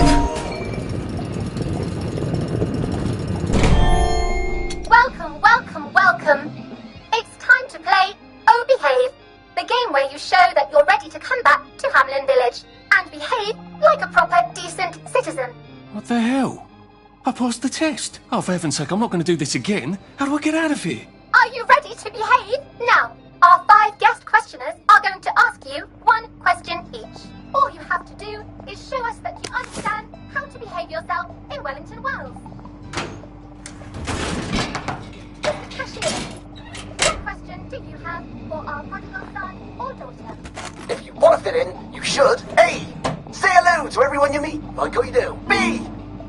Welcome, welcome, welcome. It's time to play Oh Behave, the game where you show that you're ready to come back to Hamlin Village and behave like a proper, decent citizen. What the hell? I passed the test. Oh, for heaven's sake, I'm not going to do this again. How do I get out of here? Are you ready to behave? Now, our 5 guest questioners are going to ask you 1 question each. All you have to do is show us that you understand how to behave yourself in Wellington Wells. Mr. Cashier, what question do you have for our prodigal son or daughter? If you want to fit in, you should. A. Say hello to everyone you meet, like how you do. B.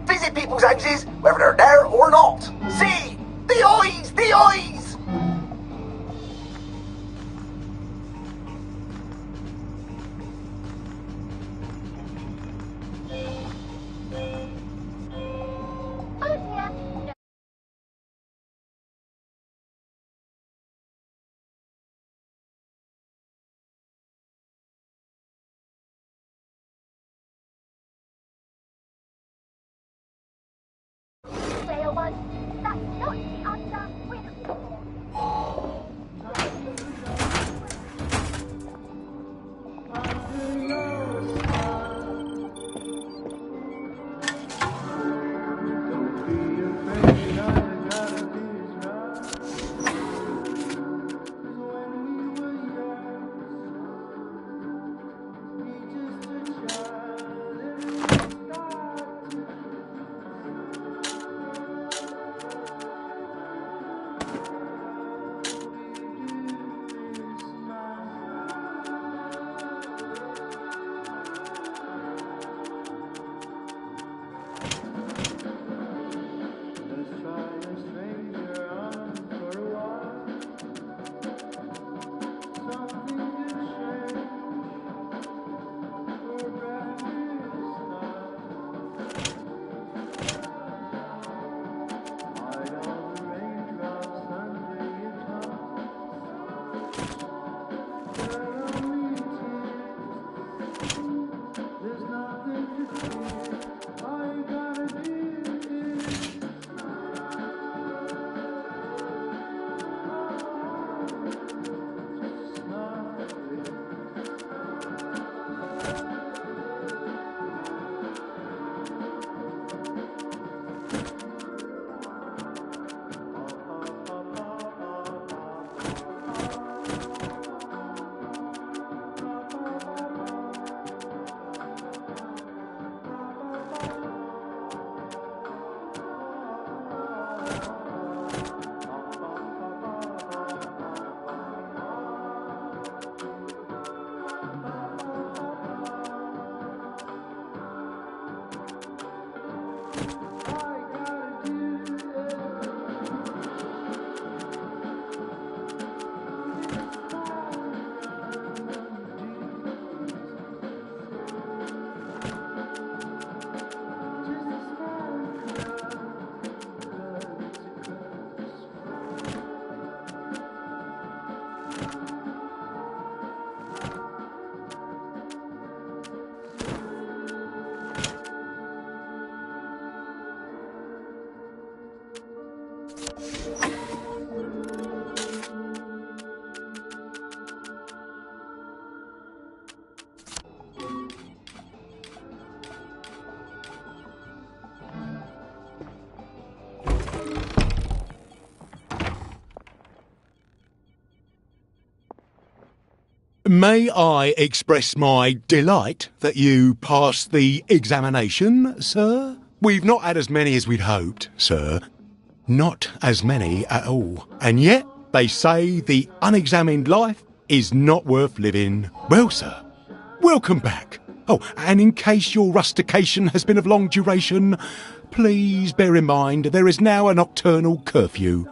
Visit people's houses, whether they're there or not. C. The eyes! The eyes! Player 1, that's not the answer we're looking for. May I express my delight that you passed the examination, sir? We've not had as many as we'd hoped, sir. Not as many at all. And yet, they say the unexamined life is not worth living. Well, sir, welcome back. Oh, and in case your rustication has been of long duration, please bear in mind there is now a nocturnal curfew.